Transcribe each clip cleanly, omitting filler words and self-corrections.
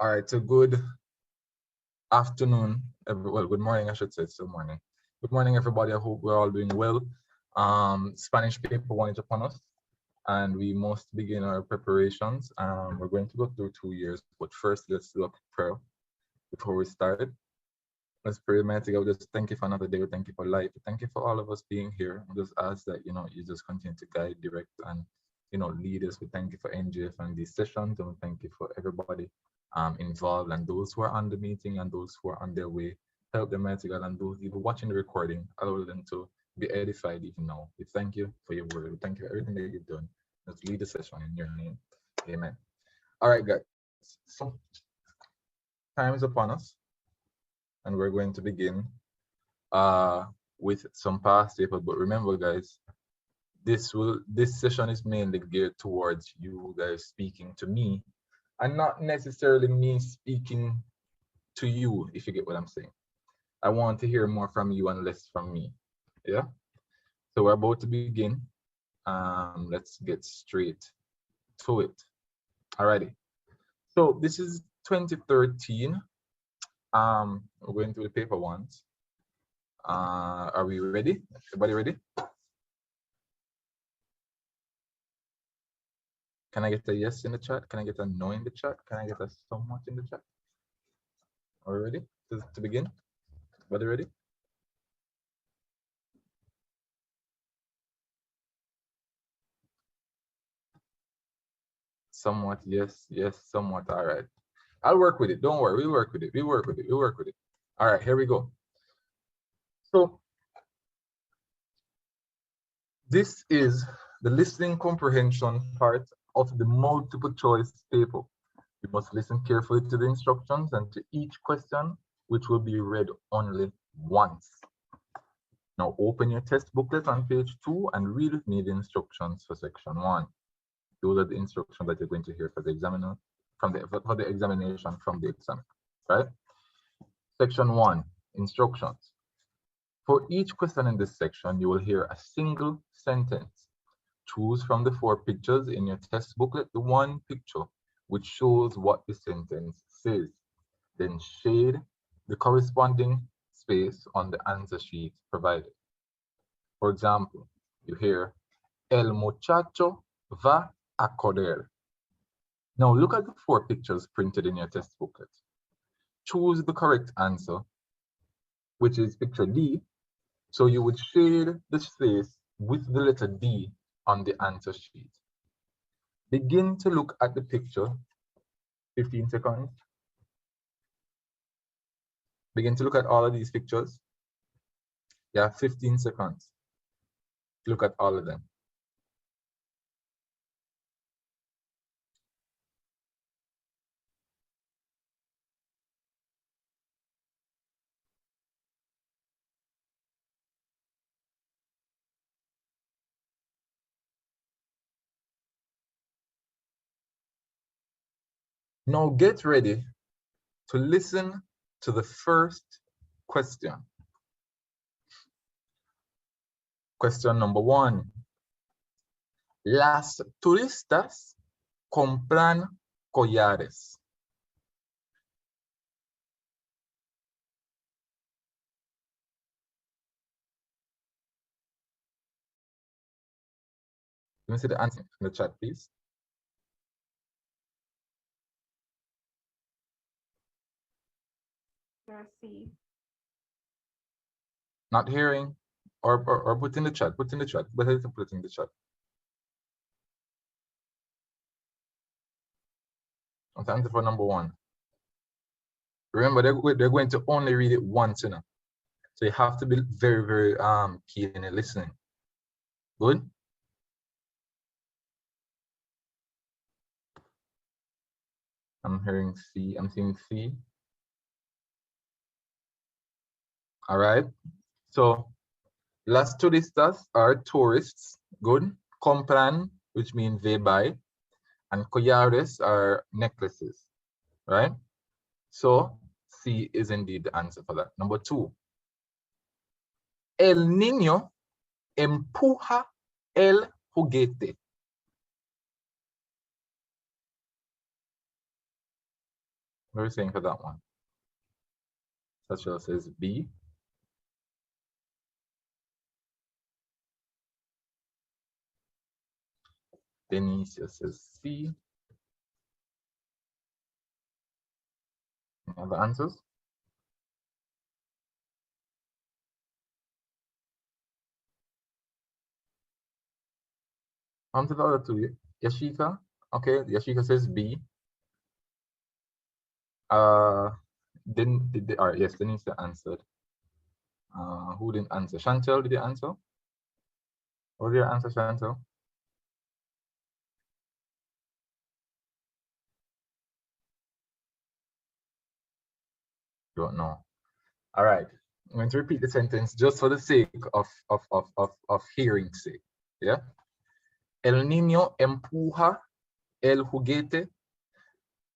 All right, so good afternoon, well, good morning, I should say, it's still morning. Good morning, everybody. I hope we're all doing well. Spanish paper 1 is upon us, and we must begin our preparations. We're going to go through 2 years, but first, let's do a prayer before we start. Let's pray, mighty God. Just thank you for another day. Thank you for life. Thank you for all of us being here. Just ask that you just continue to guide, direct, and lead us. We thank you for NGF and these sessions, and we thank you for everybody involved, and those who are on the meeting and those who are on their way. Help them, mighty God, and those even watching the recording, allow them to be edified even now. We thank you for your word. We thank you for everything that you've done. Let's lead the session in your name. Amen. All right, guys. So time is upon us, and we're going to begin with some past paper. But remember, guys, this session is mainly geared towards you guys speaking to me, and not necessarily me speaking to you, if you get what I'm saying. I want to hear more from you and less from me. Yeah. So we're about to begin. Let's get straight to it. Alrighty. So this is 2013. We're going through the paper ones. Are we ready? Everybody ready? Can I get a yes in the chat? Can I get a no in the chat? Can I get a somewhat in the chat? Are we ready to begin? Everybody ready? Somewhat, yes, somewhat. All right. I'll work with it. Don't worry. We'll work with it. We'll work with it. All right, here we go. So this is the listening comprehension part of the multiple choice paper. You must listen carefully to the instructions and to each question, which will be read only once. Now open your test booklet on page 2 and read with me the instructions for section 1. Those are the instructions that you're going to hear for the examiner, for the examination from the examiner, right? Section 1, instructions. For each question in this section, you will hear a single sentence. Choose from the 4 pictures in your test booklet the one picture which shows what the sentence says. Then shade the corresponding space on the answer sheet provided. For example, you hear, El muchacho va a correr. Now look at the 4 pictures printed in your test booklet. Choose the correct answer, which is picture D. So you would shade the space with the letter D on the answer sheet. Begin to look at the picture. 15 seconds. Begin to look at all of these pictures. You have 15 seconds. Look at all of them. Now get ready to listen to the first question. Question number 1. Las turistas compran collares. Let me see the answer in the chat, please. C. Not hearing, or put in the chat. Put in the chat. Better to put in the chat. That's answer for number 1. Remember, they're going to only read it once, you know. So you have to be very, very keen in listening. Good? I'm hearing C. I'm seeing C. All right. So las turistas are tourists. Good. Compran, which means they buy. And collares are necklaces. Right? So C is indeed the answer for that. Number 2. El niño empuja el juguete. What are you saying for that one? Satchel says B. Denise says C. Any other answers? On to the other two. Yashika. Okay, Yashika says B. All right, yes, Denise answered. Who didn't answer? Chantel, did you answer? What was your answer, Chantel? Don't know. All right. I'm going to repeat the sentence just for the sake of hearing's sake. Yeah. El niño empuja el juguete.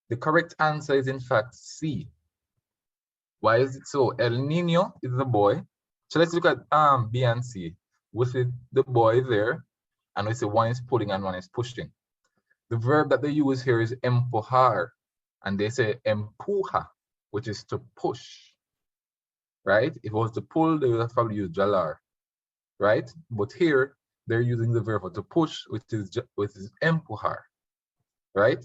The correct answer is in fact C. Why is it so? El niño is the boy. So let's look at B and C. We see the boy there, and we see one is pulling and one is pushing. The verb that they use here is empujar, and they say empuja, which is to push, right? If it was to pull, they would have probably used jalar, right? But here, they're using the verb to push, which is empujar, right?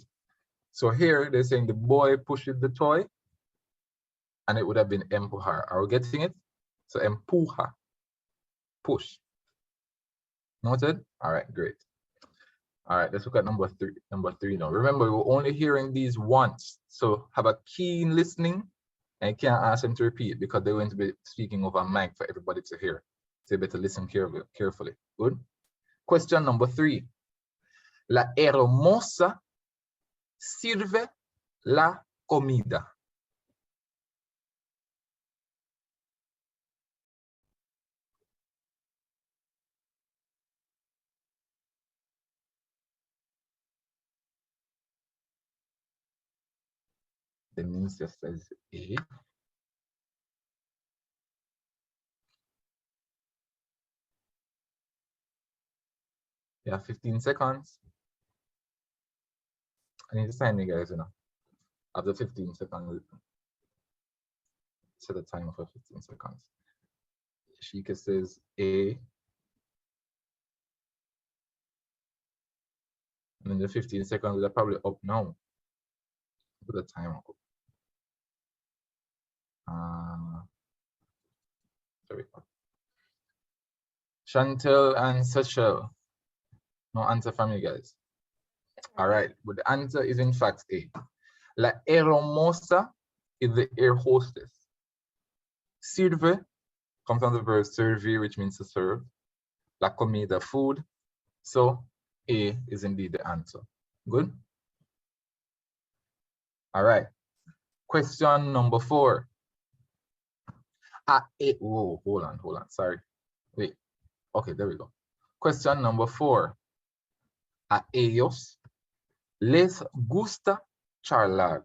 So here, they're saying the boy pushes the toy, and it would have been empujar. Are we getting it? So empuja, push. Noted? All right, great. All right, let's look at number three now. Remember, we're only hearing these once. So have a keen listening, and you can't ask them to repeat because they're going to be speaking over a mic for everybody to hear. So you better listen carefully. Good? Question number 3. La hermosa sirve la comida. Denise says A. You have 15 seconds. I need to sign me, guys, After 15 seconds, set a timer for 15 seconds. Shika says A. And then the 15 seconds are probably up now. Put the timer up. There we go. Chantel and Sachel. No answer from you guys. All right, but the answer is in fact A. La hermosa is the air hostess. Sirve comes from the verb servir, which means to serve. La comida, food. So A is indeed the answer. Good? All right. Question number 4. Whoa, hold on. Sorry. Wait. Okay, there we go. Question number 4. A ellos les gusta charlar.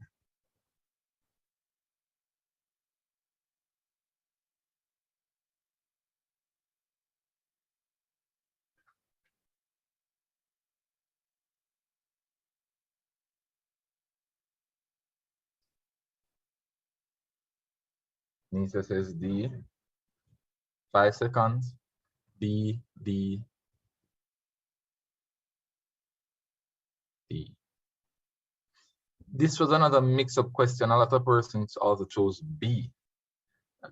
Nisa says D. 5 seconds. D. This was another mix-up question. A lot of persons also chose B.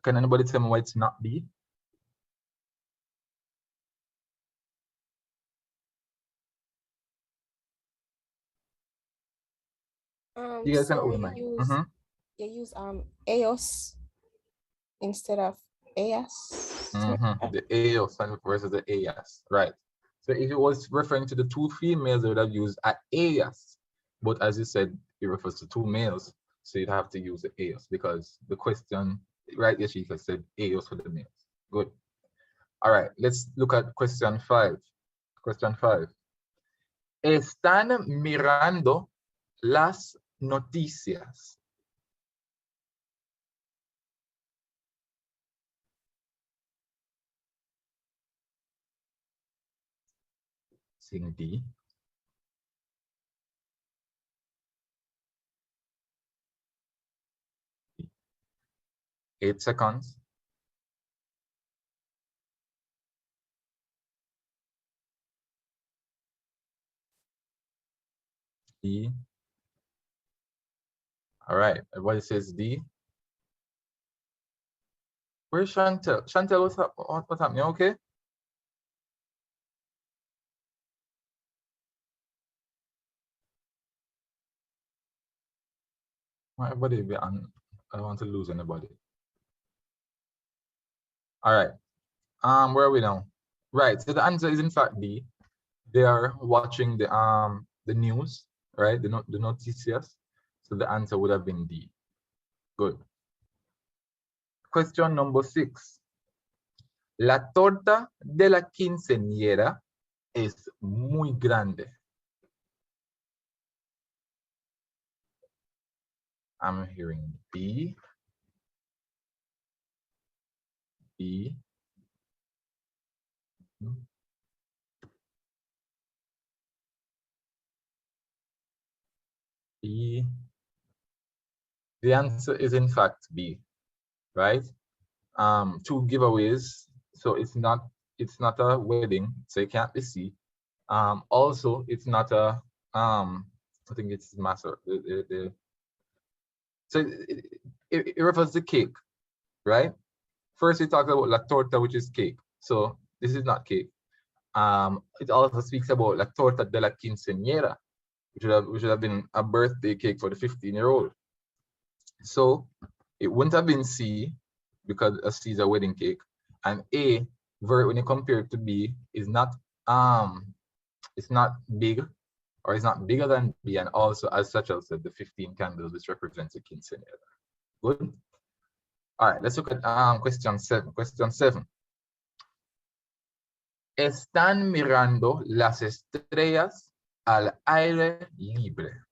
Can anybody tell me why it's not B? You guys can open mic. You use EOS instead of AS. The EOS versus the AS, right? So if it was referring to the 2 females, they would have used a AS. But as you said, it refers to 2 males, so you'd have to use the EOS because the question, right? Yashika said EOS for the males. Good. All right, let's look at question 5. Question 5. Están mirando las noticias. Saying D. 8 seconds. D. All right, everybody says D. Where's Chantel? Chantel, what's happening? Okay. Everybody be on. I don't want to lose anybody. All right. Where are we now? Right. So the answer is in fact D. They are watching the news, right? The noticias. So the answer would have been D. Good. Question number 6. La torta de la quinceañera es muy grande. I'm hearing B. B. B. The answer is in fact B, right? 2 giveaways, so it's not a wedding, so it can't be C. Also, it's not a I think it's master. So it refers to cake, right? First, we talked about la torta, which is cake. So this is not cake. It also speaks about la torta de la quinceañera, which would have been a birthday cake for the 15-year-old. So it wouldn't have been C because a C is a wedding cake, and A, when you compare it to B, is not it's not big, or it's not bigger than B, and also as such as said, the 15 candles, which represents a quinceañera. Good. All right, let's look at question 7. Question 7. Están mirando las estrellas al aire libre.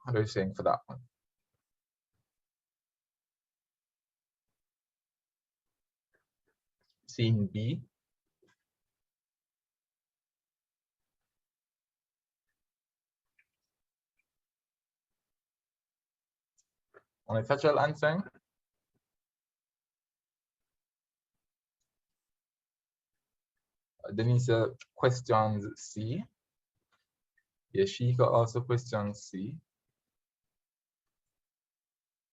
What are you saying for that one? Seeing B. Only Fetchel answering. Denise questions C. Yashika also questions C.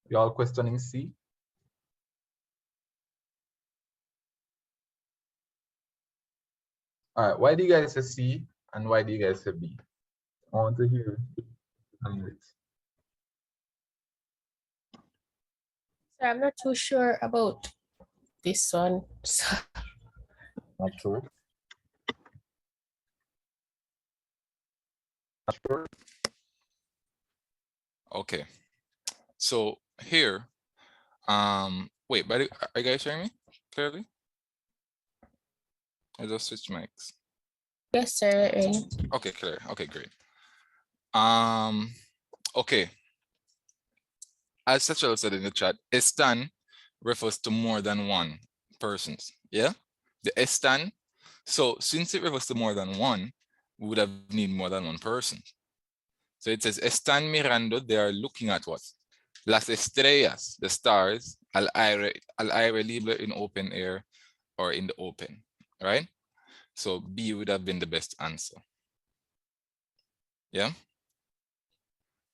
You all questioning C? All right, why do you guys say C and why do you guys say B? I want to hear it. So I'm not too sure about this one. So Not sure. Not sure. Okay. So here, wait, but are you guys hearing me clearly? I just switched mics. yes, sir. Okay, clear. Okay, great. Okay. As Satchel said in the chat, están refers to more than one persons. Yeah, the están. So since it refers to more than one, we would have need more than one person. So it says están mirando. They are looking at what? Las estrellas, the stars, al aire libre, in open air or in the open, right? So B would have been the best answer. Yeah.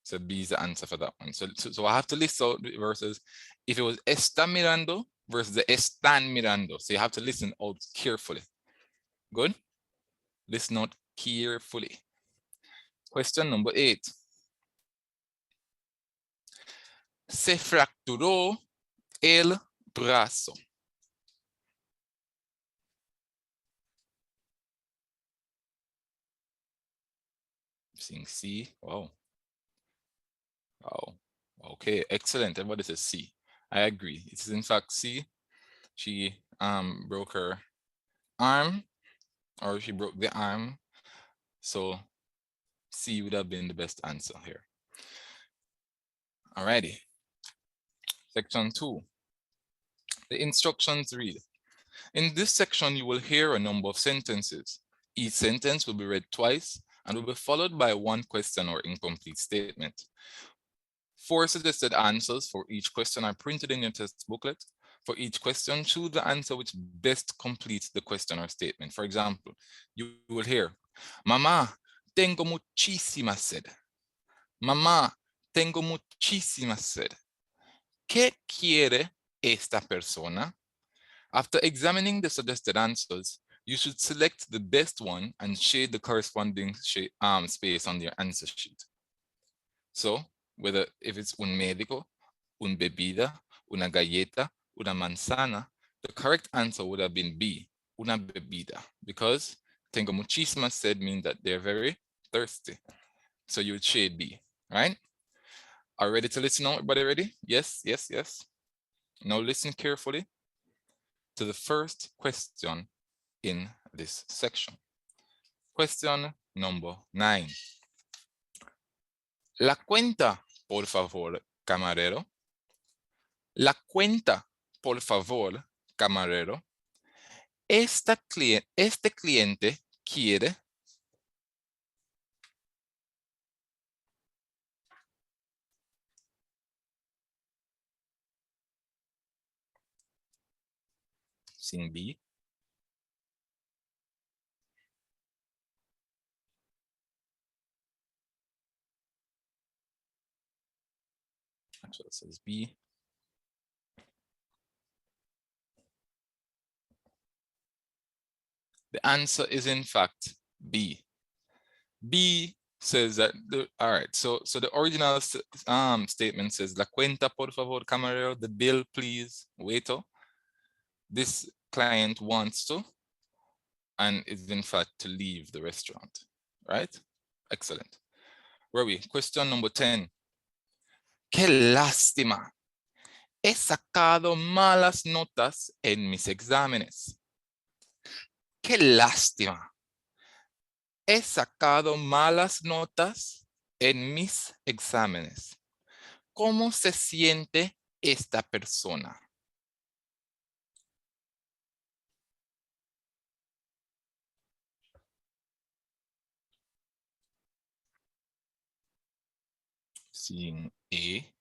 So B is the answer for that one. So I have to list out the verses. If it was está mirando versus the están mirando. So you have to listen out carefully. Good? Listen out carefully. Question number 8. Se fracturó el brazo. Seeing C. Wow. Wow. Okay, excellent. Everybody says C. I agree. It is in fact C. She broke her arm, or she broke the arm. So C would have been the best answer here. Alrighty. Section 2. The instructions read. In this section, you will hear a number of sentences. Each sentence will be read twice and will be followed by one question or incomplete statement. 4 suggested answers for each question are printed in your test booklet. For each question, choose the answer which best completes the question or statement. For example, you will hear, Mamá, tengo muchísima sed. Mamá, tengo muchísima sed. ¿Qué quiere esta persona? After examining the suggested answers, you should select the best one and shade the corresponding space on your answer sheet. So, whether if it's un médico, un bebida, una galleta, una manzana, the correct answer would have been B, una bebida, because tengo muchísima sed means that they're very thirsty. So you would shade B, right? Are you ready to listen now? Everybody ready? Yes, yes, yes. Now listen carefully to the first question in this section. Question number 9. La cuenta, por favor, camarero. La cuenta, por favor, camarero. Este cliente quiere. Sin B. Actually, it says B. The answer is in fact B. B says that all right, so the original statement says la cuenta por favor camarero, the bill please waiter. This client wants to and is in fact to leave the restaurant, right? Excellent. Where are we? Question number 10. Qué lástima. He sacado malas notas en mis exámenes. Qué lástima. He sacado malas notas en mis exámenes. ¿Cómo se siente esta persona? Sin E.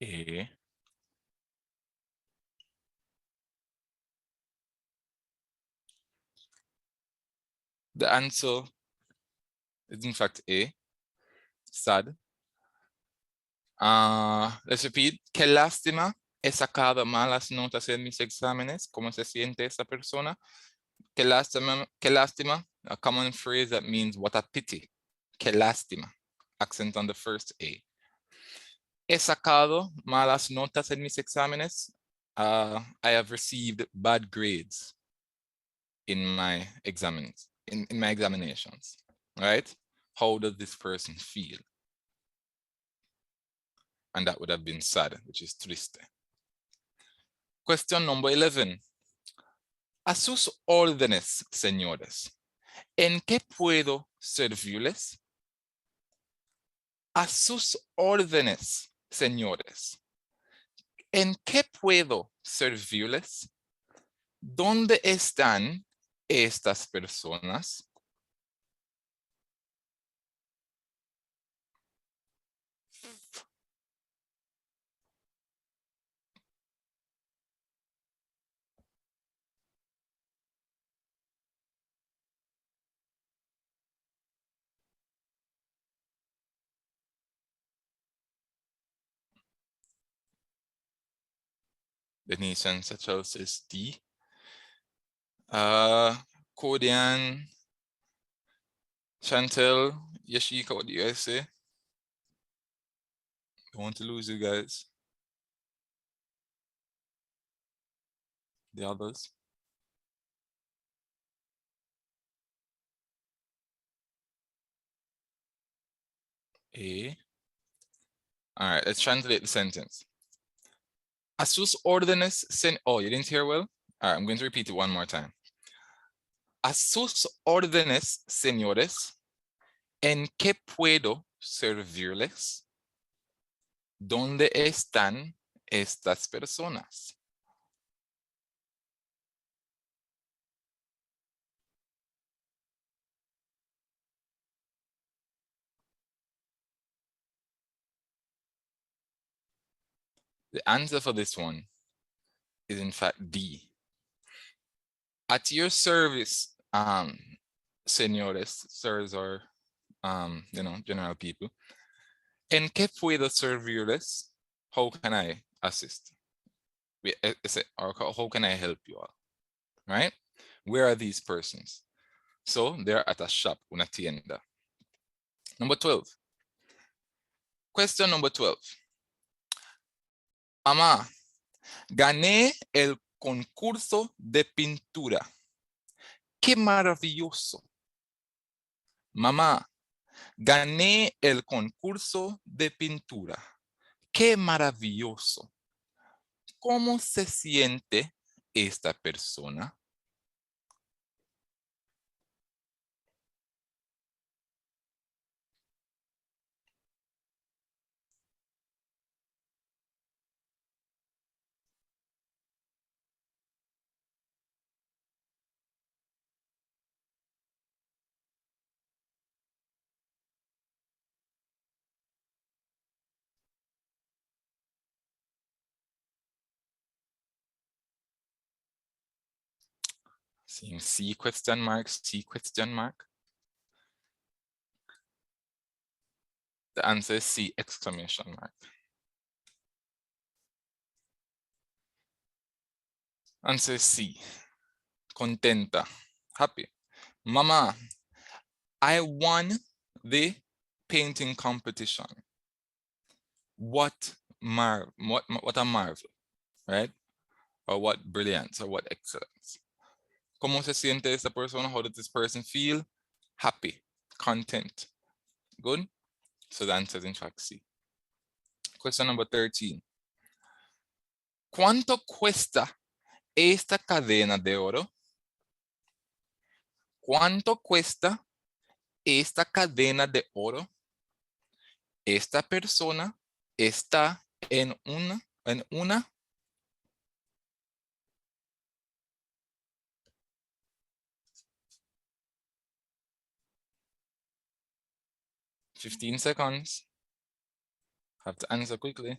E. The answer is in fact A. Sad. Let's repeat. Qué lástima. He sacado malas notas en mis exámenes. ¿Cómo se siente esa persona? Qué lástima. A common phrase that means what a pity. Qué lástima. Accent on the first A. He sacado malas notas en mis exámenes. I have received bad grades in my examines, in my examinations, right? How does this person feel? And that would have been sad, which is triste. Question number 11. A sus órdenes, señores. ¿En qué puedo servirles? A sus órdenes, señores. ¿En qué puedo servirles? ¿Dónde están estas personas? Denise and Satchel says D. Kodian, Chantel, Yashika, what do you guys say? Don't want to lose you guys. The others. A. All right, let's translate the sentence. A sus órdenes, oh, you didn't hear well? All right, I'm going to repeat it one more time. A sus órdenes, señores, ¿en qué puedo servirles? ¿Dónde están estas personas? The answer for this one is in fact D. At your service, señores, sirs, or general people. ¿En qué puedo servirles? How can I assist? Or how can I help you all? Right? Where are these persons? So they're at a shop, una tienda. Number 12. Question number 12. Mamá, gané el concurso de pintura. ¡Qué maravilloso! Mamá, gané el concurso de pintura. ¡Qué maravilloso! ¿Cómo se siente esta persona? Seeing C question mark, C question mark. The answer is C exclamation mark. Answer is C. Contenta, happy. Mama, I won the painting competition. What a marvel, right? Or what brilliance, or what excellence. ¿Cómo se siente esta persona? How does this person feel? Happy, content. Good? So the answer is in fact C. Question number 13. ¿Cuánto cuesta esta cadena de oro? ¿Cuánto cuesta esta cadena de oro? Esta persona está en una 15 seconds. Have to answer quickly.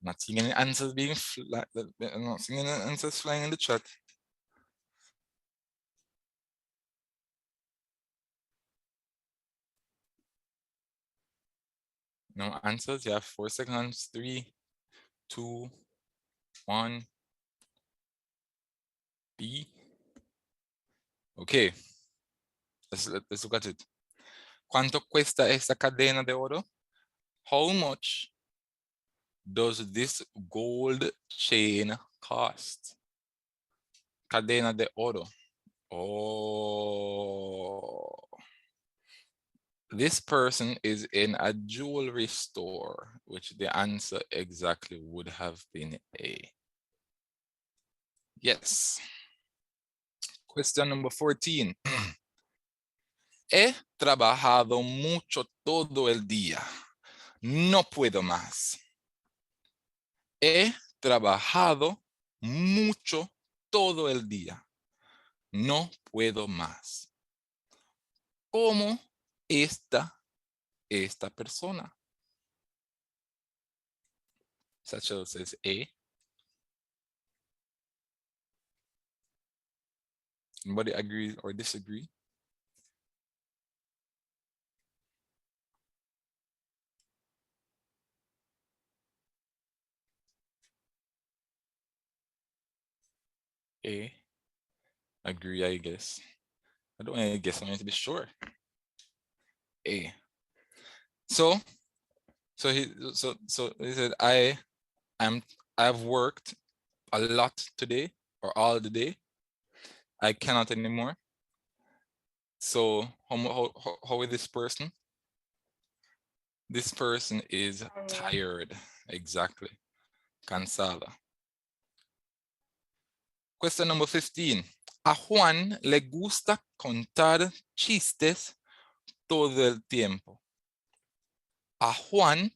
Not seeing any answers being not seeing any answers flying in the chat. No answers. You have 4 seconds. 3, 2, 1. B. Okay. Let's look at it. ¿Cuánto cuesta esta cadena de oro? How much does this gold chain cost? Cadena de oro. Oh. This person is in a jewelry store, which the answer exactly would have been A. Yes. Question number 14. He trabajado mucho todo el día. No puedo más. He trabajado mucho todo el día. No puedo más. ¿Cómo está esta persona? Satchel says A. Anybody agree or disagree? A. Agree, I guess. I don't want to guess, I want to be sure. A. So he said, I've worked a lot today, or all the day. I cannot anymore. So how is this person? This person is tired. Exactly. Cansada. Question number 15. A Juan le gusta contar chistes todo el tiempo. A Juan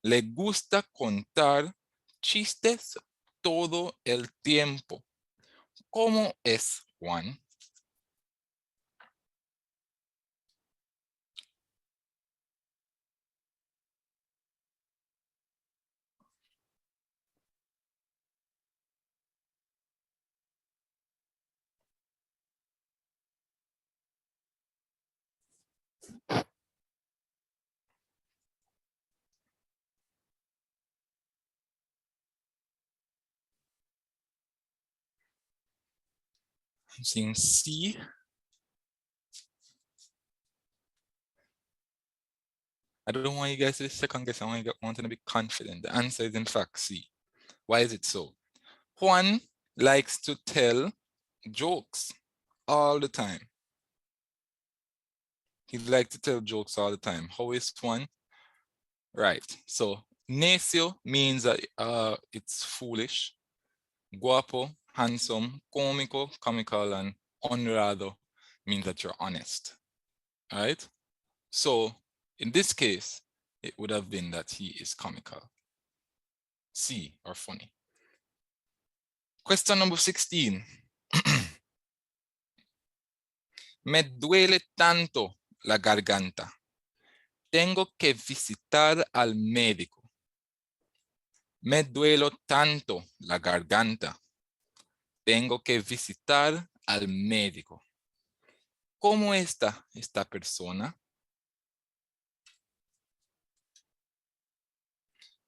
le gusta contar chistes todo el tiempo. ¿Cómo es Juan? Sin sí. I don't want you guys to second guess. I want you to be confident. The answer is in fact C. Why is it so? Juan likes to tell jokes all the time. He likes to tell jokes all the time. How is Juan? Right. So necio means that it's foolish. Guapo, handsome. Cómico, comical, and honrado means that you're honest. All right. So in this case, it would have been that he is comical. C, or funny. Question number 16. Me duele tanto la garganta. Tengo que visitar al médico. Me duele tanto la garganta. Tengo que visitar al médico. ¿Cómo está esta persona?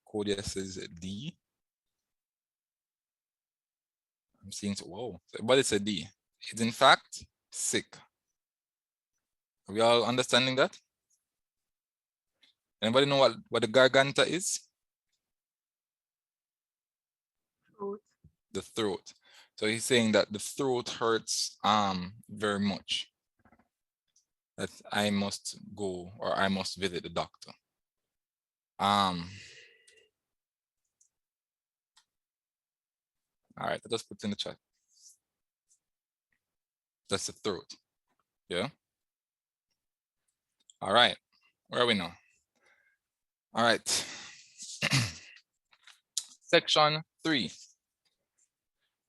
Claudia says D. I'm seeing, whoa, but it's a D. It's in fact sick. Are we all understanding that? Anybody know what the garganta is? Throat. The throat. So he's saying that the throat hurts very much. That I must go, or I must visit the doctor. All right, let us put in the chat. That's the throat. Yeah. All right, where are we now? All right. Section 3.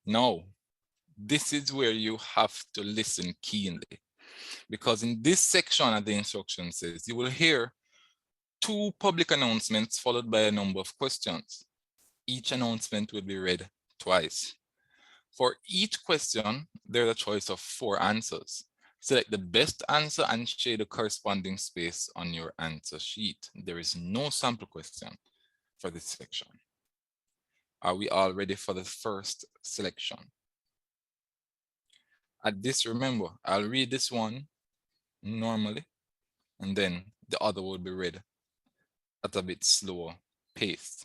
No, this is where you have to listen keenly, because in this section of the instruction says you will hear 2 public announcements followed by a number of questions. Each announcement will be read twice. For each question, there's a choice of 4 answers. Select the best answer and shade the corresponding space on your answer sheet. There is no sample question for this section. Are we all ready for the first selection? At this, remember, I'll read this one normally, and then the other will be read at a bit slower pace.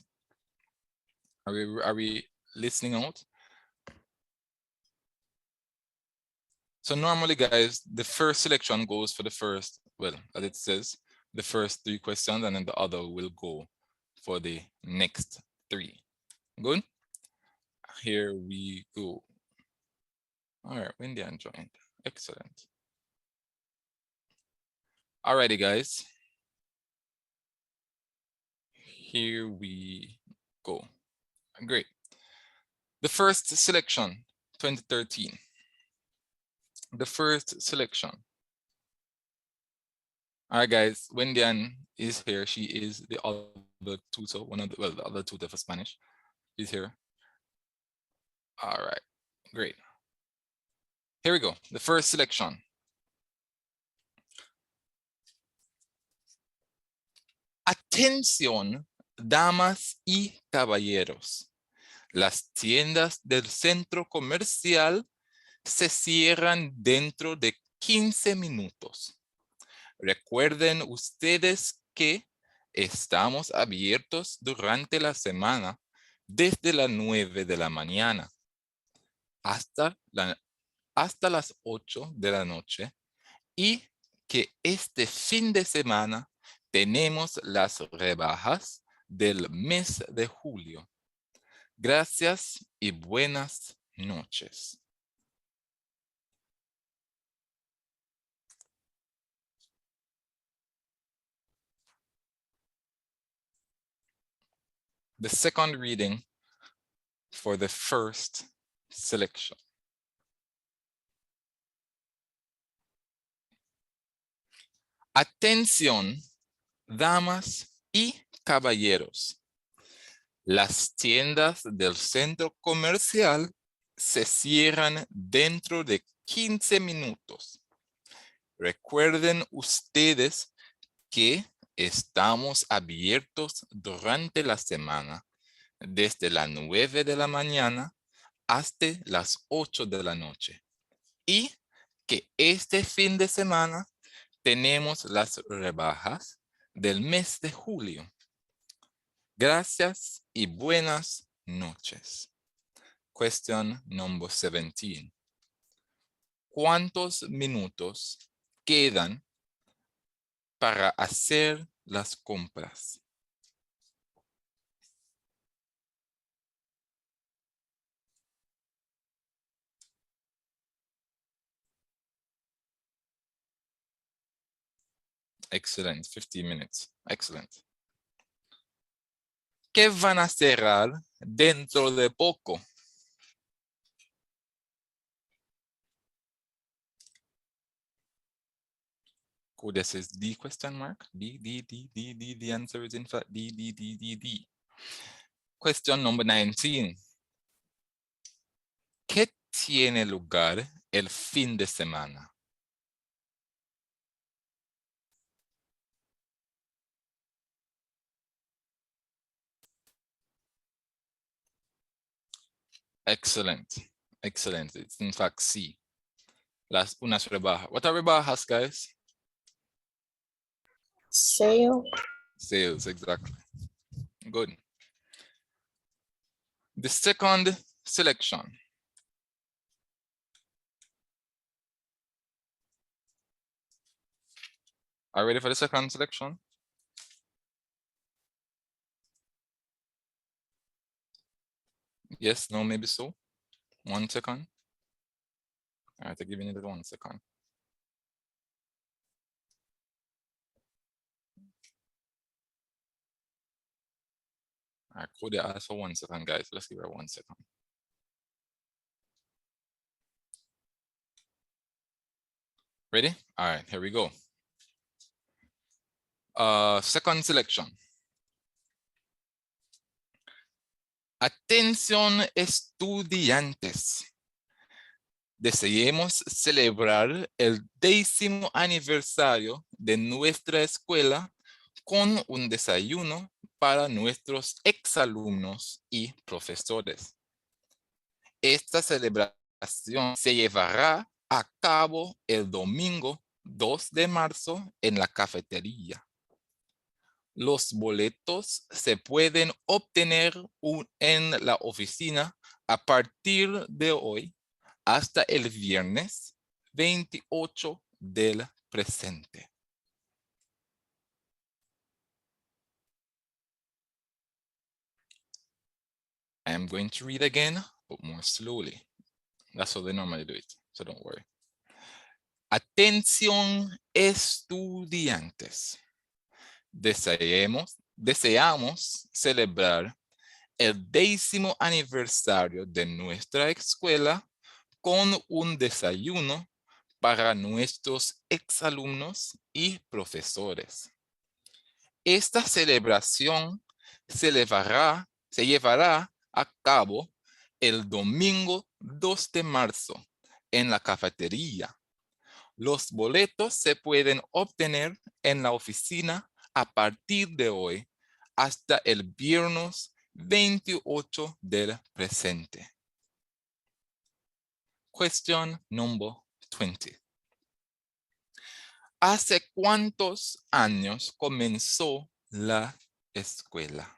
Are we listening out? So normally, guys, the first selection goes for the first, well, as it says, the first 3 questions, and then the other will go for the next 3. Good? Here we go. All right, Wendy-Ann joined. Excellent. Alrighty, guys. Here we go. Great. The first selection, 2013. The first selection. All right, guys. Wendy-Ann is here. She is the other tutor, the other tutor for Spanish. She's here. All right, great. Here we go. The first selection. Atención, damas y caballeros. Las tiendas del centro comercial se cierran dentro de 15 minutos. Recuerden ustedes que estamos abiertos durante la semana desde las 9 de la mañana hasta las 8 de la noche, y que este fin de semana tenemos las rebajas del mes de julio. Gracias y buenas noches. The second reading for the first selection. Atención, damas y caballeros. Las tiendas del centro comercial se cierran dentro de 15 minutos. Recuerden ustedes que estamos abiertos durante la semana, desde las 9 de la mañana hasta las 8 de la noche. Y que este fin de semana tenemos las rebajas del mes de julio. Gracias y buenas noches. Question number 17. ¿Cuántos minutos quedan para hacer las compras? Excellent, 15 minutes. Excellent. ¿Qué van a cerrar dentro de poco? Cool, this is D question mark. D. The answer is in fact D. Question number 19. ¿Qué tiene lugar el fin de semana? Excellent. Excellent. It's in fact C. Unas rebajas. What are rebajas, guys? Sale. Sales, exactly. Good. The second selection. Are you ready for the second selection? Yes, no, maybe so. 1 second. All right, I'll give you another 1 second. All right, could you ask for 1 second, guys? Let's give her 1 second. Ready? All right, here we go. Second selection. Atención, estudiantes. Deseamos celebrar el 10º aniversario de nuestra escuela con un desayuno para nuestros exalumnos y profesores. Esta celebración se llevará a cabo el domingo 2 de marzo en la cafetería. Los boletos se pueden obtener en la oficina a partir de hoy hasta el viernes 28 del presente. I am going to read again, but more slowly. That's how they normally do it, so don't worry. Atención, estudiantes. Deseamos celebrar el 10º aniversario de nuestra escuela con un desayuno para nuestros exalumnos y profesores. Esta celebración se llevará a cabo el domingo 2 de marzo en la cafetería. Los boletos se pueden obtener en la oficina a partir de hoy hasta el viernes 28 del presente. Question number 20. ¿Hace cuántos años comenzó la escuela?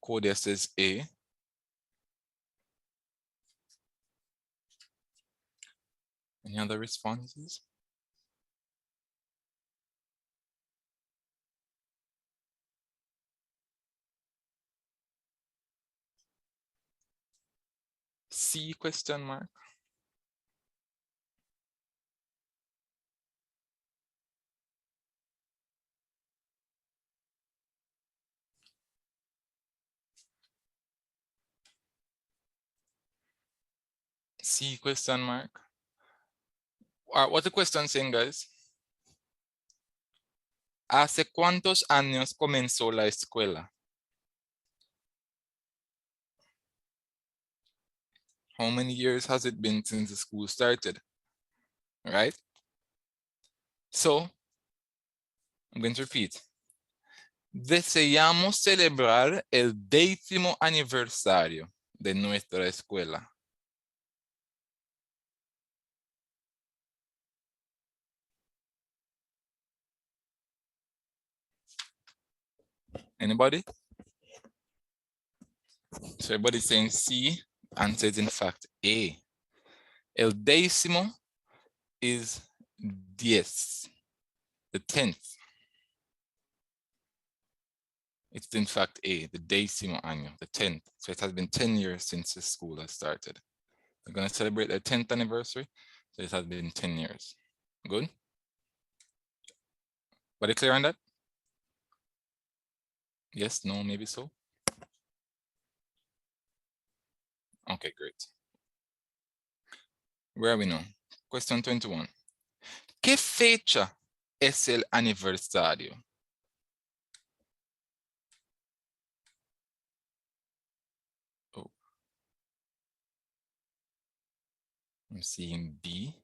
Cordia says A. Any other responses? C question mark. C question mark. What's the question saying, guys? ¿Hace cuántos años comenzó la escuela? How many years has it been since the school started? Right? So, I'm going to repeat. Deseamos celebrar el 10º aniversario de nuestra escuela. Anybody? So everybody's saying C, answer is in fact A. El décimo is 10, the 10th. It's in fact A, the décimo año, the 10th. So it has been 10 years since the school has started. We're going to celebrate the 10th anniversary. So it has been 10 years. Good? Are you clear on that? Yes, no, maybe so. Okay, great. Where are we now? Question 21. ¿Qué fecha es el aniversario? Oh. I'm seeing B.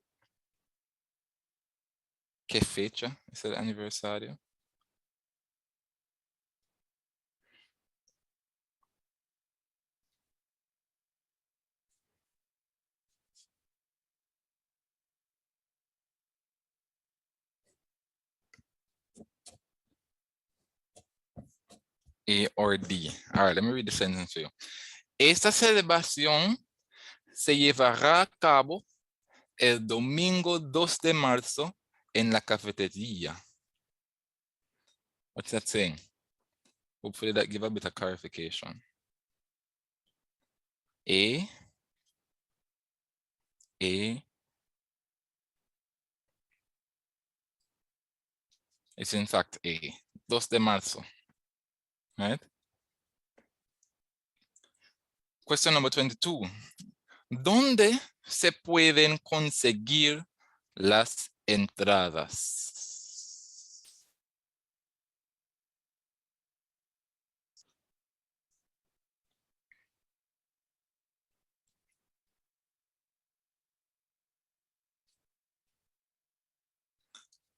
¿Qué fecha es el aniversario? A or D. All right, let me read the sentence for you. Esta celebración se llevará a cabo el domingo 2 de marzo en la cafetería. What's that saying? Hopefully that give a bit of clarification. A. It's in fact A. 2 de marzo. Right? Question number 22. ¿Dónde se pueden conseguir las entradas?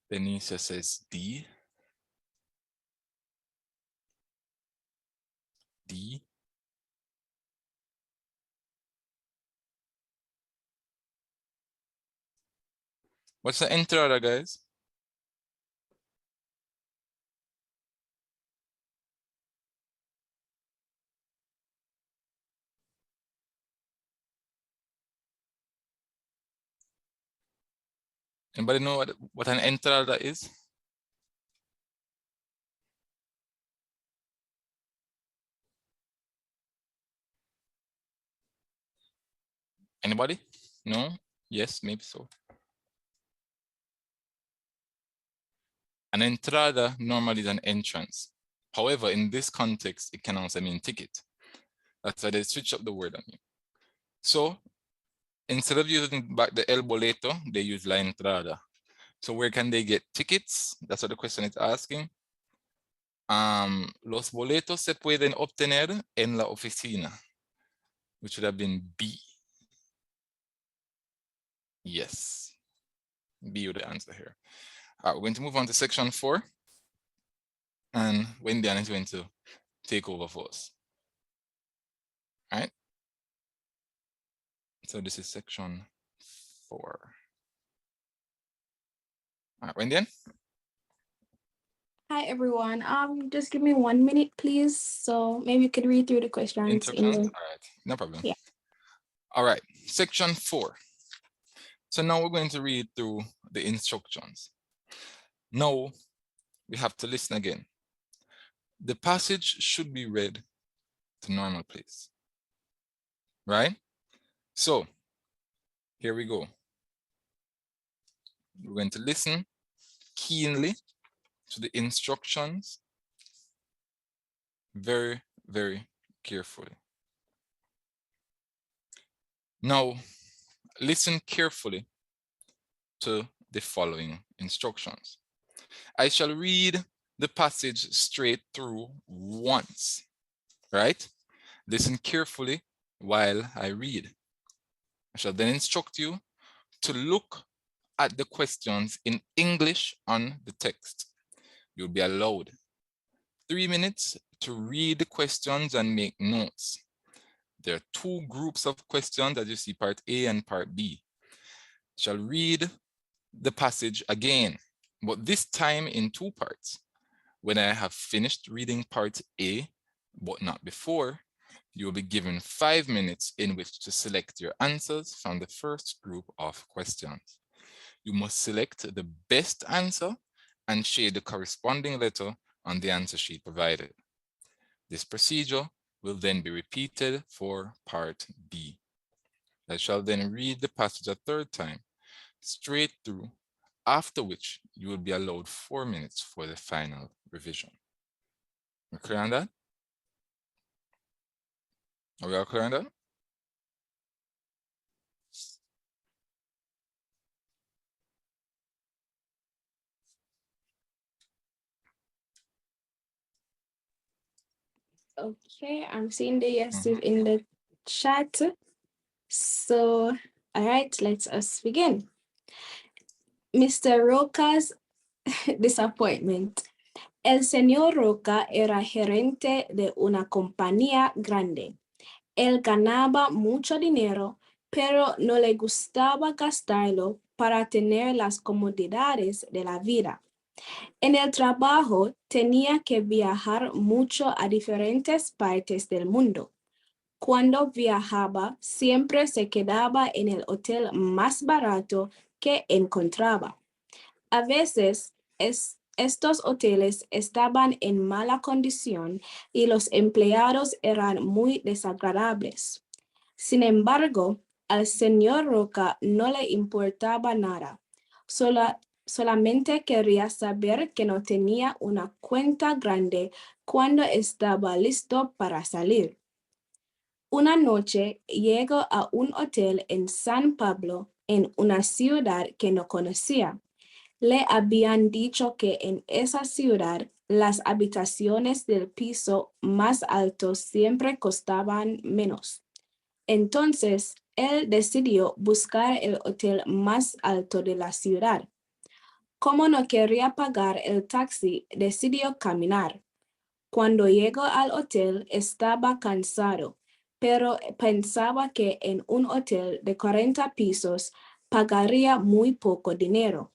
Denise says D. D. What's the entrada, guys? Anybody know what an entrada is? Anybody? No? Yes, maybe so. An entrada normally is an entrance. However, in this context, it can also mean ticket. That's why they switch up the word on you. So instead of using back the el boleto, they use la entrada. So where can they get tickets? That's what the question is asking. Los boletos se pueden obtener en la oficina, which would have been B. Yes, B would answer here. All right, we're going to move on to section 4. And Wendy-Ann is going to take over for us. All right. So this is section 4. All right, Wendy-Ann. Hi everyone. Just give me 1 minute, please. So maybe you could read through the questions in Instructions? the. All right, no problem. Yeah. All right, section 4. So now we're going to read through the instructions. Now we have to listen again. The passage should be read to normal pace, right? So here we go. We're going to listen keenly to the instructions very, very carefully. Now, listen carefully to the following instructions. I shall read the passage straight through once, right? Listen carefully while I read. I shall then instruct you to look at the questions in English on the text. You'll be allowed 3 minutes to read the questions and make notes. There are 2 groups of questions, as you see, part A and part B. I shall read the passage again, but this time in 2 parts. When I have finished reading part A, but not before, you will be given 5 minutes in which to select your answers from the first group of questions. You must select the best answer and shade the corresponding letter on the answer sheet provided. This procedure will then be repeated for part B. I shall then read the passage a 3rd time, straight through, after which you will be allowed 4 minutes for the final revision. We're clear on that? Are we all clear on that? Okay, I'm seeing the yeses in the chat. So, all right, let us begin. Mr. Roca's disappointment. El señor Roca era gerente de una compañía grande. Él ganaba mucho dinero, pero no le gustaba gastarlo para tener las comodidades de la vida. En el trabajo tenía que viajar mucho a diferentes partes del mundo. Cuando viajaba, siempre se quedaba en el hotel más barato que encontraba. A veces, estos hoteles estaban en mala condición y los empleados eran muy desagradables. Sin embargo, al señor Roca no le importaba nada. Solamente quería saber que no tenía una cuenta grande cuando estaba listo para salir. Una noche llegó a un hotel en San Pablo, en una ciudad que no conocía. Le habían dicho que en esa ciudad las habitaciones del piso más alto siempre costaban menos. Entonces, él decidió buscar el hotel más alto de la ciudad. Como no quería pagar el taxi, decidió caminar. Cuando llegó al hotel, estaba cansado, pero pensaba que en un hotel de 40 pisos pagaría muy poco dinero.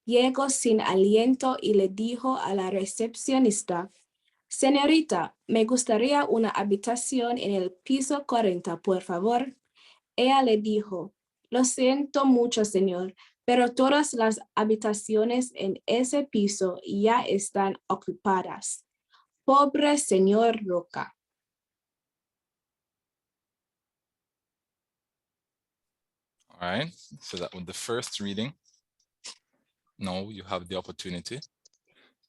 Llegó sin aliento y le dijo a la recepcionista: «Señorita, me gustaría una habitación en el piso 40, por favor». Ella le dijo: «Lo siento mucho, señor, pero todas las habitaciones en ese piso ya están ocupadas». Pobre señor Roca. All right, so that was the first reading. Now you have the opportunity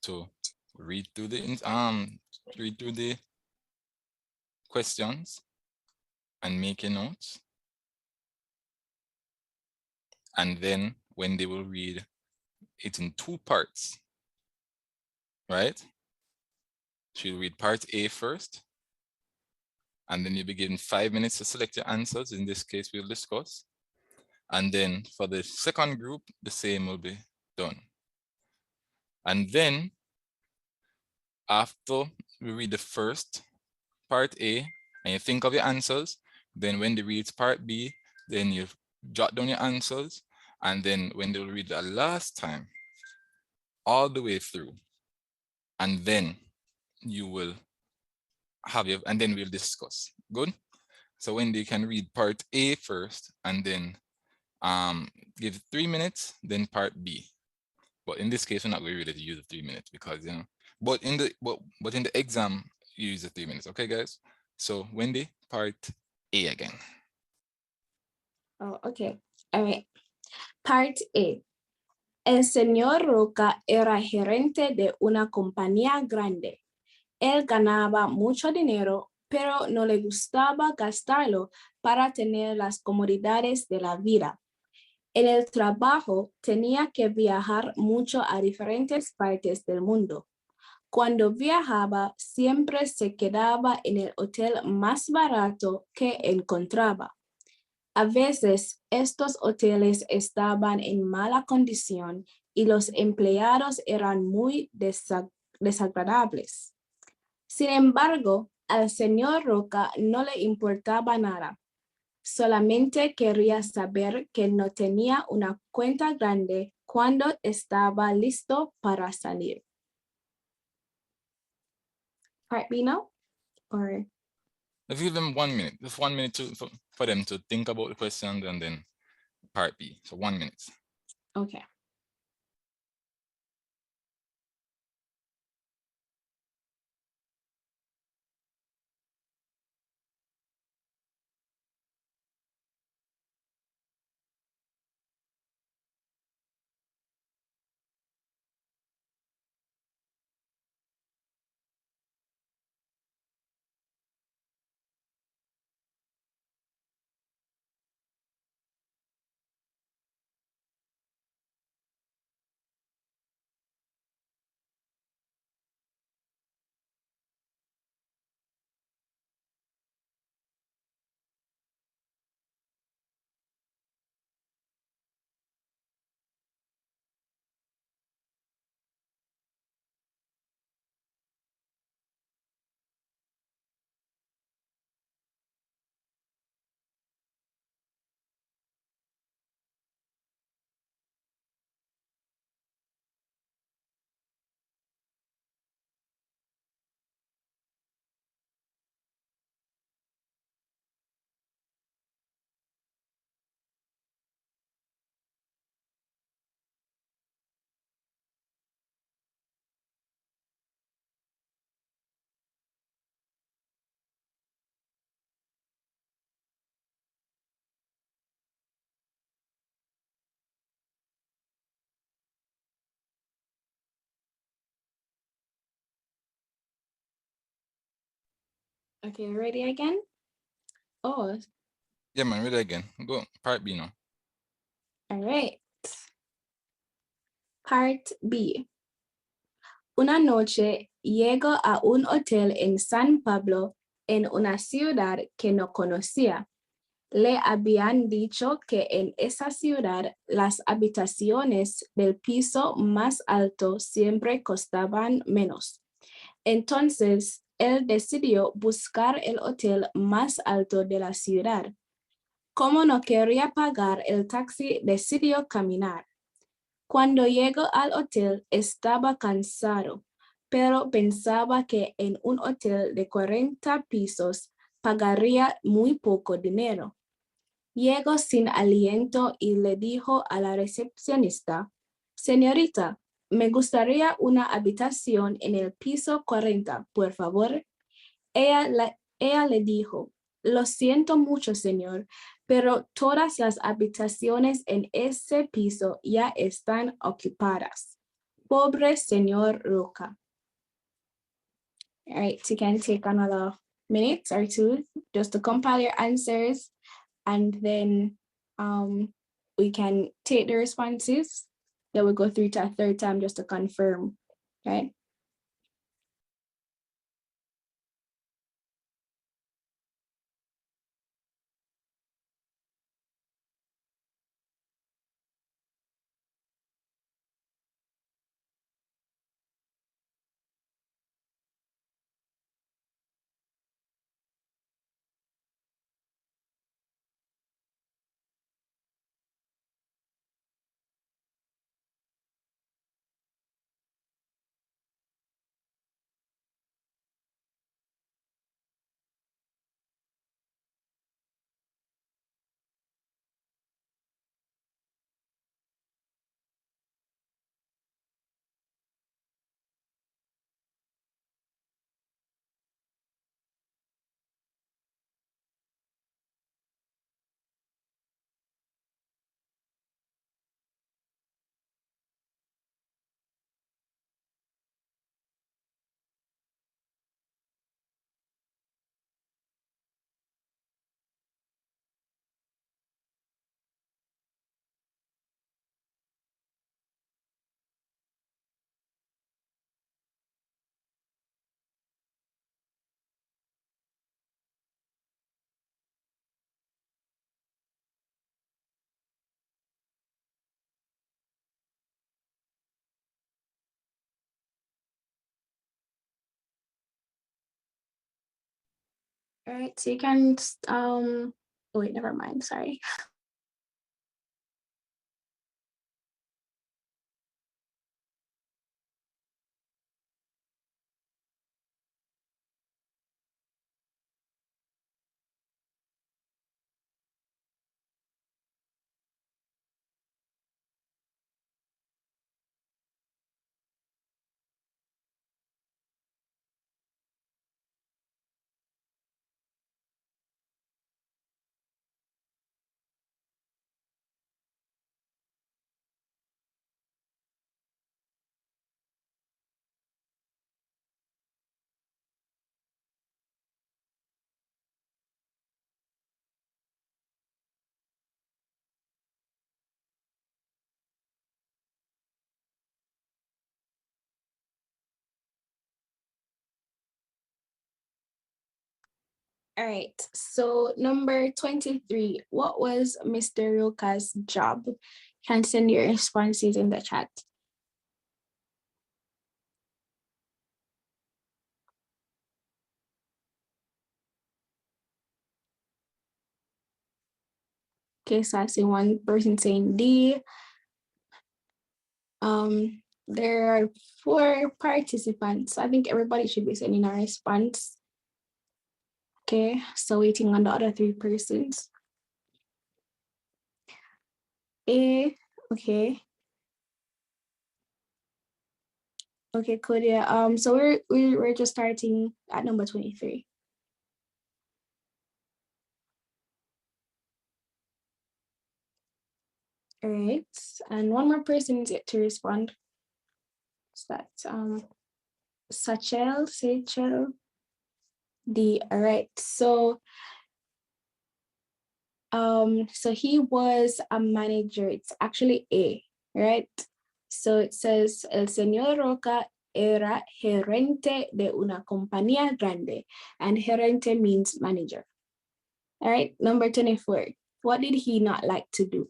to read through the questions and make your notes. And then when they will read it in 2 parts, right? She'll read part A first, and then you'll be given 5 minutes to select your answers. In this case, we'll discuss. And then for the second group, the same will be done. And then after we read the first part A and you think of your answers, then when they read part B, then you jot down your answers. And then when they'll read the last time, all the way through, and then you will have your, and then we'll discuss. Good? So Wendy, you can read part A first, and then give 3 minutes, then part B. But in this case, we're not going to really use the 3 minutes because, you know, but in the exam, you use the 3 minutes. Okay, guys? So Wendy, part A again. Oh, okay. All right. Part A. El señor Roca era gerente de una compañía grande. Él ganaba mucho dinero, pero no le gustaba gastarlo para tener las comodidades de la vida. En el trabajo tenía que viajar mucho a diferentes partes del mundo. Cuando viajaba, siempre se quedaba en el hotel más barato que encontraba. A veces, estos hoteles estaban en mala condición y los empleados eran muy desagradables. Sin embargo, al señor Roca no le importaba nada. Solamente quería saber que no tenía una cuenta grande cuando estaba listo para salir. Part B now? Or Let's give them 1 minute, just 1 minute for them to think about the question, and then part B. So 1 minute. okay. Okay, ready again? Oh, Yeah, man, read it again. Go part B now. all right. Part B. Una noche llego a un hotel en San Pablo, en una ciudad que no conocía. Le habían dicho que en esa ciudad las habitaciones del piso más alto siempre costaban menos. Entonces, él decidió buscar el hotel más alto de la ciudad. Como no quería pagar el taxi, decidió caminar. Cuando llegó al hotel, estaba cansado, pero pensaba que en un hotel de 40 pisos pagaría muy poco dinero. Llegó sin aliento y le dijo a la recepcionista: «Señorita, me gustaría una habitación en el piso 40, por favor». Ella le dijo: «Lo siento mucho, señor, pero todas las habitaciones en ese piso ya están ocupadas. Pobre señor Roca». All right, so you can take another minute or two just to compile your answers, and then we can take the responses. Then we'll go through to a third time just to confirm, right? All right, so you can, oh wait, never mind, sorry. All right, so number 23, what was Mr. Roca's job? You can send your responses in the chat. Okay, so I see one person saying D. There are 4 participants. I think everybody should be sending a response. Okay, so waiting on the other 3 persons. A, okay. Okay, Kodia. So we're just starting at number 23. All right, and one more person is yet to respond. So that's Sachel D. All right, so he was a manager. It's actually A, right? So it says el señor Roca era gerente de una compañía grande, and gerente means manager. All right, number 24. What did he not like to do?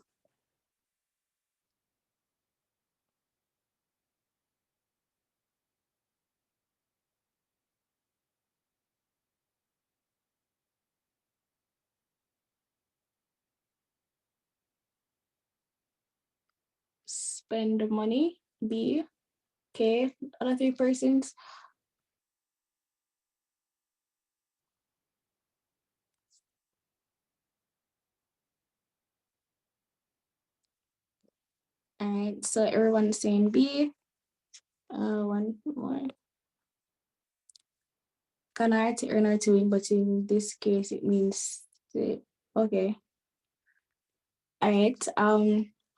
Spend money. B. Okay, other 3 persons. All right, so everyone's saying B. One more. Ganar to earn or to win, but in this case it means okay. All right.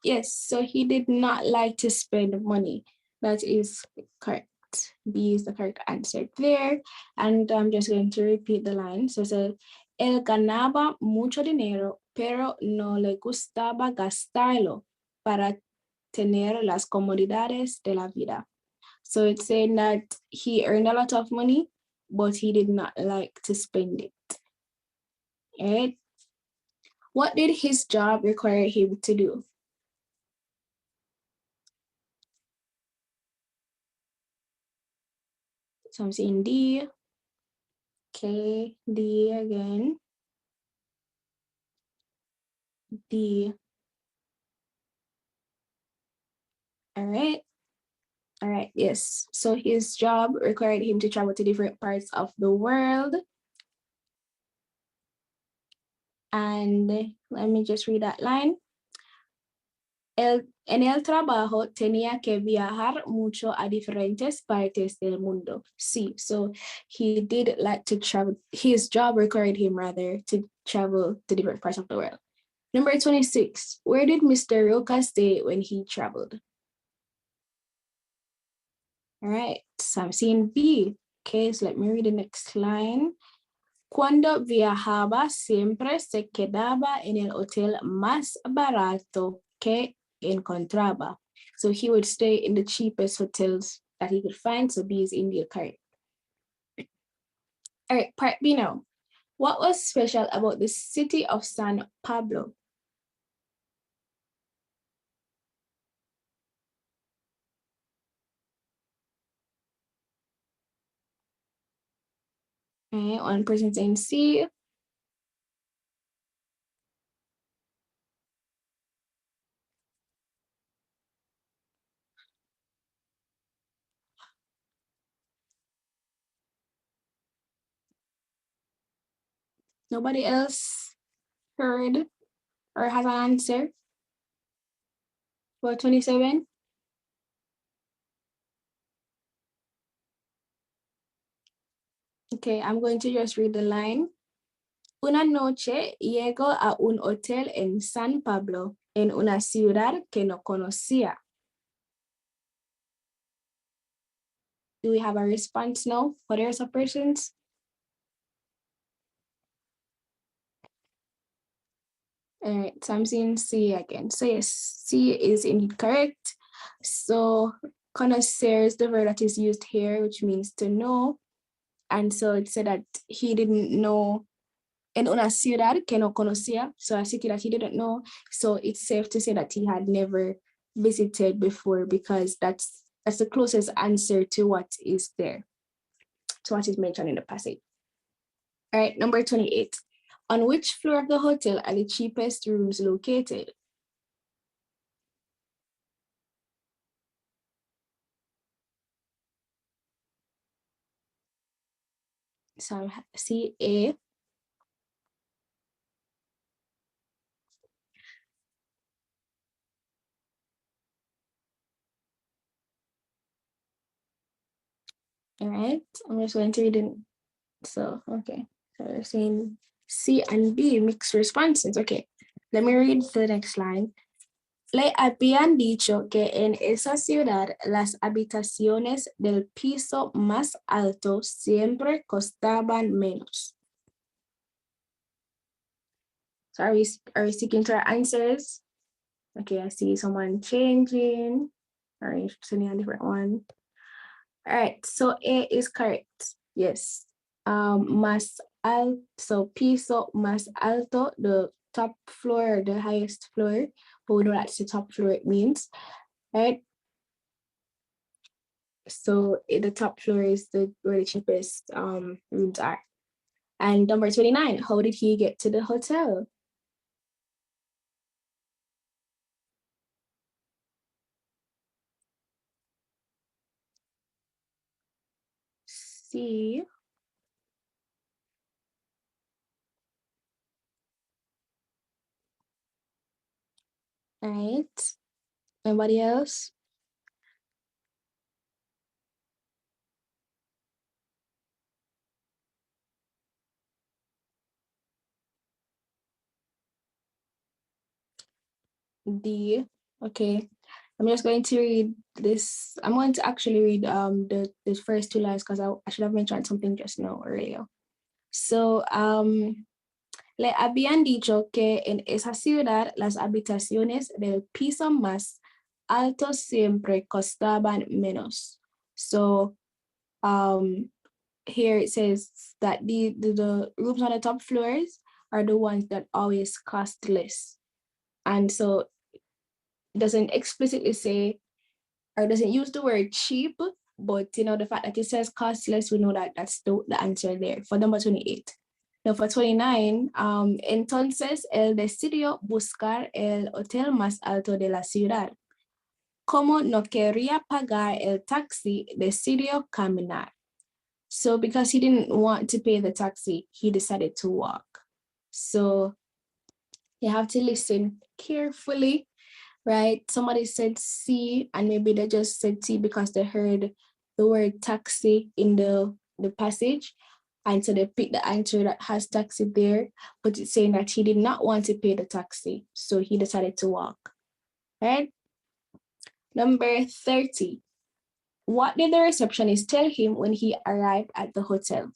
Yes, so he did not like to spend money. That is correct. B is the correct answer there. And I'm just going to repeat the line. So it says, él ganaba mucho dinero, pero no le gustaba gastarlo para tener las comodidades de la vida. So it's saying that he earned a lot of money, but he did not like to spend it. All right. What did his job require him to do? So I'm saying D. Okay, D again. D. All right. All right, yes. So his job required him to travel to different parts of the world. And let me just read that line. En el trabajo tenía que viajar mucho a diferentes partes del mundo. Sí, so he did like to travel. His job required him rather to travel to different parts of the world. Number 26, where did Mr. Roca stay when he traveled? All right, so I'm seeing B. Okay, so let me read the next line. Cuando viajaba, siempre se quedaba en el hotel más barato que encontraba. So he would stay in the cheapest hotels that he could find. So B is indeed correct. All right, part B now. What was special about the city of San Pablo? Okay, one person saying C. Nobody else heard or has an answer for 27? Okay, I'm going to just read the line. Una noche llego a un hotel en San Pablo, en una ciudad que no conocía. Do we have a response now for the rest of persons? All right, so I'm seeing C again. So yes, C is indeed correct. So conocer is the verb that is used here, which means to know. And so it said that he didn't know en una ciudad que no conocía. So a city that he didn't know. So it's safe to say that he had never visited before, because that's the closest answer to what is there, to what is mentioned in the passage. All right, number 28. On which floor of the hotel are the cheapest rooms located? So C, A. All right, I'm just going to read it. So, okay. So we're saying C and B, mixed responses. Okay, let me read the next line. Le habían dicho que en esa ciudad las habitaciones del piso más alto siempre costaban menos. So are we sticking to our answers? Okay, I see someone changing. All right, sending a different one. All right, so A is correct. Yes. Más alto, so piso más alto, the top floor, the highest floor, but we know that's the top floor it means, right? So the top floor is where the cheapest rooms are. And number 29, how did he get to the hotel? C. All right. Anybody else? D. Okay. I'm just going to read this. I'm going to actually read the first two lines, because I should have mentioned something just now earlier. So le habían dicho que en esa ciudad las habitaciones del piso más alto siempre costaban menos. So here it says that the rooms on the top floors are the ones that always cost less. And so it doesn't explicitly say, or doesn't use the word cheap, but you know, the fact that it says cost less, we know that that's the answer there for number 28. Now for 29, entonces él decidió buscar el hotel más alto de la ciudad. Como no quería pagar el taxi, decidió caminar. So because he didn't want to pay the taxi, he decided to walk. So you have to listen carefully, right? Somebody said C, and maybe they just said C because they heard the word taxi in the passage. And so they picked the answer that has taxi there, but it's saying that he did not want to pay the taxi. So he decided to walk, right? Number 30. What did the receptionist tell him when he arrived at the hotel?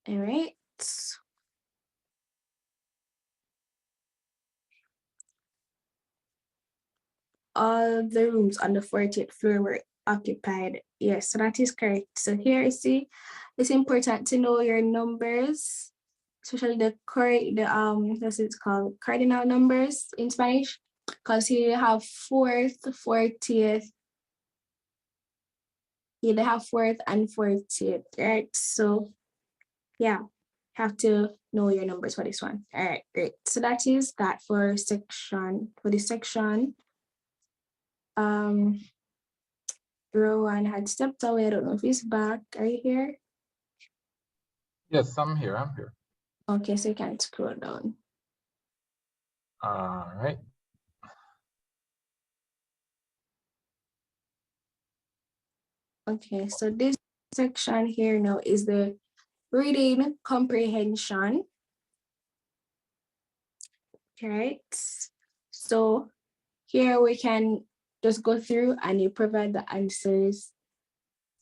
All right. All the rooms on the 40th floor were occupied. Yes, so that is correct. So here you see, it's important to know your numbers, especially what's it called, cardinal numbers in Spanish, because here you have fourth, 40th. Here they have fourth and 40th, right? So yeah, have to know your numbers for this one. All right, great. So that is that for this section. Rowan had stepped away. I don't know if he's back. Are you here? Yes, I'm here. Okay, so you can scroll down. All right. Okay, so this section here now is the reading comprehension. Right. So here we can just go through and you provide the answers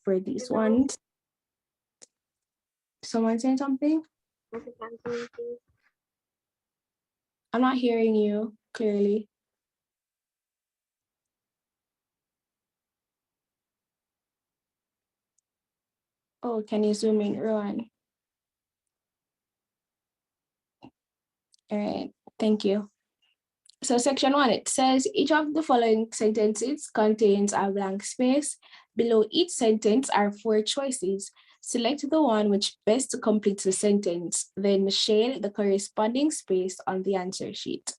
for these ones. Someone saying something? I'm not hearing you clearly. Oh, can you zoom in, Rowan? All right, thank you. So section 1, it says each of the following sentences contains a blank space. Below each sentence are 4 choices. Select the one which best completes the sentence, then shade the corresponding space on the answer sheet.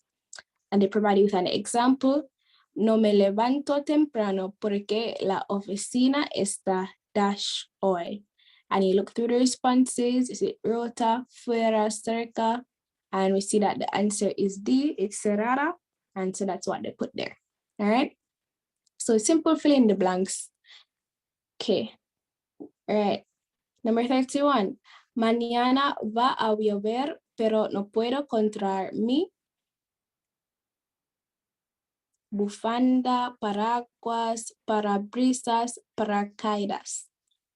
And they provide you with an example. No me levanto temprano porque la oficina está dash hoy. And you look through the responses, is it rota, fuera, cerca? And we see that the answer is D, it's cerrada. And so that's what they put there. All right. So simple fill in the blanks. Okay. All right. Number 31. Mañana va a llover, pero no puedo encontrar mi bufanda, paraguas, parabrisas, paracaídas.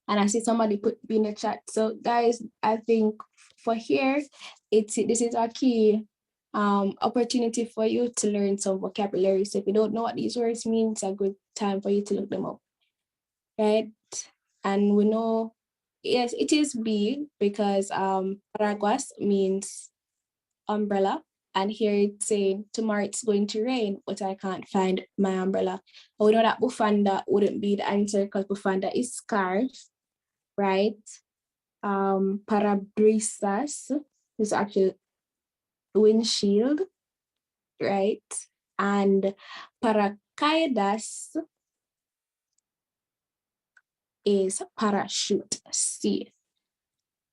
And I see somebody put in the chat. So guys, I think for here, this is a key opportunity for you to learn some vocabulary. So if you don't know what these words mean, it's a good time for you to look them up, right? And we know, yes, it is B because paraguas means umbrella. And here it's saying tomorrow it's going to rain, but I can't find my umbrella. But we know that bufanda wouldn't be the answer because bufanda is scarf, right? Parabrisas is actually windshield, right? And paracaídas is parachute, C.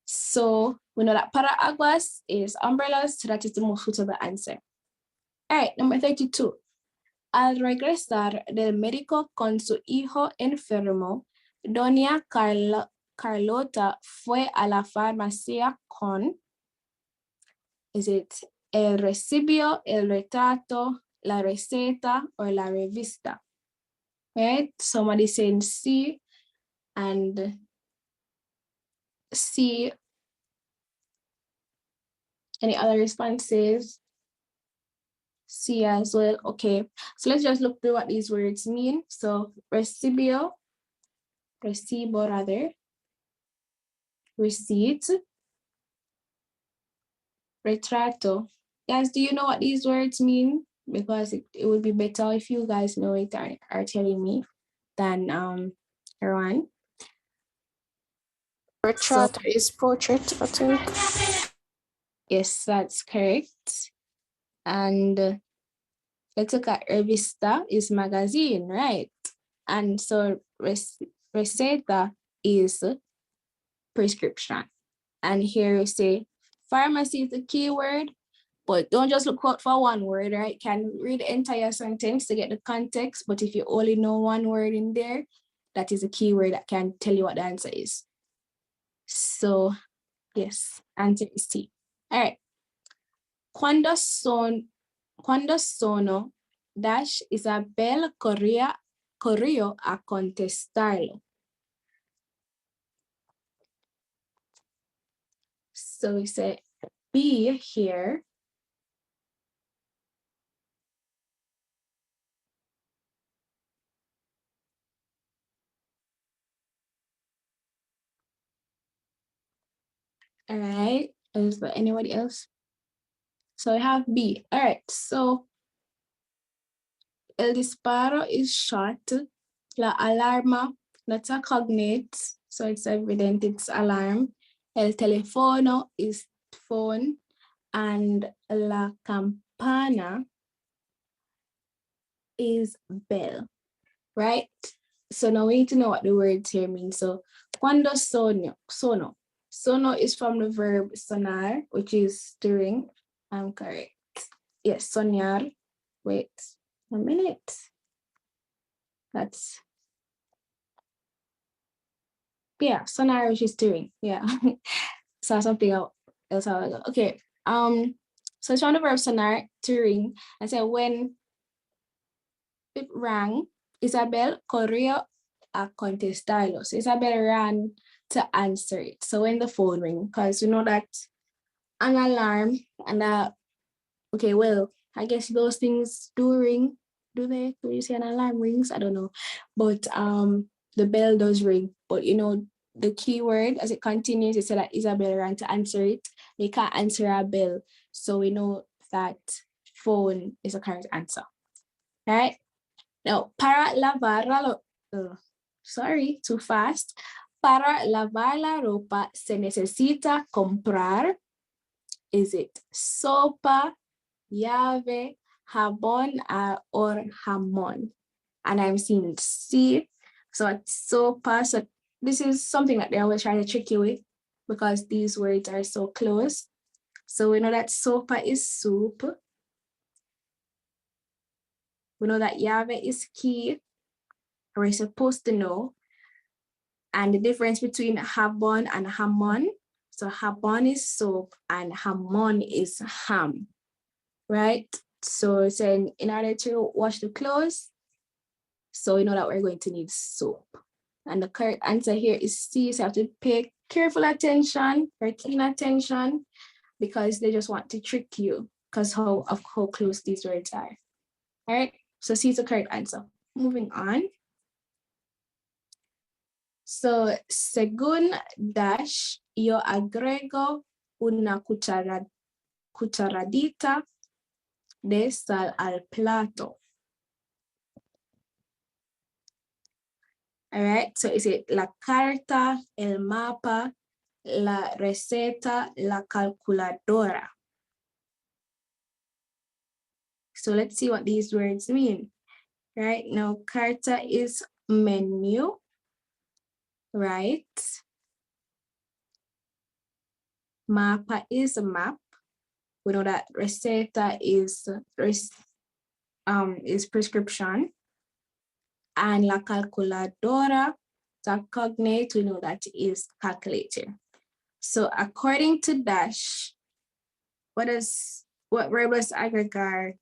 So we know that paraguas is umbrellas, so that is the most suitable answer. All right, number 32. Al regresar del médico con su hijo enfermo, doña Carlota fue a la farmacia con, is it el recibo, el retrato, la receta, or la revista? Right? Somebody saying C and C. Any other responses? C as well. Okay, so let's just look through what these words mean. So recibo rather, receipt, retrato. Guys, do you know what these words mean? Because it would be better if you guys know it or are telling me than Rowan. Retrato is portrait, I think. Yes, that's correct. And let's look at revista is magazine, right? And so receta is prescription. And here we say pharmacy is the keyword, but don't just look out for one word, right? Can read the entire sentence to get the context, but if you only know one word in there, that is a keyword that can tell you what the answer is. So yes, answer is T. All right. Cuando sono dash Isabel corrió a contestarlo. So we say B here. All right, Is there anybody else? So I have B. All right, so el disparo is shot. La alarma, that's a cognate, so it's evident it's alarm. El teléfono is phone, and la campana is bell, right? So now we need to know what the words here mean. So cuando sono. Sono is from the verb sonar, which is to ring. I'm correct. Yes, soñar. Wait a minute. That's, yeah, sonar, which is to ring. Yeah. So something else. Okay. So it's from the verb sonar, to ring. I said when it rang, Isabel corrió a contestarlo. So Isabel ran to answer it. So when the phone rang, because you know that an alarm and okay, well, I guess those things do ring. Do they? Do you say an alarm rings? I don't know. But the bell does ring. But you know, the key word as it continues, it said that Isabel ran to answer it. They can't answer a bell. So we know that phone is a correct answer. All right. Now, para lavar la sorry, too fast. Para lavar la ropa se necesita comprar. Is it sopa, llave, jabón, or jamón? And I'm seeing C. So it's sopa. So this is something that they're always trying to trick you with because these words are so close. So we know that sopa is soup. We know that llave is key. We're supposed to know. And the difference between jabón and jamón. So jabón is soap and jamón is ham, right? So saying in order to wash the clothes, so we know that we're going to need soap. And the correct answer here is C. So you have to pay careful attention or keen attention because they just want to trick you because of how close these words are. All right, so C is the correct answer. Moving on. So, según dash, yo agrego una cucharadita de sal al plato. All right, so is it la carta, el mapa, la receta, la calculadora? So let's see what these words mean. Right, now carta is menu, right? Mapa is a map. We know that receta is prescription. And la calculadora, the cognate, we know that is calculator. So according to Dash, what verb does agregar?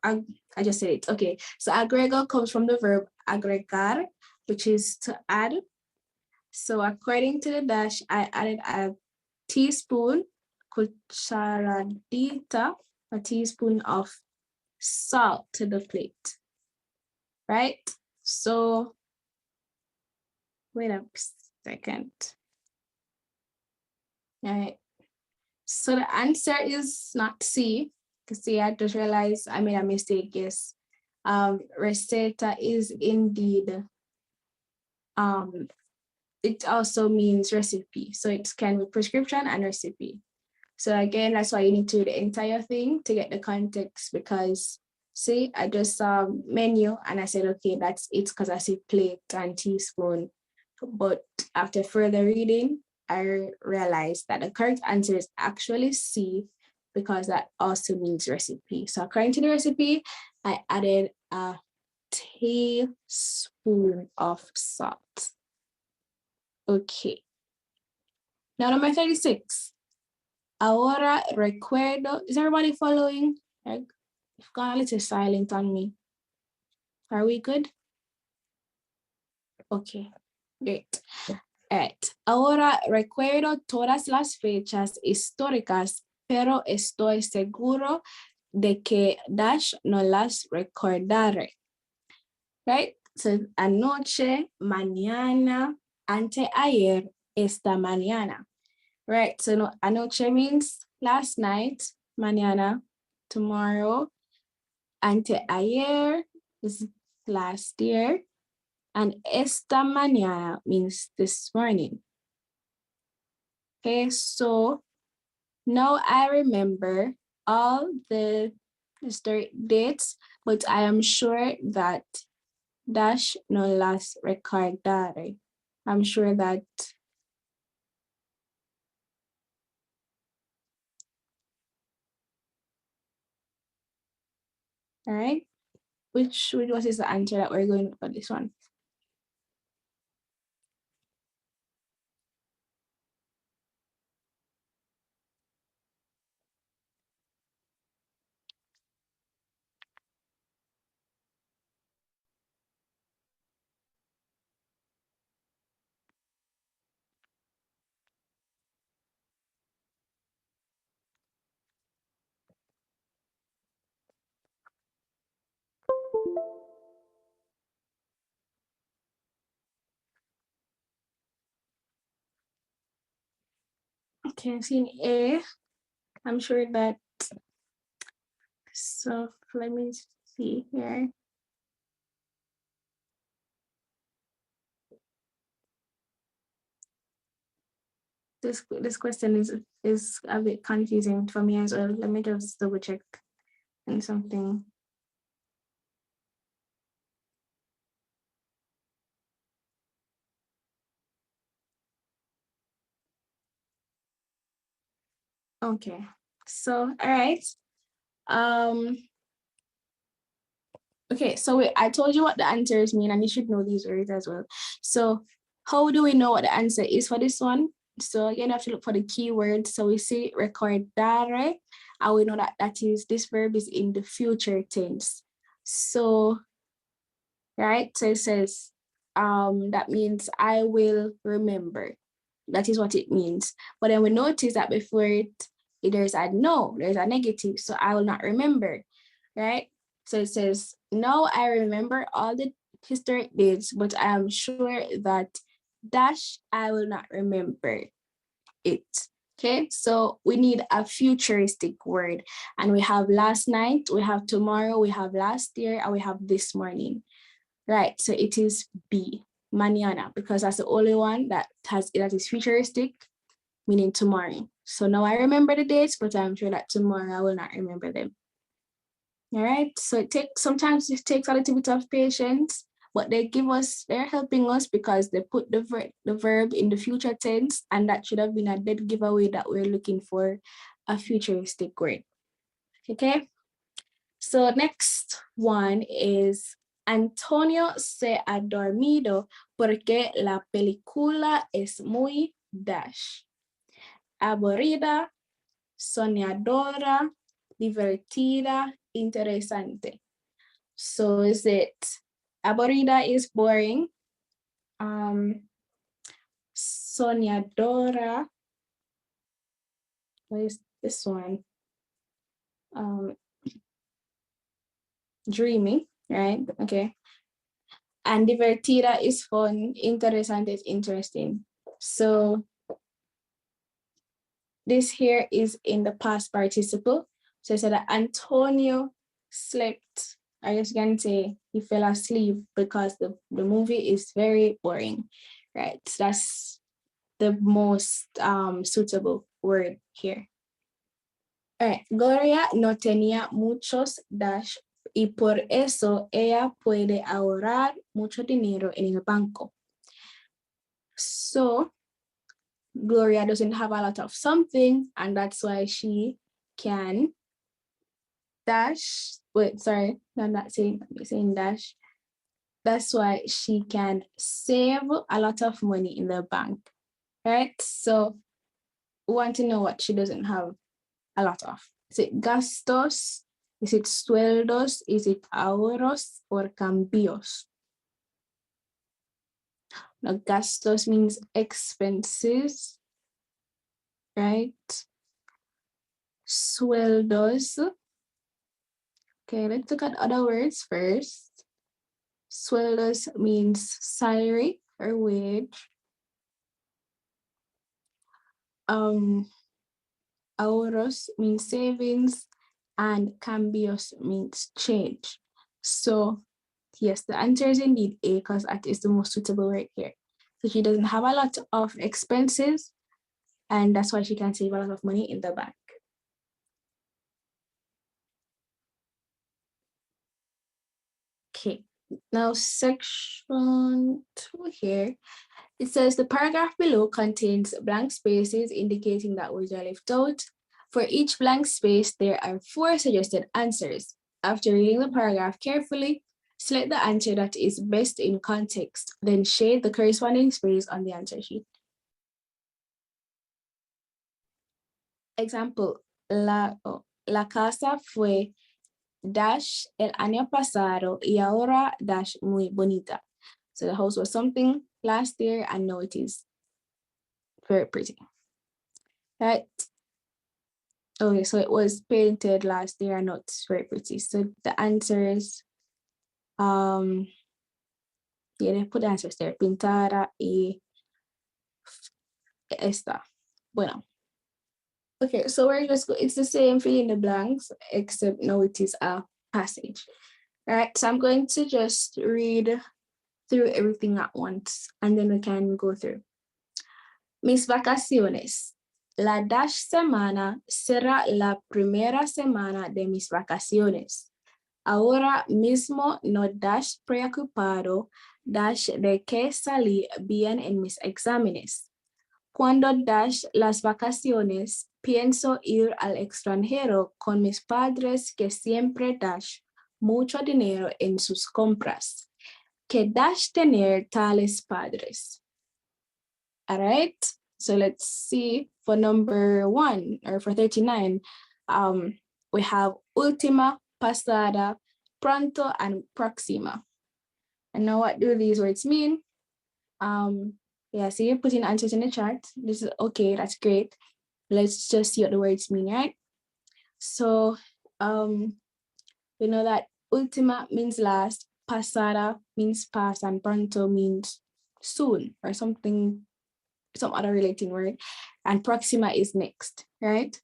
I just said it. Okay, so agregar comes from the verb agregar, which is to add. So according to the Dash, I added a teaspoon, cucharadita, a teaspoon of salt to the plate, right? So wait a second. All right. So the answer is not C, because see, I just realized I made a mistake. Yes. Receta is indeed, it also means recipe. So it can be prescription and recipe. So again, that's why you need to do the entire thing to get the context, because see, I just saw menu and I said, okay, that's it because I see plate and teaspoon. But after further reading, I realized that the correct answer is actually C, because that also means recipe. So according to the recipe, I added a teaspoon of salt. Okay. Now number 36. Ahora recuerdo. Is everybody following? You've gone a little silent on me. Are we good? Okay, great. All right. Ahora recuerdo todas las fechas históricas, pero estoy seguro de que Dash no las recordaré. Right? So anoche, mañana, anteayer, esta mañana. Right, so no, anoche means last night, mañana, tomorrow, anteayer is last year, and esta mañana means this morning. Okay, so now I remember all the start dates, but I am sure that dash no las recordare. I'm sure that all right. Which was is the answer that we're going for this one? Okay, scene A. I'm sure that, so let me see here. This question is a bit confusing for me as well. Let me just double check on something. Okay, so all right. Okay, so I told you what the answers mean, and you should know these words as well. So how do we know what the answer is for this one? So again, you have to look for the keyword. So we see recordare, and we know that this verb is in the future tense. So, right, so it says, that means I will remember. That is what it means. But then we notice that before it, there's a negative. So I will not remember, right? So it says, no, I remember all the historic dates, but I am sure that dash, I will not remember it. Okay, so we need a futuristic word. And we have last night, we have tomorrow, we have last year, and we have this morning. Right, so it is B, mañana, because that's the only one that is futuristic, meaning tomorrow. So now I remember the dates, but I'm sure that tomorrow I will not remember them. All right, so sometimes it takes a little bit of patience, but they're helping us because they put the verb in the future tense, and that should have been a dead giveaway that we're looking for a futuristic word. Okay, so next one is Antonio se ha dormido porque la película es muy dash. Aburrida, soñadora, divertida, interesante. So is it aburrida is boring. Soñadora, what is this one? Dreamy, right? Okay. And divertida is fun, interesante is interesting. So this here is in the past participle. So I said that Antonio slept. I just can say he fell asleep because the movie is very boring, right? So that's the most suitable word here. All right, Gloria no tenía muchos dash y por eso ella puede ahorrar mucho dinero en el banco. So Gloria doesn't have a lot of something, and that's why she can dash. Wait, sorry, I'm not saying dash. That's why she can save a lot of money in the bank, right? So we want to know what she doesn't have a lot of. Is it gastos? Is it sueldos? Is it ahorros or cambios? Now, gastos means expenses, right? Sueldos. Okay, let's look at other words first. Sueldos means salary or wage. Ahorros means savings, and cambios means change. So yes, the answer is indeed A, because that is the most suitable right here. So she doesn't have a lot of expenses, and that's why she can save a lot of money in the bank. Okay, now section 2 here. It says the paragraph below contains blank spaces indicating that words are left out. For each blank space, there are 4 suggested answers. After reading the paragraph carefully, select the answer that is best in context, then shade the corresponding space on the answer sheet. Example, la casa fue dash el año pasado y ahora dash muy bonita. So the house was something last year and now it is very pretty. Right? Okay, so it was painted last year and now it's very pretty. So the answers, yeah, they put the answers there. Pintada y esta. Bueno. Okay, so we're just, it's the same fill in the blanks, except now it is a passage. All right, so I'm going to just read through everything at once and then we can go through. Mis vacaciones. La dash semana será la primera semana de mis vacaciones. Ahora mismo no dash preocupado dash de que salí bien en mis exámenes. Cuando dash las vacaciones, pienso ir al extranjero con mis padres que siempre dash mucho dinero en sus compras. Que dash tener tales padres. All right, so let's see for number 1 or for 39. We have última, pasada, pronto, and próxima. And now what do these words mean? Yeah, see you're putting answers in the chat. This is okay, that's great. Let's just see what the words mean, right? So we know that última means last, pasada means past, and pronto means soon or something, some other relating word, and próxima is next, right?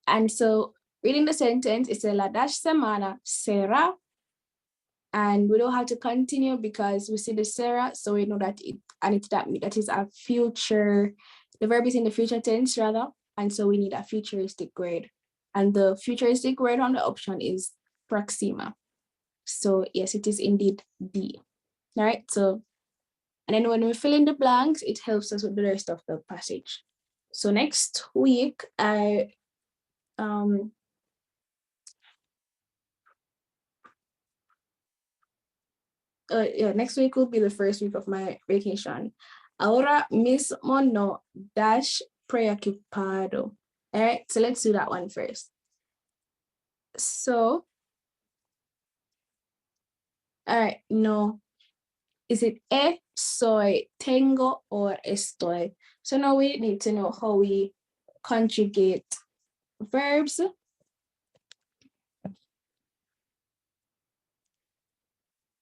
And so reading the sentence, it's a la dash semana será, and we don't have to continue because we see the será, so we know that that is a future, the verb is in the future tense rather, and so we need a futuristic word, and the futuristic word on the option is próxima. So yes, it is indeed D. All right, so and then when we fill in the blanks, it helps us with the rest of the passage. So next week, next week will be the first week of my vacation. Ahora mismo no dash preocupado. All right, so let's do that one first. So, all right, no. Is it soy, tengo, or estoy? So now we need to know how we conjugate verbs.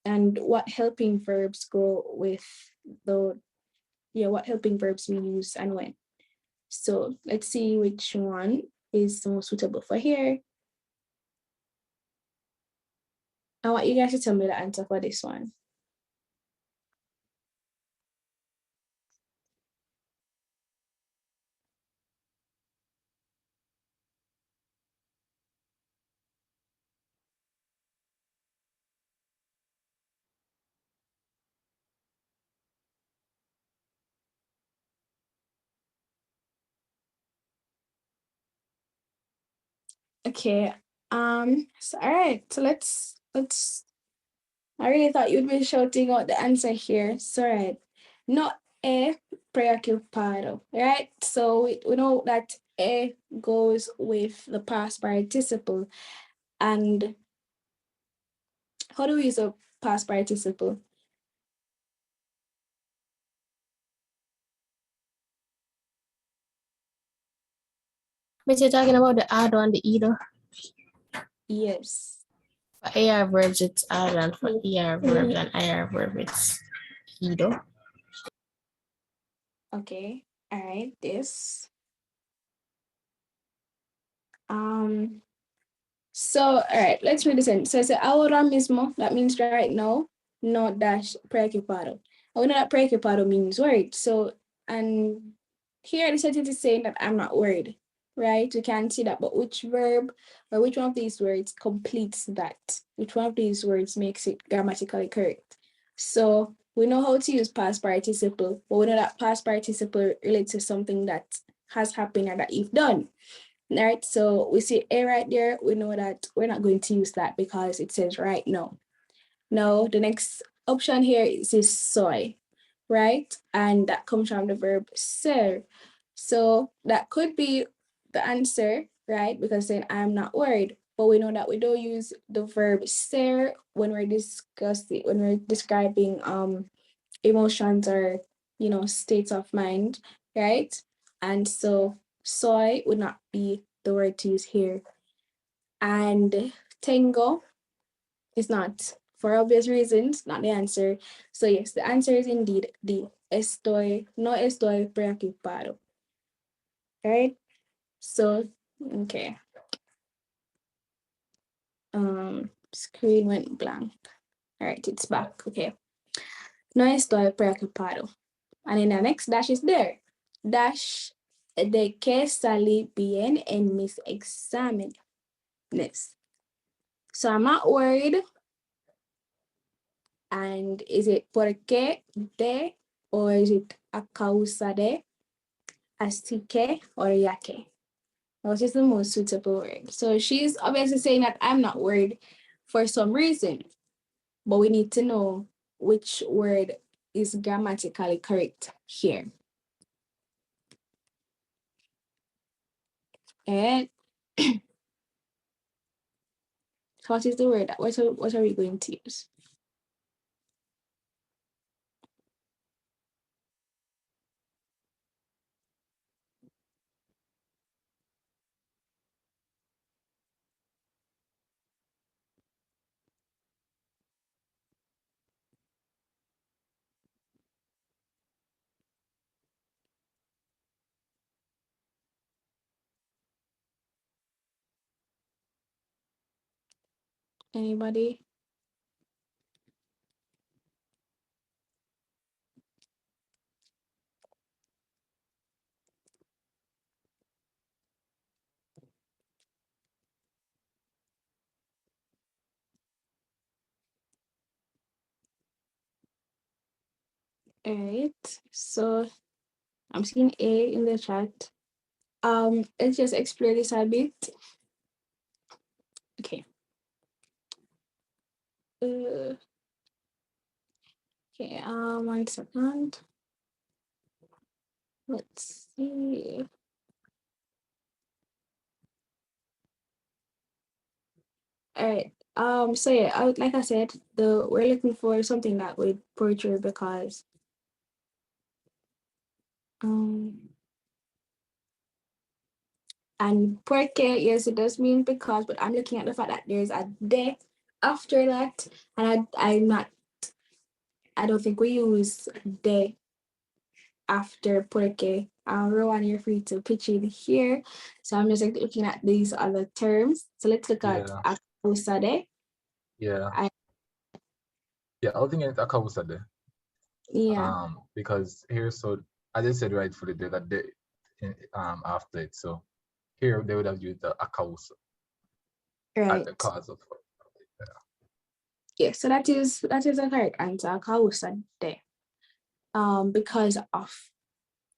And what helping verbs go with what helping verbs we use and when. So let's see which one is the most suitable for here. I want you guys to tell me the answer for this one. Okay, so all right, so let's I really thought you'd be shouting out the answer here. So right, no preocupado, right? So we know that goes with the past participle. And how do we use a past participle? But you're talking about the ado and the ido. Yes. For AR verbs, it's ado, and for ER verbs and IR verbs, it's ido. Okay. All right, this. So, all right, let's read this in. So, it's ahora mismo, that means right now, no dash preocupado. I know that preocupado means worried. So, and here the sentence is saying that I'm not worried, right? We can't see that, but which verb or which one of these words completes that? Which one of these words makes it grammatically correct? So, we know how to use past participle, but we know that past participle relates to something that has happened or that you've done. Right, so we see A right there. We know that we're not going to use that because it says right now. Now, the next option here is soy, right? And that comes from the verb ser. So that could be the answer, right? Because then I'm not worried. But we know that we don't use the verb ser when we're describing emotions or states of mind, right? And so soy would not be the word to use here. And tengo is not, for obvious reasons, not the answer. So yes, the answer is indeed D. No estoy preocupado. Right? So, okay. Screen went blank. All right, it's back. Okay. No estoy preocupado. And then the next dash is there. Dash de que salí bien en mis exámenes. So I'm not worried. And is it porque de or is it a causa de, así que or ya que? Which is the most suitable word? So she's obviously saying that I'm not worried for some reason, but we need to know which word is grammatically correct here. And what is the word? What are we going to use? Anybody? All right, so I'm seeing A in the chat. Let's just explore this a bit. Okay. Okay, 1 second. Let's see. All right. So yeah, like I said, we're looking for something that would portray because and porque, yes, it does mean because, but I'm looking at the fact that there's a de after that, and I don't think we use de after porque. Rowan, you're free to pitch in here. So I'm just looking at these other terms. So let's look at a causa de. Yeah. I was thinking it's a causa de. Yeah. Because here, so I just said rightfully there that they after it. So here they would have used a causa. Right. At the cause of it. Yeah, so that is a correct answer, a causa de. Because of.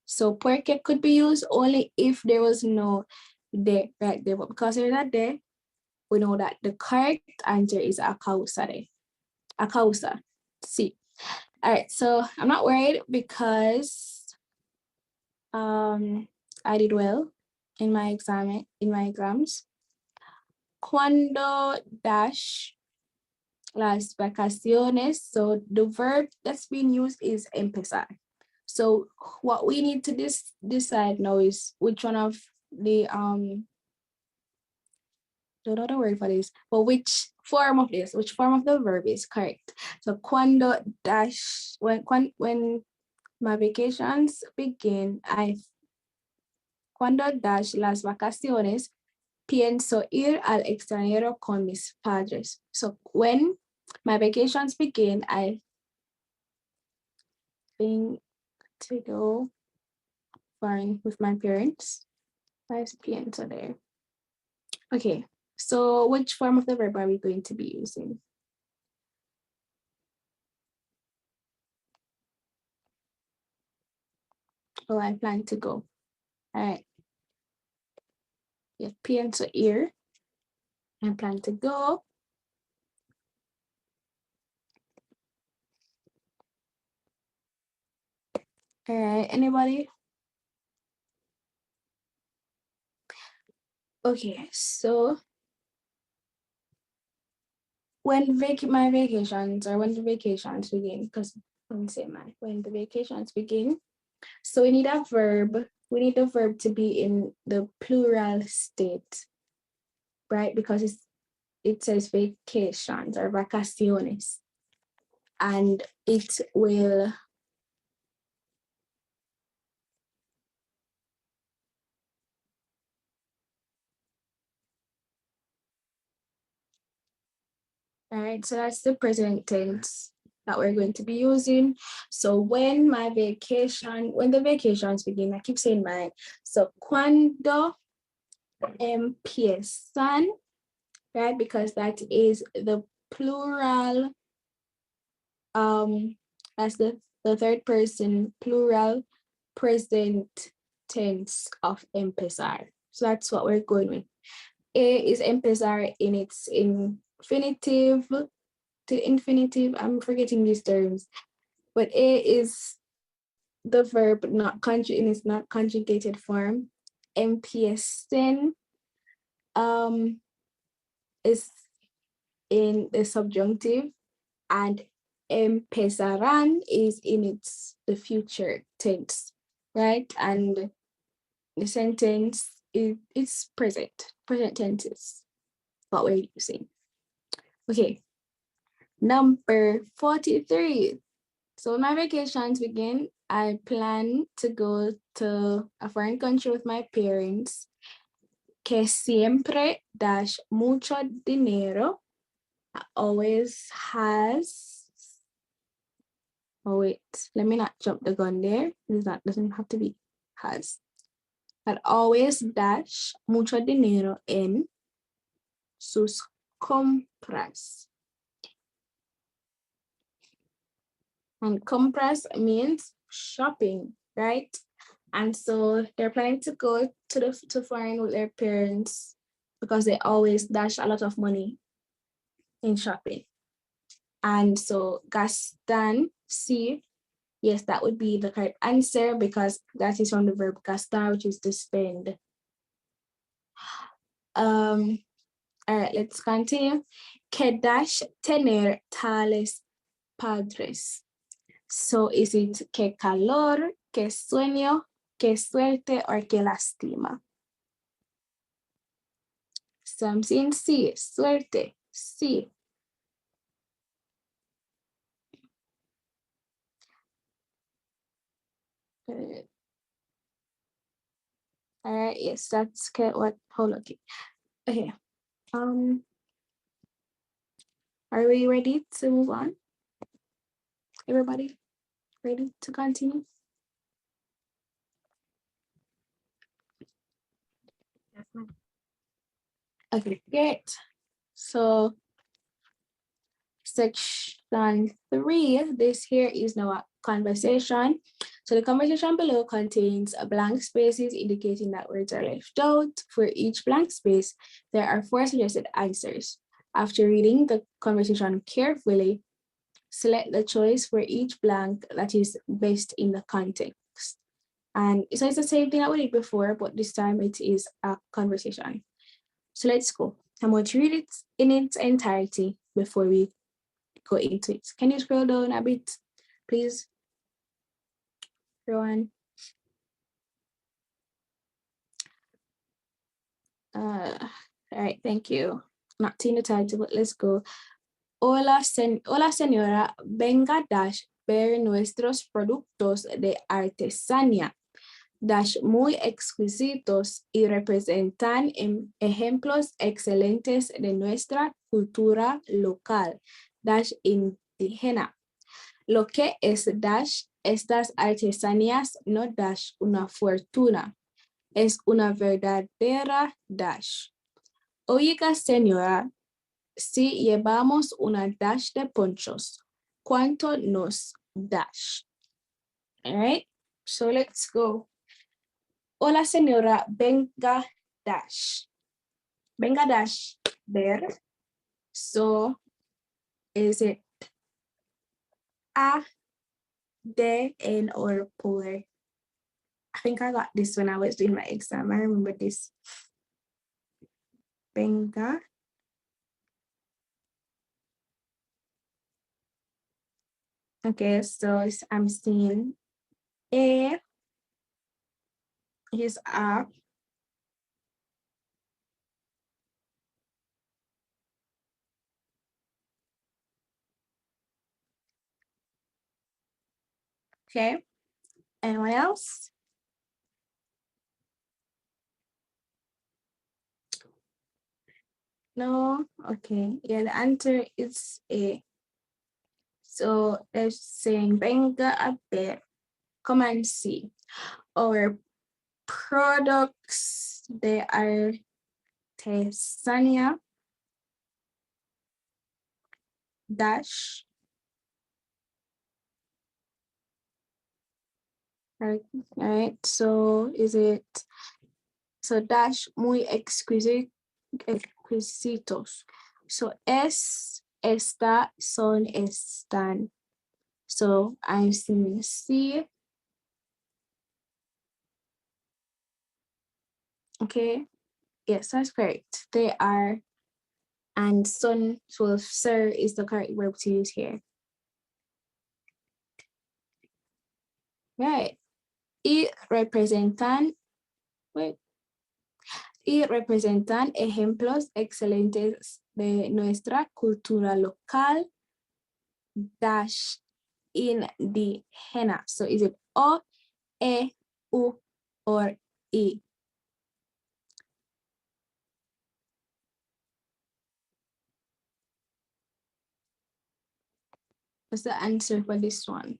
So porque could be used only if there was no de right there, but because there's a de, we know that the correct answer is a causa de. A causa. See. All right, so I'm not worried because I did well in my exams. Cuando dash las vacaciones, so the verb that's being used is empezar. So what we need to decide now is which one of the don't know the word for this, but which form of the verb is correct. So cuando dash when my vacations begin. Cuando dash las vacaciones, pienso ir al extranjero con mis padres. So when my vacations begin, I think to go foreign with my parents. 5 pienso there. Okay, so which form of the verb are we going to be using? Oh, I plan to go. All right. Yeah, pienso ir. I plan to go. All right, anybody? Okay, so when my vacations or when the vacations begin, because when the vacations begin, so we need a verb. We need the verb to be in the plural state, right? Because it says vacations or vacaciones, and it will. All right, so that's the present tense that we're going to be using. So when the vacations begin, I keep saying mine. So cuando empiezan, right? Because that is the plural, that's the third person plural present tense of empezar. So that's what we're going with. A is empezar in its infinitive to infinitive. I'm forgetting these terms, but A is the verb in its not conjugated form. Empiecen is in the subjunctive, and empezarán is in the future tense, right? And the sentence is present tense is what we're using. Okay, number 43. So when my vacations begin, I plan to go to a foreign country with my parents que siempre dash mucho dinero, always has. Oh wait, let me not jump the gun there. That doesn't have to be has. But always dash mucho dinero en sus compras. And compras means shopping, right? And so they're planning to go to foreign with their parents because they always dash a lot of money in shopping. And so gastan, see, yes, that would be the correct answer because that is from the verb gastar, which is to spend. All right, let's continue. Que dash tener tales padres. So is it que calor, que sueño, que suerte, or que lástima? So I'm saying sí, suerte, sí. All right, yes, that's what, hold on. Okay. Are we ready to move on? Everybody ready to continue? Yes, ma'am. Okay, great. So section 3, this here is now a conversation. So the conversation below contains blank spaces indicating that words are left out. For each blank space, there are 4 suggested answers. After reading the conversation carefully, select the choice for each blank that is best in the context. And so it's the same thing that we did before, but this time it is a conversation. So let's go. I'm going to read it in its entirety before we go into it. Can you scroll down a bit, please, Rowan? All right, thank you. Not seeing the title, but let's go. Hola, señora, venga dash ver nuestros productos de artesanía, dash muy exquisitos y representan ejemplos excelentes de nuestra cultura local, dash indígena. Lo que es dash, estas artesanías no dash una fortuna, es una verdadera dash. Oiga, señora, si llevamos una dash de ponchos, ¿cuánto nos dash? All right, so let's go. Hola, señora, venga dash. Venga dash, ver. So, is it A, D, N, or polar? I think I got this when I was doing my exam. I remember this. Venga. Okay, so I'm seeing A is A. Okay, anyone else? No, okay, yeah, the answer is A. So they're saying venga a ver. Come and see. Our products, they are artesanía dash. All right, so is it, so dash muy exquisitos. So es, esta, son, están. So I'm seeing C. Okay, yes, that's correct. They are, and son, so sir is the correct verb to use here. Right. Y representan, wait. Y representan ejemplos excelentes de nuestra cultura local dash indígena. So is it O, E, U, or I? What's the answer for this one?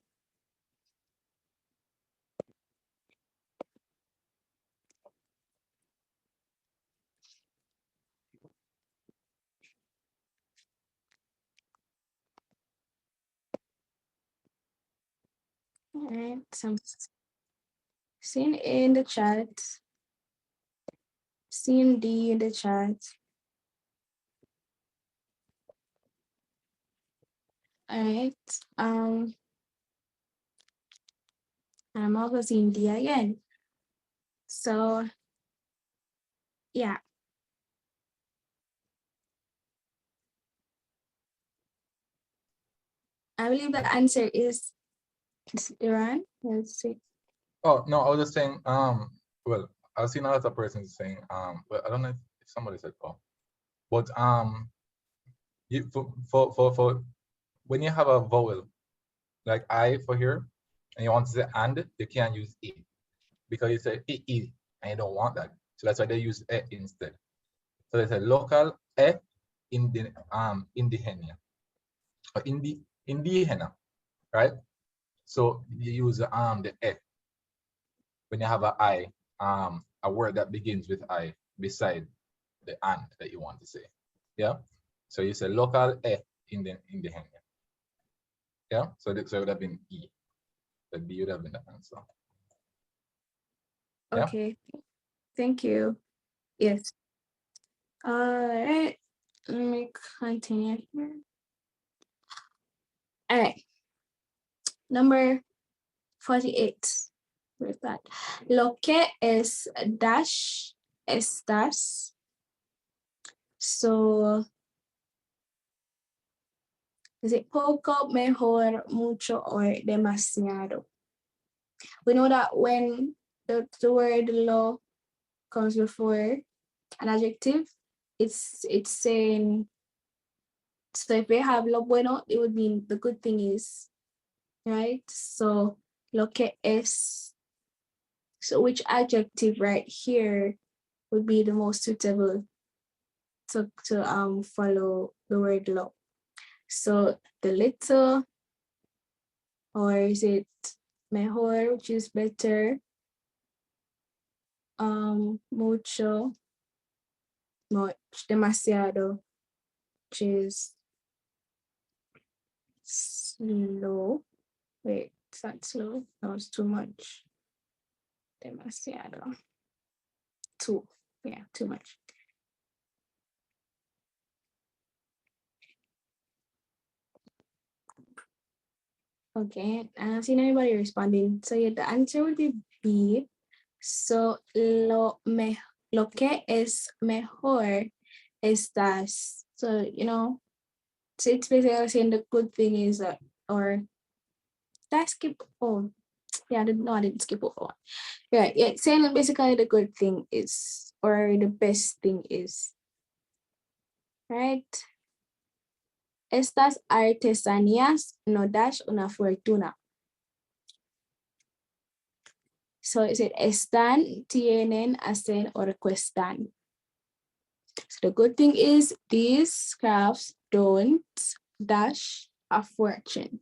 All right, some seen in the chat. Seen D in the chat. All right. I'm also seeing D again. So yeah. I believe the answer is Iran. Let's see. Oh no, I was just saying, well, I've seen a lot of persons saying, well, I don't know if somebody said oh, but you for when you have a vowel like I for here, and you want to say and, you can't use E, because you say E, and you don't want that. So that's why they use E instead. So they say local E in the indigenia or indigena, right? So you use the E when you have a word that begins with I beside the and that you want to say. Yeah. So you say local E in the indigenia. Yeah. So that, so it would have been E. The B would have been the answer. Yeah. Okay. Thank you. Yes. All right. Let me continue here. All right. Number 48. Where's that? Lo que es dash estas. So is it poco, mejor, mucho, or demasiado? We know that when the word lo comes before an adjective, it's saying, so if we have lo bueno, it would mean the good thing is right? So lo que es, so which adjective right here would be the most suitable to follow the word lo? So the little, or is it mejor, which is better? Mucho, much, demasiado, which is slow. Wait, is that slow? No, it's too much. Demasiado. Too, yeah, too much. Okay, I don't see anybody responding. So yeah, the answer would be B. So lo que es mejor estas. So you know, so it's basically saying the good thing is or did I skip? Oh, yeah, no, I didn't skip over one. Yeah, yeah, saying that basically the good thing is, or the best thing is, right? Estas artesanías no das una fortuna. So is it están, tienen, hacen, or cuestan? So the good thing is these crafts don't dash a fortune.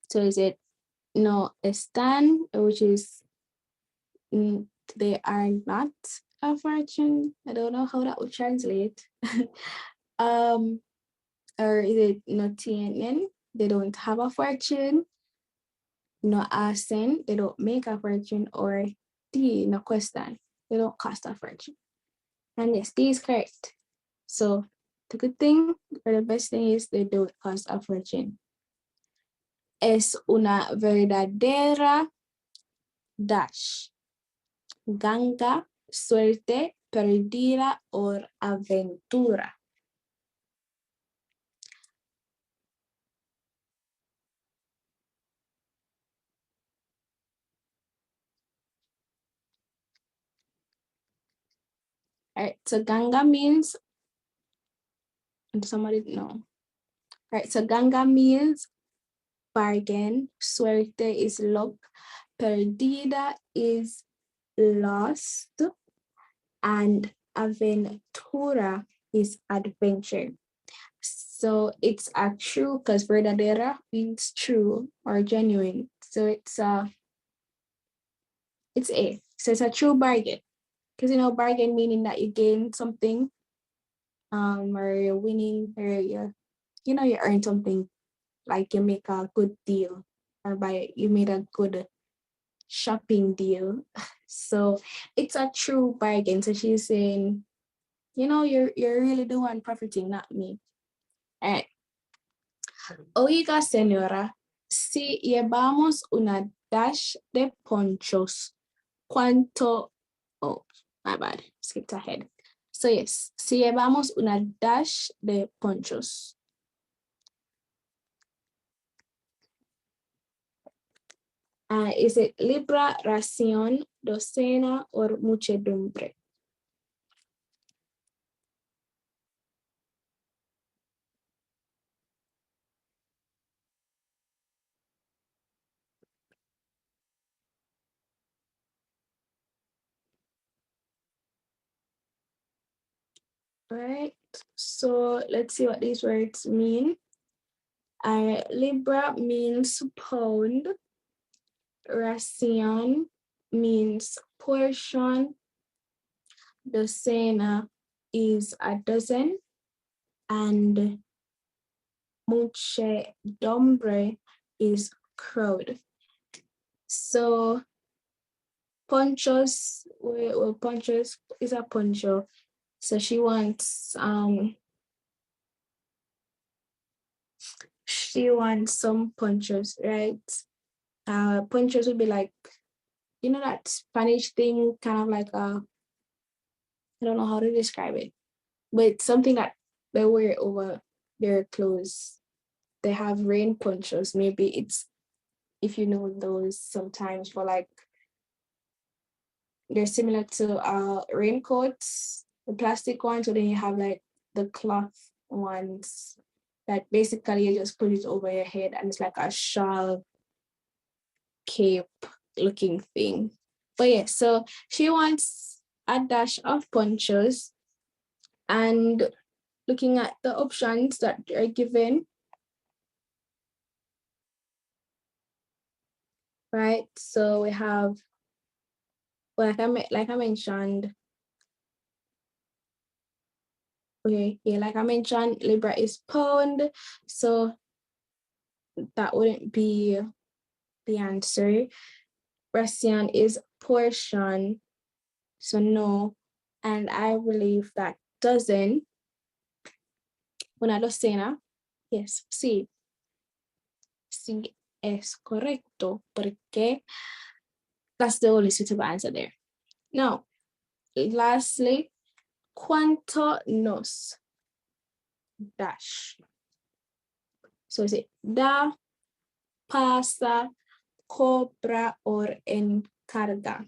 So is it no están, which is they are not a fortune? I don't know how that would translate. Or is it no tienen? They don't have a fortune. No hacen, they don't make a fortune, or D, no cuestan, they don't cost a fortune. And yes, D is correct. So the good thing or the best thing is they don't cost a fortune. Es una verdadera dash, ganga, suerte, perdida, or aventura. All right, so ganga means, somebody know. All right, so ganga means bargain, suerte is luck, perdida is lost, and aventura is adventure. So it's a true, because verdadera means true or genuine. So it's A. So it's a true bargain. Because you know, bargain meaning that you gain something, or you're winning, or you earn something, like you make a good deal, or you made a good shopping deal. So it's a true bargain. So she's saying, you're really the one profiting, not me. All right. Oiga, señora, si llevamos una dash de ponchos, ¿cuánto? Oh, my bad, skipped ahead. So yes, si llevamos una dash de ponchos. Is it libra, ración, docena, or muchedumbre? Right, so let's see what these words mean. Libra means pound, ración means portion, docena is a dozen, and muchedumbre is crowd. So ponchos, well, ponchos is a poncho. So she wants some ponchos, right? Ponchos would be like, that Spanish thing, kind of like I don't know how to describe it, but something that they wear over their clothes. They have rain ponchos. Maybe it's, if you know those, sometimes for like they're similar to raincoats, the plastic ones, so then you have like the cloth ones that basically you just put it over your head and it's like a shawl cape looking thing. But yeah, so she wants a dash of ponchos, and looking at the options that are given, right? So we have, well, like I mentioned, okay, yeah, like I mentioned, Libra is pound, so that wouldn't be the answer. Russian is portion, so no. And I believe that dozen, una docena, yes, sí, sí es correcto, porque that's the only suitable answer there. Now, lastly, cuánto nos dash. So is it da, pasa, cobra, or encarga?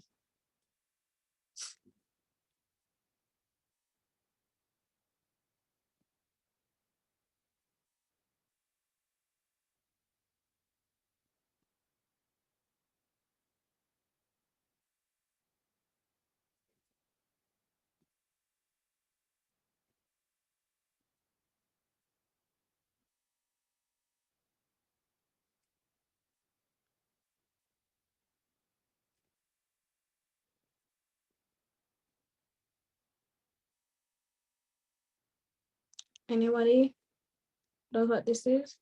Anybody knows what this is?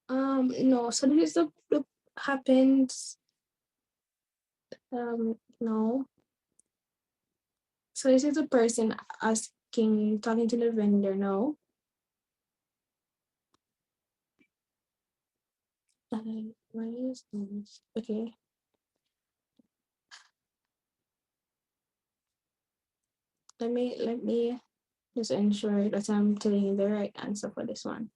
No, so this is the happens, no. So this is a person asking, talking to the vendor, no. What is this? Okay. Let me just ensure that I'm telling you the right answer for this one.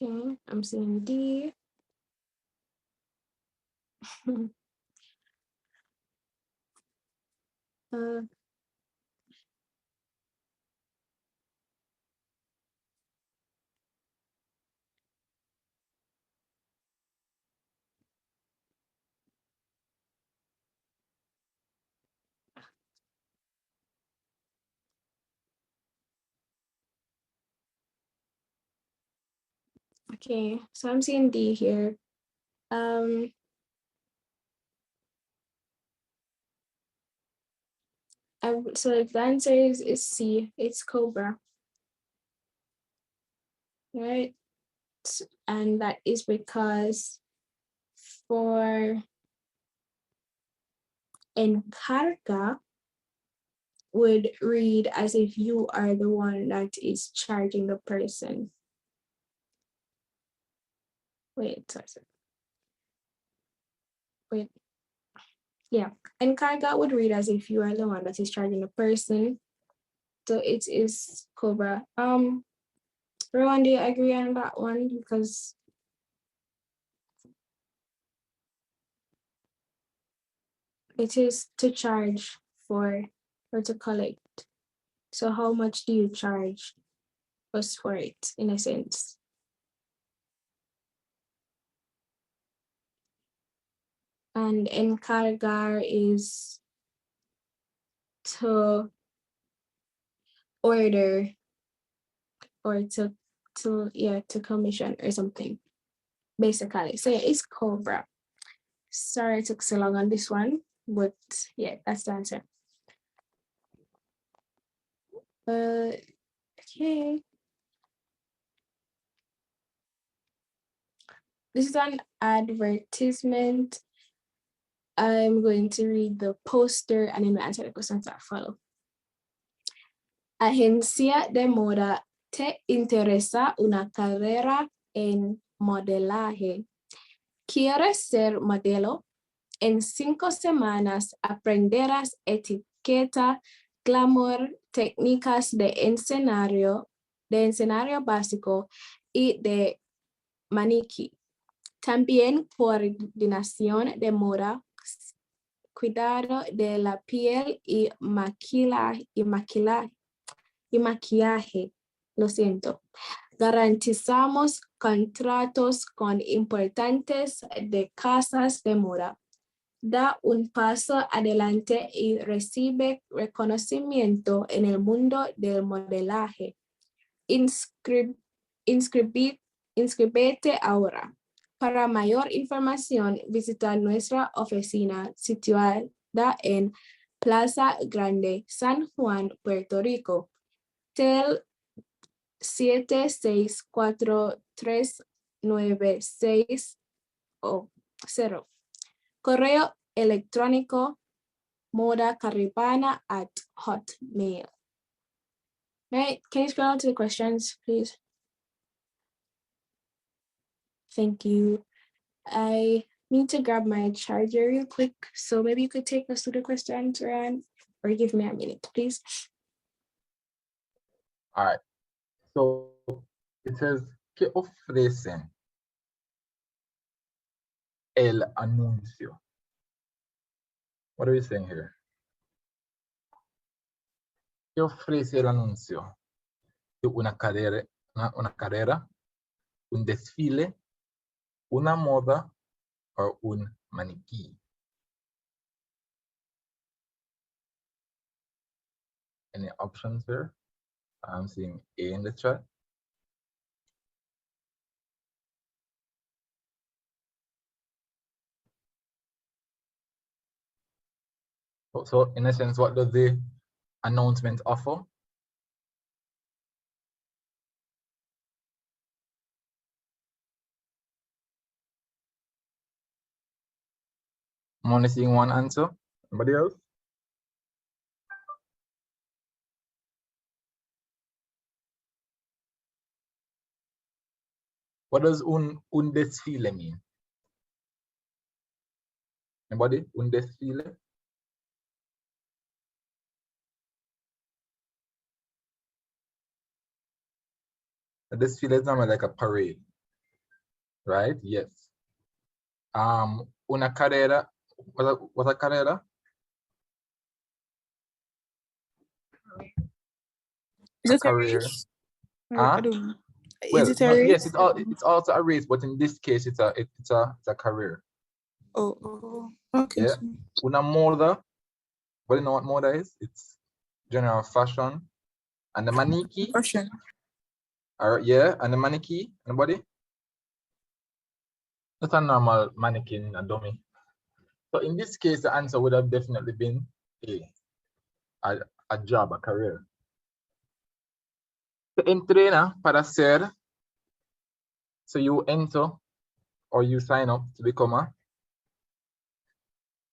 Okay, I'm seeing D. uh, okay, so I'm seeing D here. So the answer is C, it's cobra, right? And that is because for encarga would read as if you are the one that is charging the person. Wait, sorry. Wait. Yeah, encarga would read as if you are the one that is charging the person. So it is cobra. Rowan, do you agree on that one? Because it is to charge for or to collect. So how much do you charge us for it, in a sense? And encargar is to order or to commission or something, basically. So yeah, it's cobra. Sorry it took so long on this one, but yeah, that's the answer. Okay. This is an advertisement. I'm going to read the poster and then answer the questions that follow. Agencia de moda, ¿te interesa una carrera en modelaje? ¿Quieres ser modelo? En 5 semanas aprenderás etiqueta, glamour, técnicas de escenario básico y de maniquí. También coordinación de moda, cuidado de la piel y maquillaje. Lo siento. Garantizamos contratos con importantes de casas de moda. Da un paso adelante y recibe reconocimiento en el mundo del modelaje. Inscríbete ahora. Para mayor información, visita nuestra oficina situada en Plaza Grande, San Juan, Puerto Rico. Tel 76439600. Correo electrónico modacaribana@hotmail. Right, can you scroll down to the questions, please? Thank you. I need to grab my charger real quick, so maybe you could take us through the questions, Rowan, or give me a minute, please. All right. So it says, ¿qué ofrecen el anuncio? What are we saying here? ¿Qué ofrece el anuncio? Una carrera, un desfile, una moda, or un maniquí? Any options here? I'm seeing A in the chat. So in a sense, what does the announcement offer? I'm only seeing one answer. Anybody else? What does un desfile mean? Anybody? Un desfile? A desfile is normally like a parade, right? Yes. Una carrera. What's a carrera? Is A it a career. race? Huh? I don't. Well, Is it a no, race? yes, it's also a race, but in this case, it's a career. Oh, okay. Yeah. Una moda. What do you know what moda is? It's general fashion. And the maniquí. Fashion. Yeah, and the maniquí. Anybody? Not a normal mannequin, a dummy. So in this case, the answer would have definitely been a job, a career. Se entrena para ser. So you enter or you sign up to become a,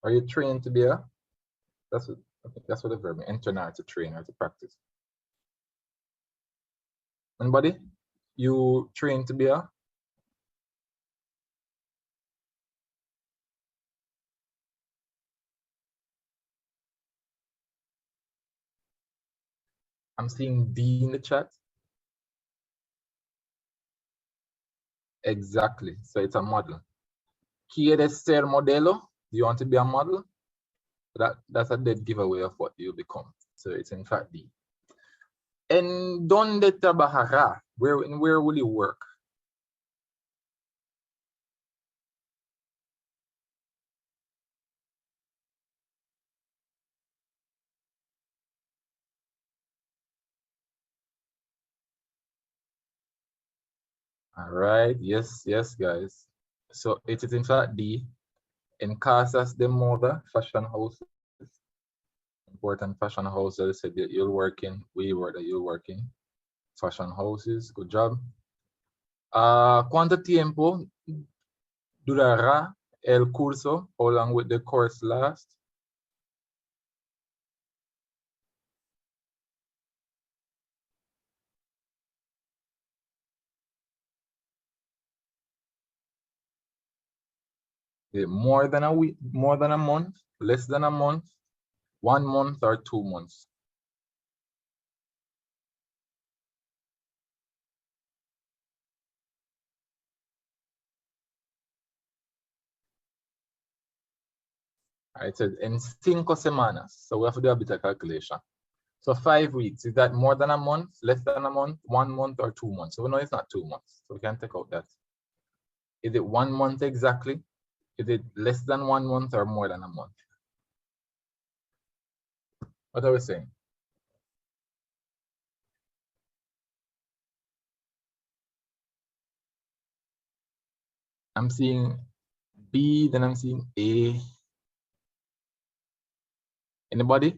or you train to be a, I think that's what the verb means, entrenar, to train or to practice. Anybody? You train to be a? I'm seeing D in the chat. Exactly, so it's a model. ¿Quieres ser modelo? Do you want to be a model? That's a dead giveaway of what you become. So it's in fact D. ¿En dónde trabajará? Where will you work? All right, yes, guys. So it is in fact D. En casas de moda, fashion houses. Important fashion houses said that you'll work in, we were that you'll work in. Fashion houses, good job. ¿Cuánto tiempo durará el curso? How long will the course last? Is it more than a week, more than a month, less than a month, 1 month, or 2 months? It says en 5 semanas. So we have to do a bit of calculation. So 5 weeks, is that more than a month, less than a month, 1 month, or 2 months? So we know it's not 2 months, so we can take out that. Is it 1 month exactly? Is it less than 1 month or more than a month? What are we saying? I'm seeing B, then I'm seeing A. Anybody?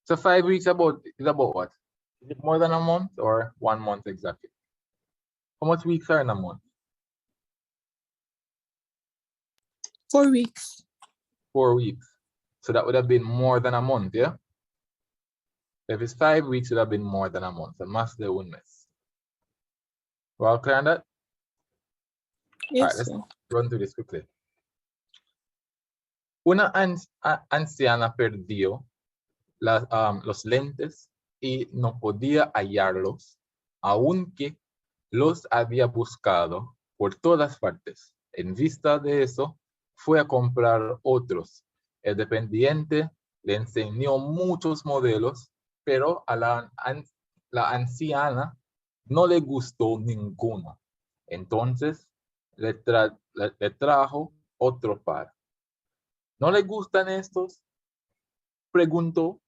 So 5 weeks is about what? Is it more than a month or 1 month exactly? How much weeks are in a month? 4 weeks. 4 weeks. So that would have been more than a month, yeah? If it's 5 weeks, it would have been more than a month. The math they wouldn't miss. We're all clear on that? All right, Yes, let's sir. run through this quickly. Una anciana perdió los lentes y no podía hallarlos, aunque los había buscado por todas partes. En vista de eso, fue a comprar otros. El dependiente le enseñó muchos modelos, pero a la anciana no le gustó ninguno. Entonces, le trajo otro par. ¿No le gustan estos? Preguntó.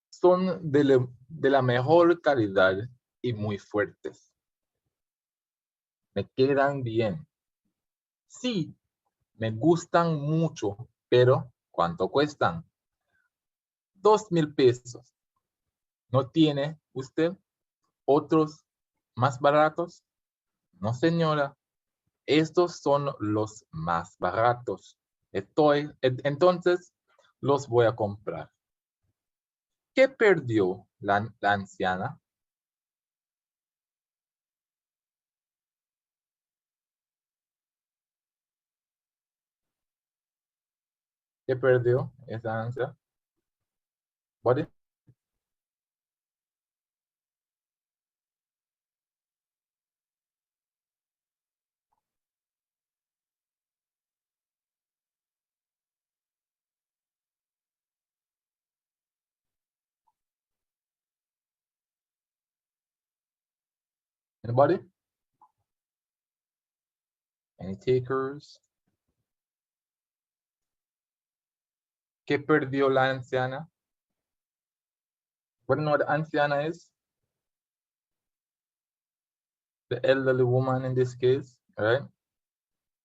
Son de la mejor calidad y muy fuertes. Me quedan bien. Sí, me gustan mucho, pero ¿cuánto cuestan? 2,000 pesos. ¿No tiene usted otros más baratos? No, señora. Estos son los más baratos. Entonces, los voy a comprar. ¿Qué perdió la anciana? ¿Qué perdió esa anciana? What? Anybody? Any takers? ¿Qué perdió la anciana? What do you know what the anciana is? The elderly woman in this case, right?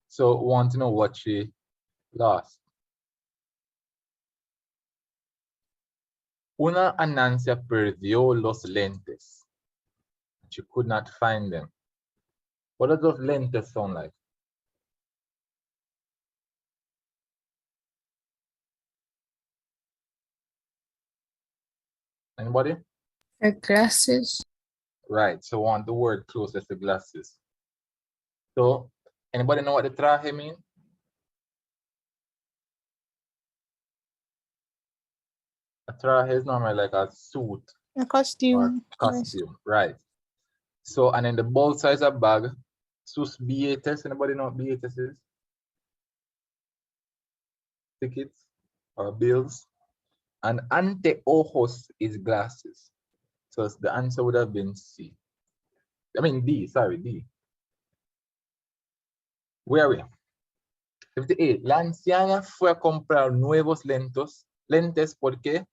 So we want to know what she lost. Una Anancia perdió los lentes. She could not find them. What does those lentes sound like? Anybody? Her glasses. Right, so we want the word closest to glasses. So, anybody know what the traje means? A traje is normally like a suit A or costume. costume, right? So, and then the bolsa is a bag. Sus billetes, anybody know what billetes is? Tickets or bills. And anteojos is glasses. So the answer would have been C. I mean D, sorry, D. Where are we? 58. La anciana fue a comprar nuevos lentes porque,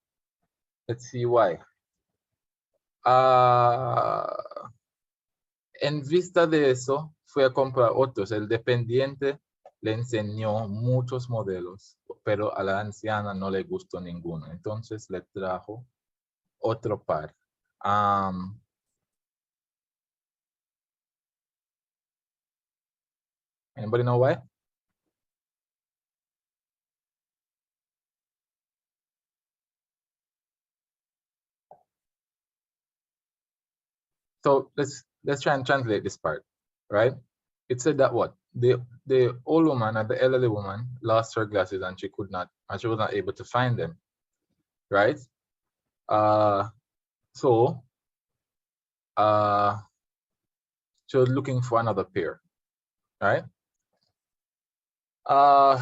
let's see why. En vista de eso, fue a comprar otros. El dependiente le enseñó muchos modelos, pero a la anciana no le gustó ninguno. Entonces le trajo otro par. Anybody know why? So let's try and translate this part, right? It said that what the old woman and the elderly woman lost her glasses and she was not able to find them, right? So she was looking for another pair, right? Are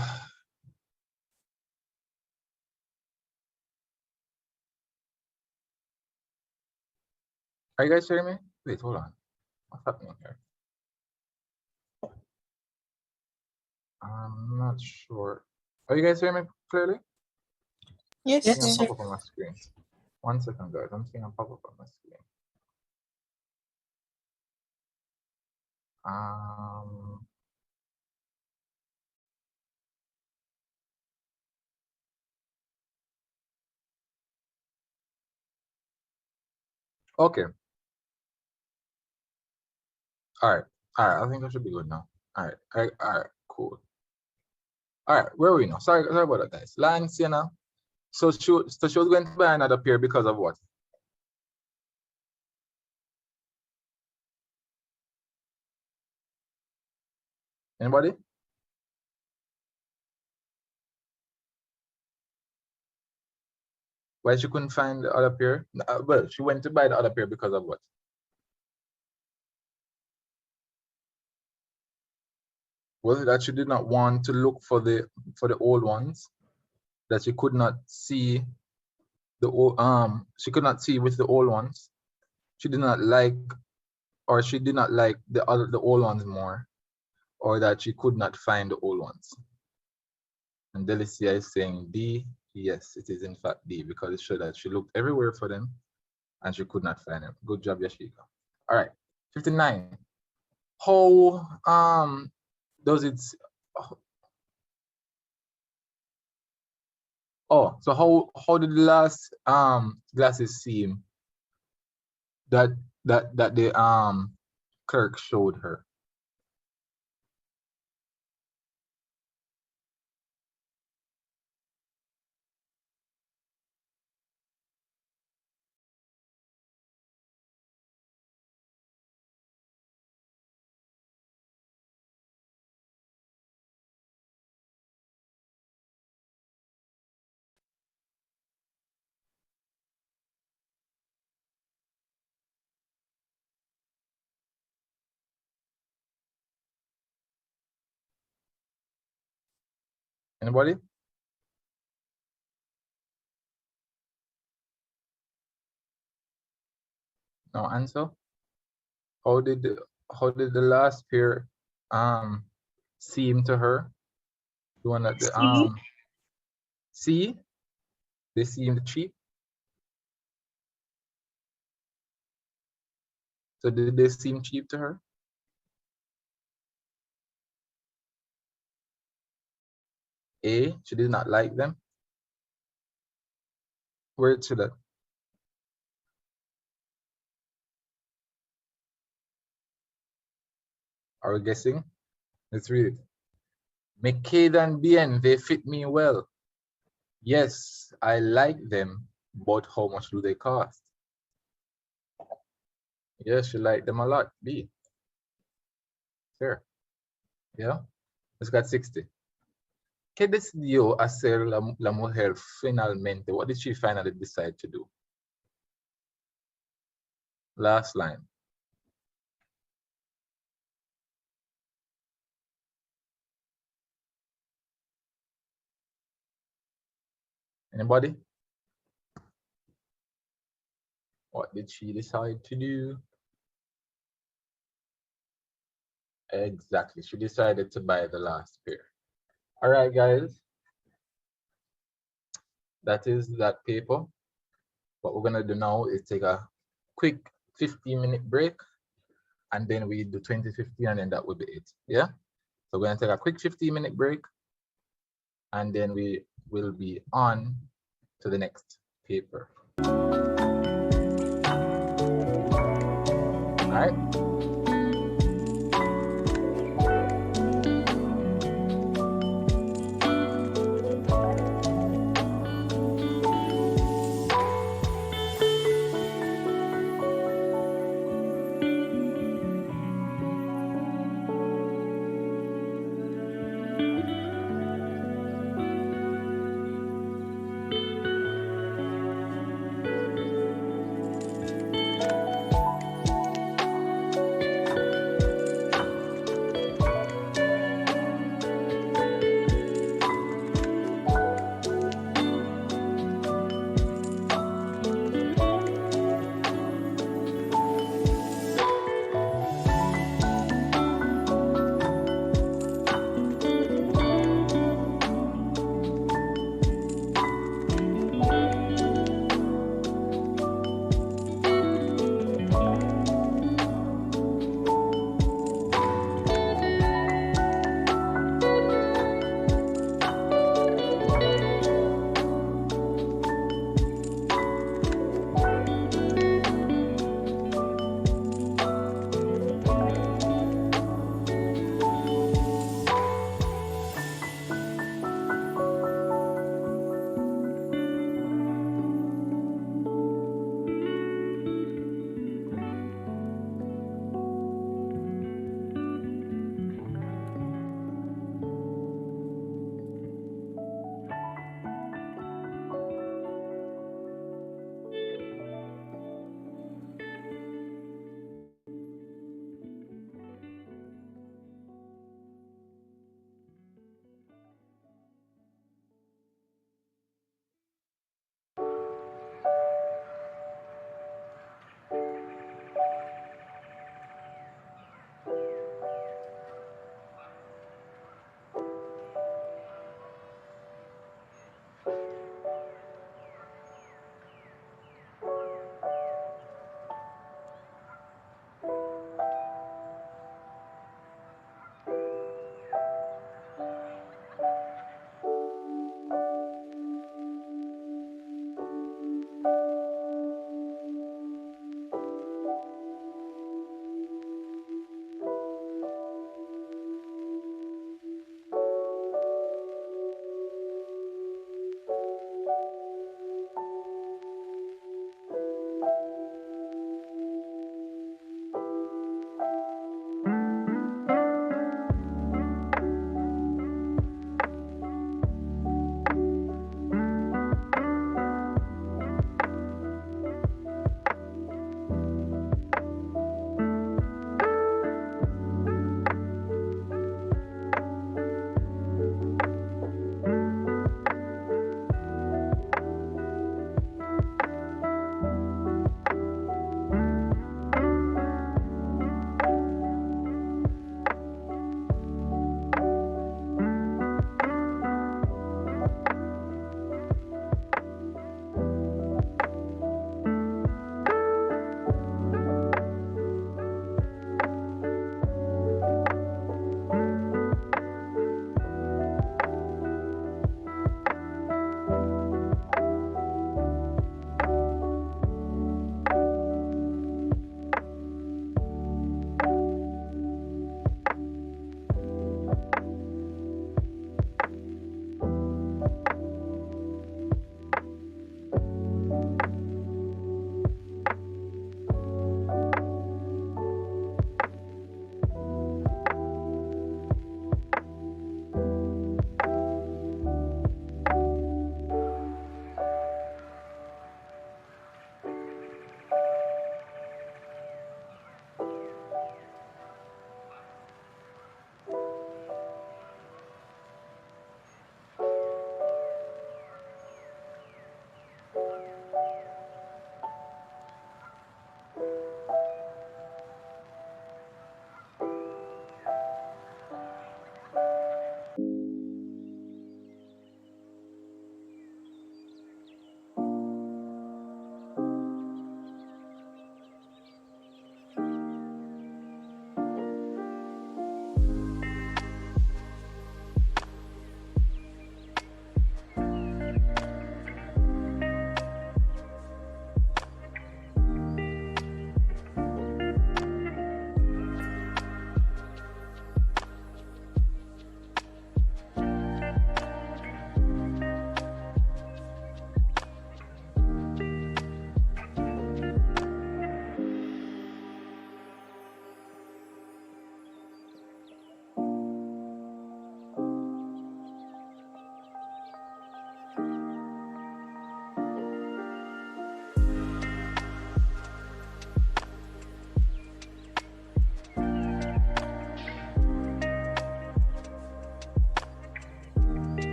you guys hearing me? Wait, hold on. What's happening here? I'm not sure. Are you guys hearing me clearly? Yes, Yes, I'm seeing sir. a pop up on my screen. 1 second, guys. I'm seeing a pop up on my screen. Okay. All right. I think I should be good now. All right. Cool. All right. Where are we now? Sorry about that, guys. Lance, you know. So she was going to buy another pair because of what? Anybody? Why she couldn't find the other pair? Well, she went to buy the other pair because of what? Was it that she did not want to look for the old ones? That she could not see the old she could not see with the old ones. She did not like, or she did not like the old ones more, or that she could not find the old ones. And Delicia is saying D. Yes, it is in fact D, because it showed that she looked everywhere for them and she could not find them. Good job, Yashika. All right, 59. How does it? Oh, so how did the last glasses seem that the clerk showed her? Anybody? No answer. How did the last pair seem to her? The one that the C, they seemed cheap. So did they seem cheap to her? A, she did not like them. Where to that? Are we guessing? Let's read it. McCade and Bien, they fit me well. Yes, I like them, but how much do they cost? Yes, you like them a lot. B. Sure. Yeah. Let's got 60. ¿Qué decidió hacer la mujer finalmente? What did she finally decide to do? Last line. Anybody? What did she decide to do? Exactly. She decided to buy the last pair. All right, guys. That is that paper. What we're gonna do now is take a quick 15-minute break, and then we do 20-15, and then that would be it. Yeah. So we're gonna take a quick 15-minute break, and then we will be on to the next paper. right?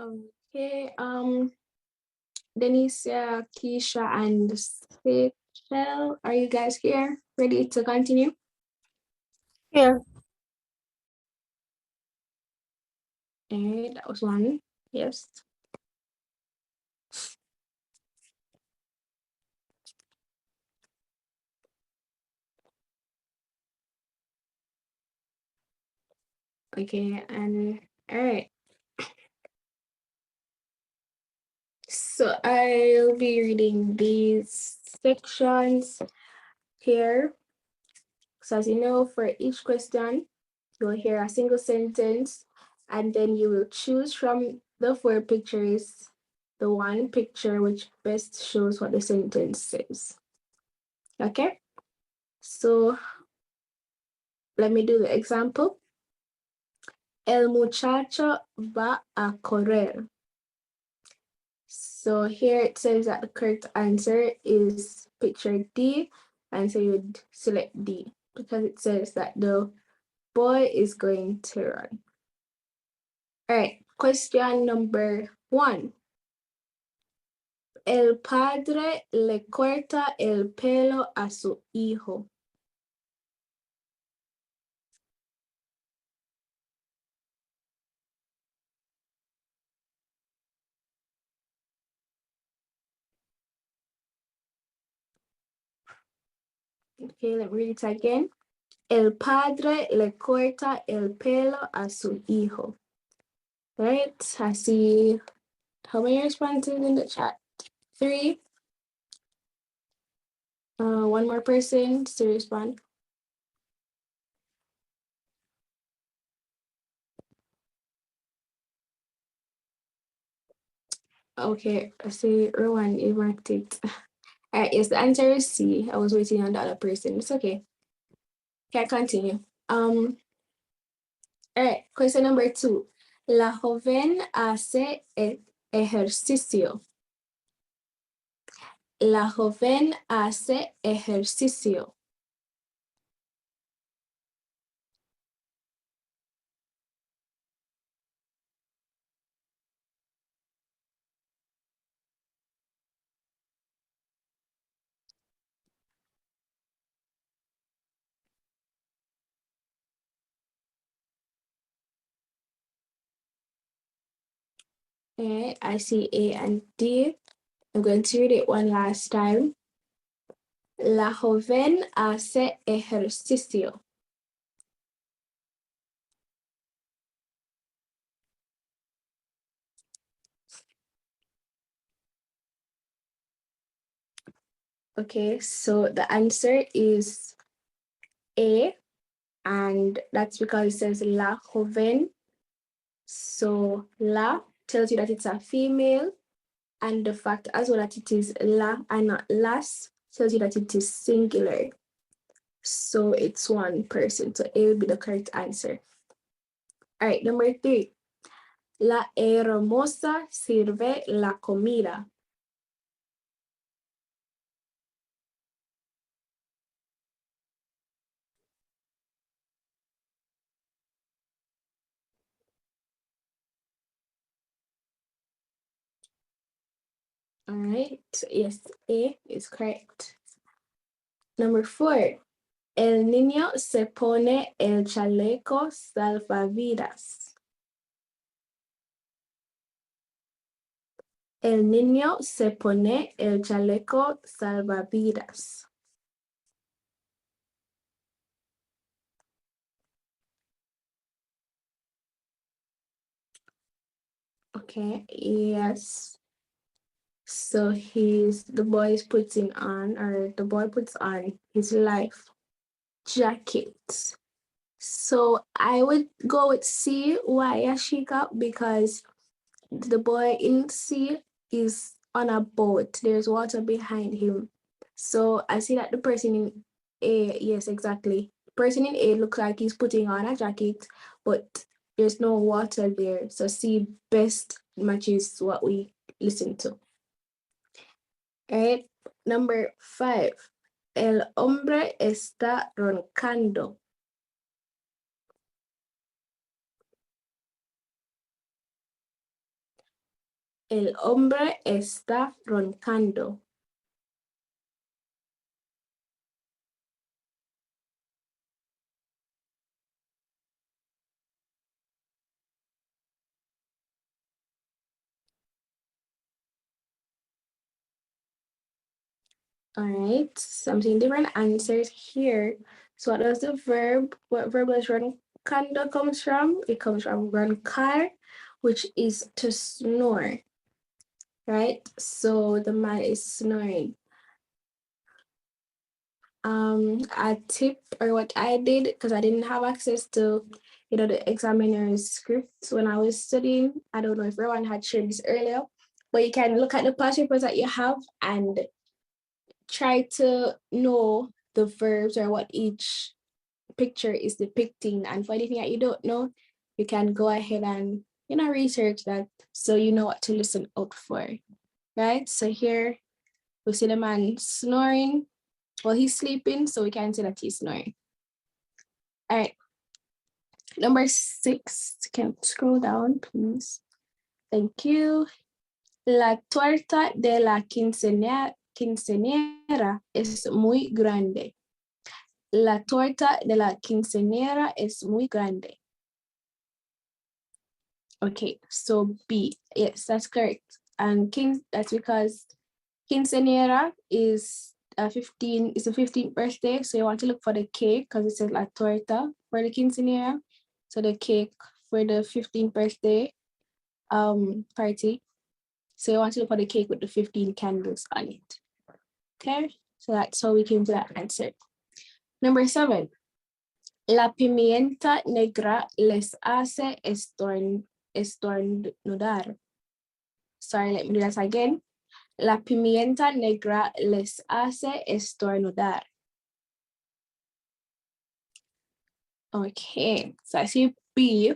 Okay, Denisia, Keisha, and Rachel, are you guys here? Ready to continue? Here. Okay, that was one. Yes. Okay, and all right. So I'll be reading these sections here. So as you know, for each question, you'll hear a single sentence, and then you will choose from the 4 pictures the one picture which best shows what the sentence says. Okay? So let me do the example. El muchacho va a correr. So here it says that the correct answer is picture D, and so you would select D because it says that the boy is going to run. All right, question number 1. El padre le corta el pelo a su hijo. Okay, let me read it again. El padre le corta el pelo a su hijo. Right, I see how many responses in the chat? 3. One more person to respond. Okay, I see Rowan, you marked it. All right, yes, the answer is C. I was waiting on the other person. It's okay. Can I continue? All right, question number 2. La joven hace ejercicio. La joven hace ejercicio. Okay, I see A and D. I'm going to read it one last time. La joven hace ejercicio. Okay, so the answer is A, and that's because it says la joven. So la tells you that it's a female, and the fact as well that it is la and not las tells you that it is singular. So it's one person. So A will be the correct answer. All right, number 3. La hermosa sirve la comida. All right, yes, A is correct. Number 4. El niño se pone el chaleco salvavidas. El niño se pone el chaleco salvavidas. Okay, yes. So the boy puts on his life jacket. So I would go with C, why Yashika, because the boy in C is on a boat. There's water behind him. So I see that the person in A, yes, exactly. The person in A looks like he's putting on a jacket, but there's no water there. So C best matches what we listen to. All right, number 5. El hombre está roncando. El hombre está roncando. All right, something different answers here. So what does the verb, what verb does roncando comes from? It comes from roncar, which is to snore, right? So the man is snoring. A tip, or what I did, because I didn't have access to, the examiner's scripts when I was studying. I don't know if Rowan had shared this earlier, but you can look at the past papers that you have and try to know the verbs or what each picture is depicting. And for anything that you don't know, you can go ahead and research that so you know what to listen out for, right? So here we see the man snoring. Well, he's sleeping, so we can say that he's snoring. All right. Number 6. Can scroll down, please. Thank you. La torta de la quinceañera es muy grande. La torta de la quinceañera es muy grande. Okay, so B. Yes, that's correct. And that's because quinceañera is the 15th birthday, so you want to look for the cake because it says la torta for the quinceañera. So the cake for the 15th birthday party. So you want to look for the cake with the 15 candles on it. Okay, so that's how we came to that answer. Number 7. La pimienta negra les hace estornudar. Sorry, let me do that again. La pimienta negra les hace estornudar. Okay, so I see B,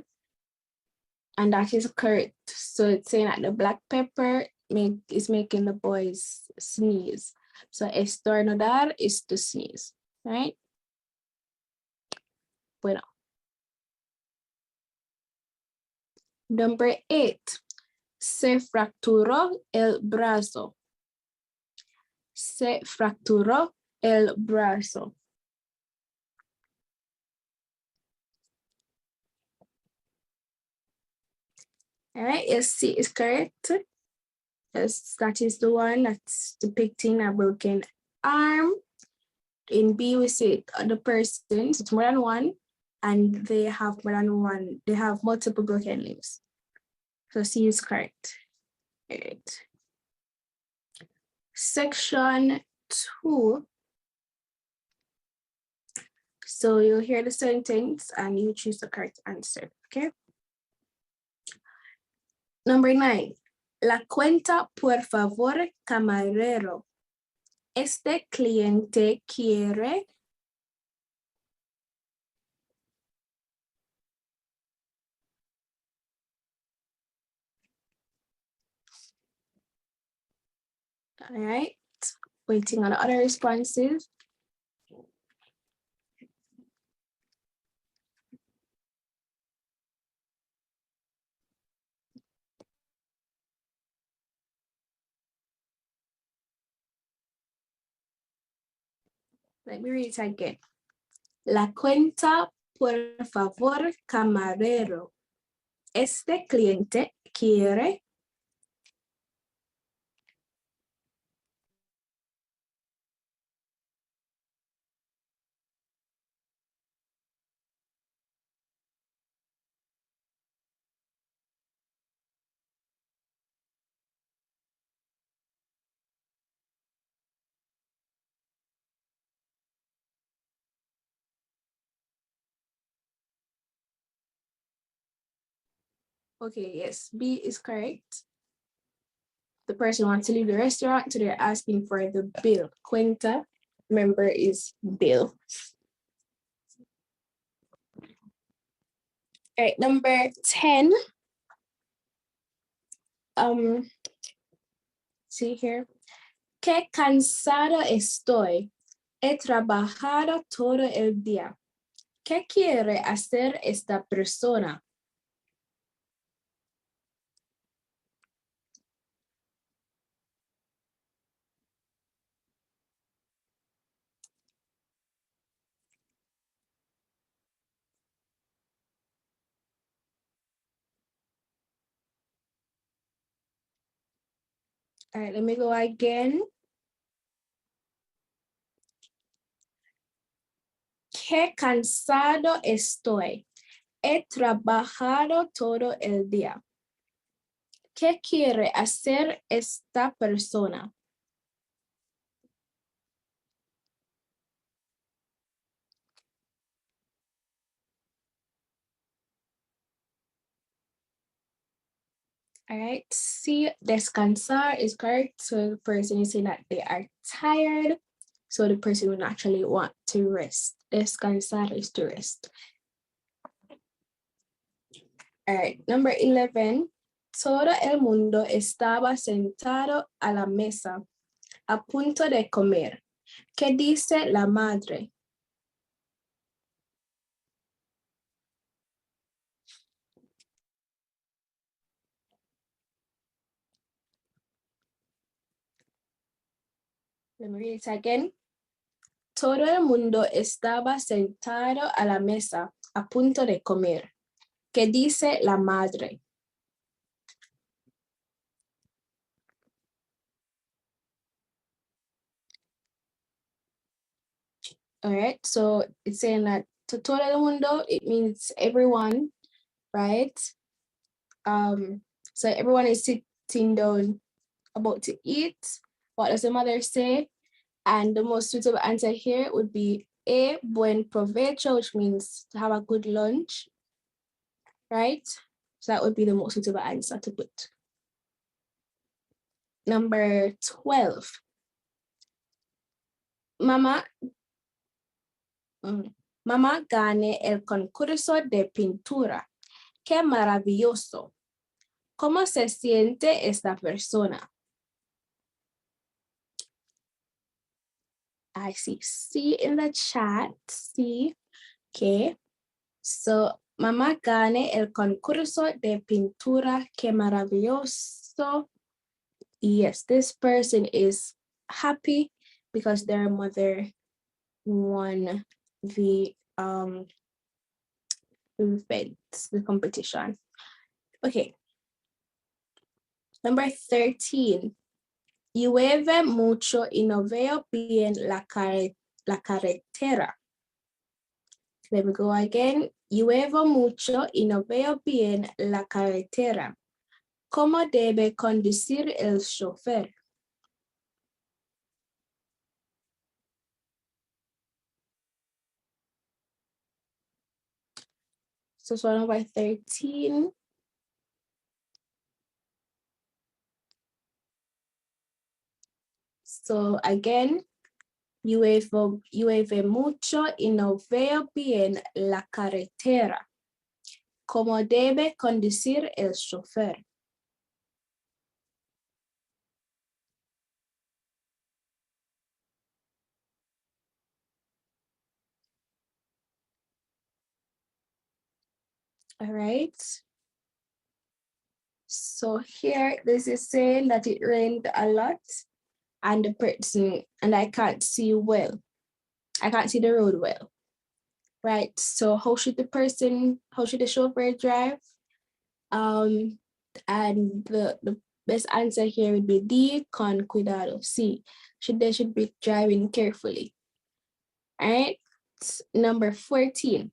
and that is correct. So it's saying that the black pepper is making the boys sneeze. So estornudar is to sneeze, right? Bueno. Number 8. Se fracturó el brazo. Se fracturó el brazo. All right, yes, C is correct. Yes, that is the one that's depicting a broken arm. In B, we see the person, it's more than one, and they have more than one, they have multiple broken limbs. So C is correct. All right. Section 2. So you'll hear the sentence and you choose the correct answer, okay? Number 9. La cuenta, por favor, camarero. Este cliente quiere. All right, waiting on other responses. Let me read it again. La cuenta, por favor, camarero. Este cliente quiere. Okay, yes, B is correct. The person wants to leave the restaurant, so they're asking for the bill. Cuenta, remember, is bill. All right, number 10. See here. Qué cansado estoy. He trabajado todo el día. ¿Qué quiere hacer esta persona? All right, let me go again. Qué cansado estoy. He trabajado todo el día. ¿Qué quiere hacer esta persona? All right, see, descansar is correct. So the person is saying that they are tired. So the person would actually want to rest. Descansar is to rest. All right, number 11. Todo el mundo estaba sentado a la mesa, a punto de comer. ¿Qué dice la madre? Let me read it again. Todo el mundo estaba sentado a la mesa, a punto de comer. ¿Qué dice la madre? All right, so it's saying that to todo el mundo, it means everyone, right? So everyone is sitting down about to eat. What does the mother say? And the most suitable answer here would be A, buen provecho, which means to have a good lunch, right? So that would be the most suitable answer to put. Number 12. Mamá gane el concurso de pintura. ¡Qué maravilloso! ¿Cómo se siente esta persona? I see in the chat, see, okay. So, mamá gane el concurso de pintura, qué maravilloso. Yes, this person is happy because their mother won the event, the competition. Okay. Number 13. Llueve mucho y no veo bien la carretera. Let me go again. Llueve mucho y no veo bien la carretera. ¿Cómo debe conducir el chofer? So number 13. So again, llueve mucho y no veo bien la carretera. ¿Cómo debe conducir el chofer? All right. So here, this is saying that it rained a lot and the person, and I can't see well. I can't see the road well. Right, so how should the chauffeur drive? And the best answer here would be D, con cuidado. C, they should be driving carefully. All right, number 14.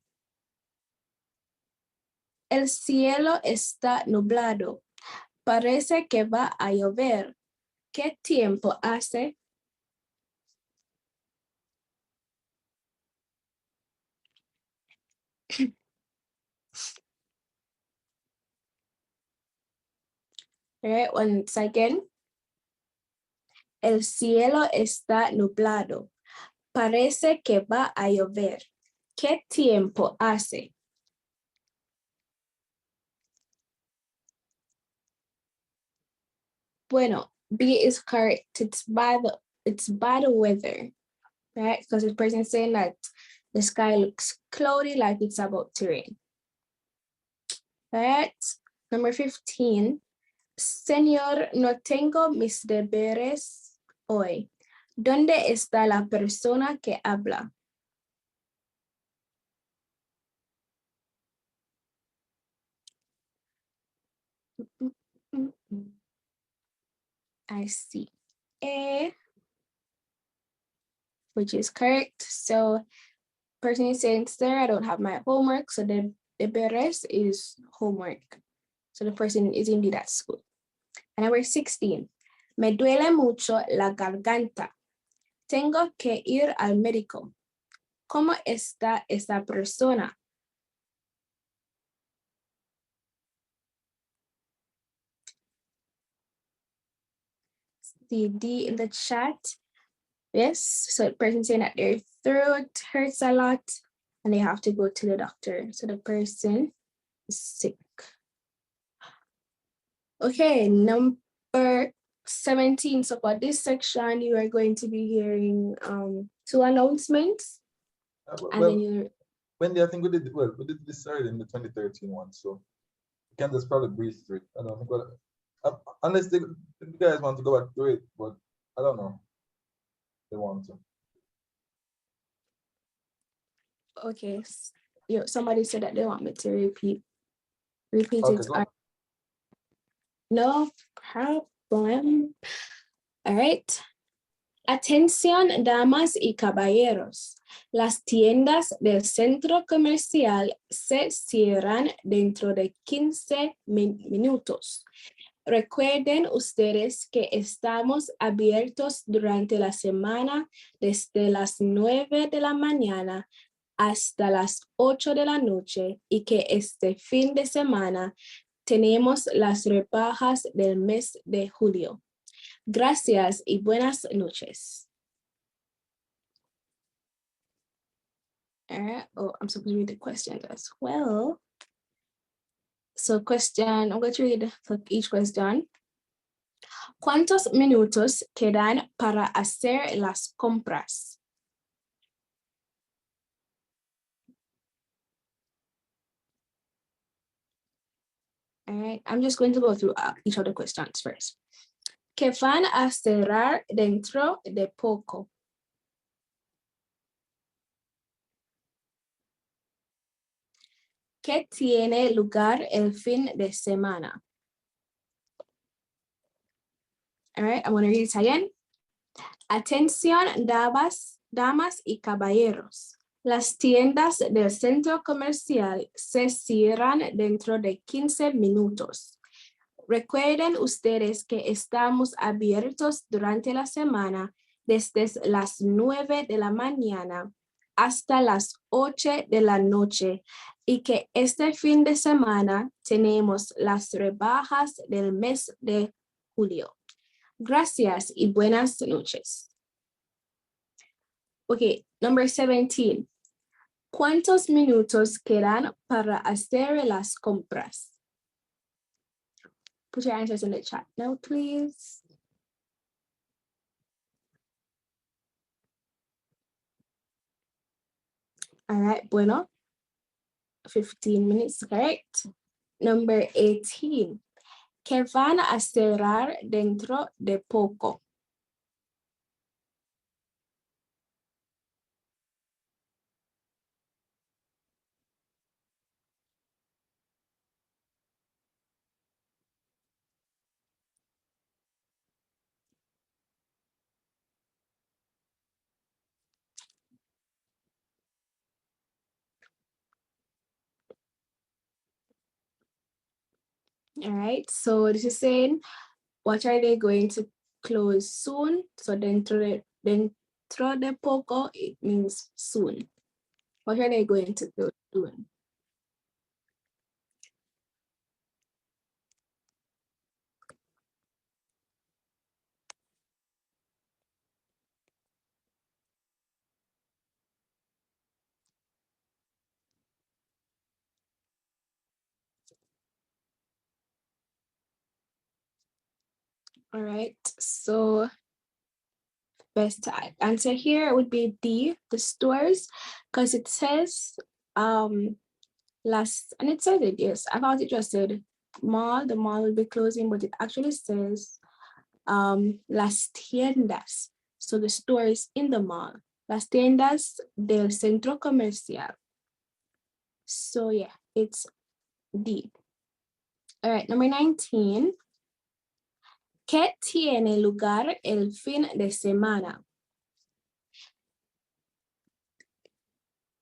El cielo está nublado. Parece que va a llover. ¿Qué tiempo hace? All right, once again. El cielo está nublado. Parece que va a llover. ¿Qué tiempo hace? Bueno, B is correct. It's bad weather, right? Because the person is saying that the sky looks cloudy, like it's about to rain. Right? Number 15. Señor, no tengo mis deberes hoy. ¿Dónde está la persona que habla? I see A, which is correct. So person is saying, sir, I don't have my homework. So the deberes is homework. So the person is indeed at school. And number 16, me duele mucho la garganta. Tengo que ir al médico. ¿Cómo está esta persona? The D in the chat. Yes, so the person saying that their throat hurts a lot and they have to go to the doctor. So the person is sick. Okay, number 17. So for this section, you are going to be hearing 2 announcements. And then you Wendy, I think we did this already in the 2013 one, so we can just probably breeze through it. I don't think unless the guys want to go back to it, but I don't know. They want to. okay. Somebody said that they want me to repeat Okay, it. go. No problem. All right. Atención, damas y caballeros. Las tiendas del centro comercial se cierran dentro de 15 minutos. Recuerden ustedes que estamos abiertos durante la semana desde las 9 de la mañana hasta las 8 de la noche y que este fin de semana tenemos las rebajas del mes de julio. Gracias y buenas noches. All right. Oh, I'm supposed to read the questions as well. So question, I'm going to read each question. ¿Cuántos minutos quedan para hacer las compras? All right, I'm just going to go through each of the questions first. ¿Qué van a cerrar dentro de poco? ¿Qué tiene lugar el fin de semana? All right, I'm going to read it again. Atención, damas y caballeros. Las tiendas del centro comercial se cierran dentro de 15 minutos. Recuerden ustedes que estamos abiertos durante la semana desde las 9 de la mañana hasta las 8 de la noche y que este fin de semana tenemos las rebajas del mes de julio. Gracias y buenas noches. Okay, number 17. ¿Cuántos minutos quedan para hacer las compras? Put your answers in the chat now, please. All right, bueno. 15 minutes, correct. Number 18. ¿Qué van a cerrar dentro de poco? All right, so this is saying, what are they going to close soon? So dentro de poco, it means soon. What are they going to close soon? All right, so best answer here would be D, the stores, because it says and it said it, yes. I thought it just said mall, the mall will be closing, but it actually says las tiendas. So the stores in the mall, las tiendas del centro comercial. So yeah, it's D. All right, number 19. ¿Qué tiene lugar el fin de semana?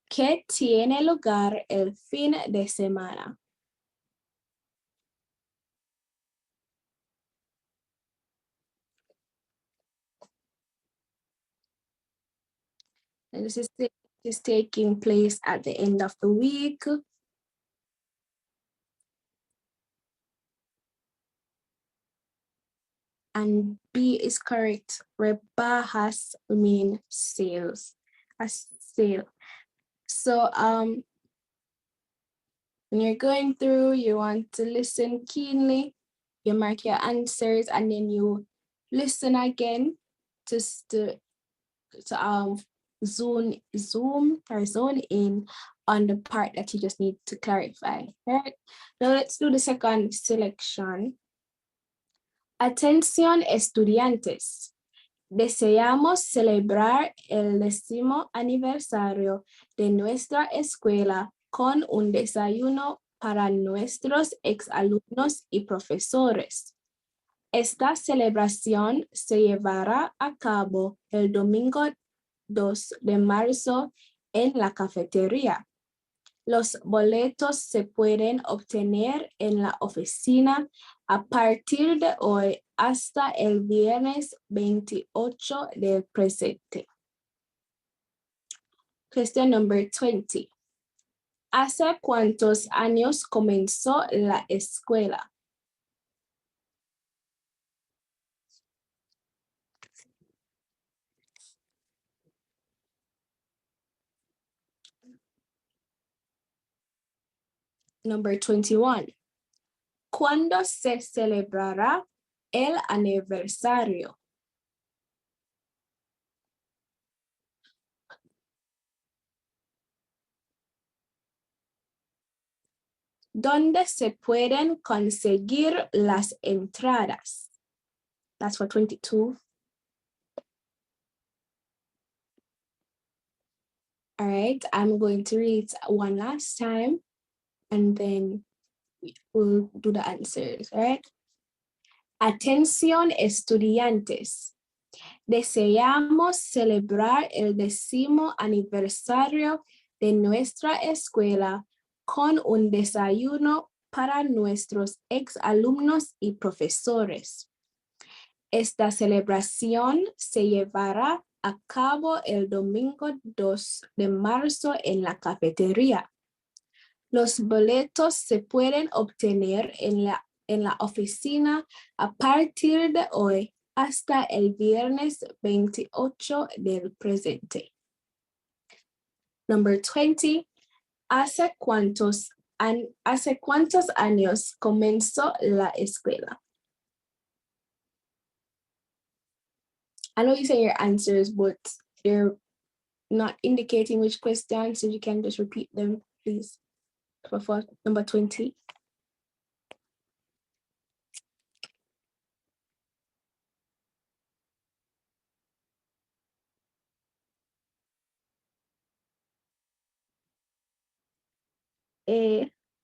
¿Qué tiene lugar el fin de semana? And this is taking place at the end of the week. And B is correct. Rebajas mean sales. A sale. So when you're going through, you want to listen keenly, you mark your answers, and then you listen again just to zone in on the part that you just need to clarify. All right, now let's do the second selection. Atención, estudiantes. Deseamos celebrar el 10º aniversario de nuestra escuela con un desayuno para nuestros exalumnos y profesores. Esta celebración se llevará a cabo el domingo 2 de marzo en la cafetería. Los boletos se pueden obtener en la oficina a partir de hoy hasta el viernes 28 del presente. Question number 20. ¿Hace cuántos años comenzó la escuela? Number 21. ¿Cuándo se celebrará el aniversario? ¿Dónde se pueden conseguir las entradas? That's for 22. All right, I'm going to read one last time and then we'll do the answers, all right? Atención, estudiantes. Deseamos celebrar el 10º aniversario de nuestra escuela con un desayuno para nuestros exalumnos y profesores. Esta celebración se llevará a cabo el domingo 2 de marzo en la cafetería. Los boletos se pueden obtener en la oficina a partir de hoy hasta el viernes 28 del presente. Number 20. ¿Hace cuántos años comenzó la escuela? I know you say your answers, but you're not indicating which question, so you can just repeat them, please. For number 20.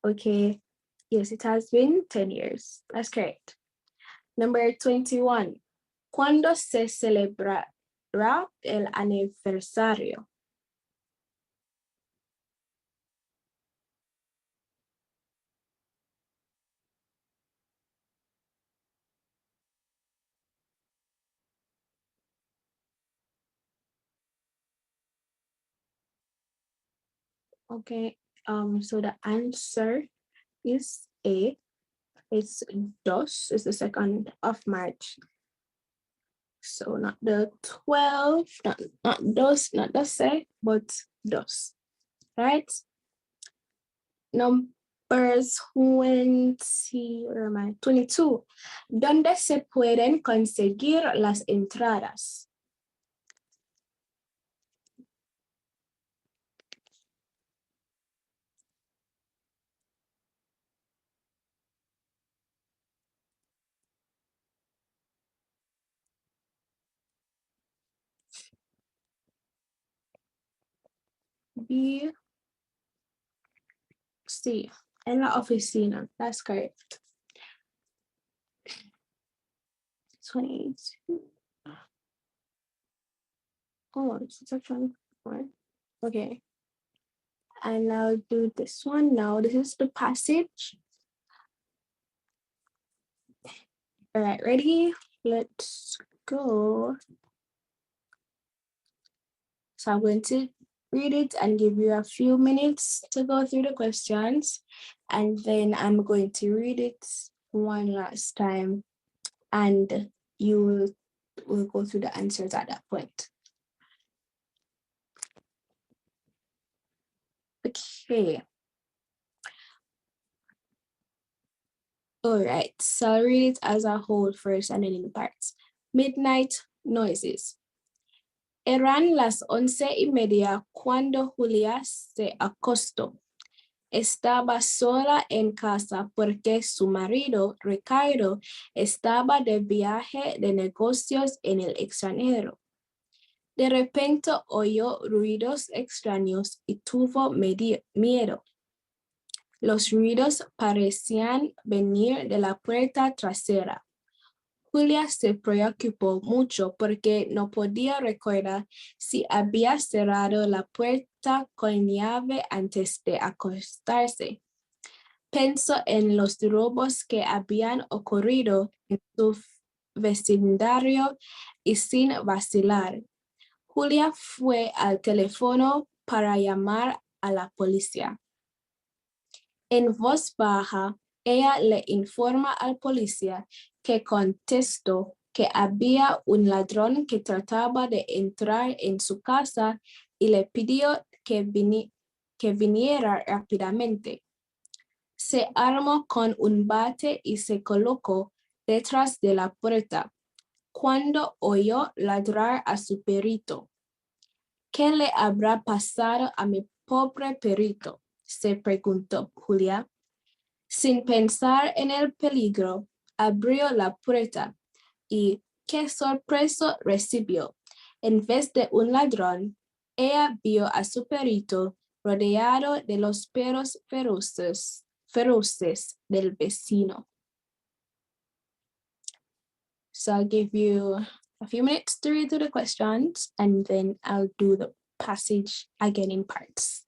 Okay. Yes, it has been 10 years. That's correct. Number 21. ¿Cuándo se celebrará el aniversario? Okay, so the answer is A. It's dos, it's the 2nd of March. So not the 12, not dos, not the se, but dos, right? Numbers 20, where am I? 22. ¿Dónde se pueden conseguir las entradas? B, C, en la oficina. That's correct. 22. Oh, it's section 4. Okay. And I'll do this one now. This is the passage. All right, ready? Let's go. So I'm going to read it and give you a few minutes to go through the questions. And then I'm going to read it one last time. And you will go through the answers at that point. Okay. All right, so I'll read it as a whole first and then in parts. Midnight noises. Eran las 11:30 cuando Julia se acostó. Estaba sola en casa porque su marido, Ricardo, estaba de viaje de negocios en el extranjero. De repente oyó ruidos extraños y tuvo miedo. Los ruidos parecían venir de la puerta trasera. Julia se preocupó mucho porque no podía recordar si había cerrado la puerta con llave antes de acostarse. Pensó en los robos que habían ocurrido en su vecindario y sin vacilar, Julia fue al teléfono para llamar a la policía. En voz baja, ella le informa al policía que contestó que había un ladrón que trataba de entrar en su casa y le pidió que viniera rápidamente. Se armó con un bate y se colocó detrás de la puerta cuando oyó ladrar a su perrito. ¿Qué le habrá pasado a mi pobre perrito?, se preguntó Julia. Sin pensar en el peligro, abrió la puerta y qué sorpresa recibió. En vez de un ladrón, ella vio a su perrito rodeado de los perros feroces del vecino. So I'll give you a few minutes to read through the questions and then I'll do the passage again in parts.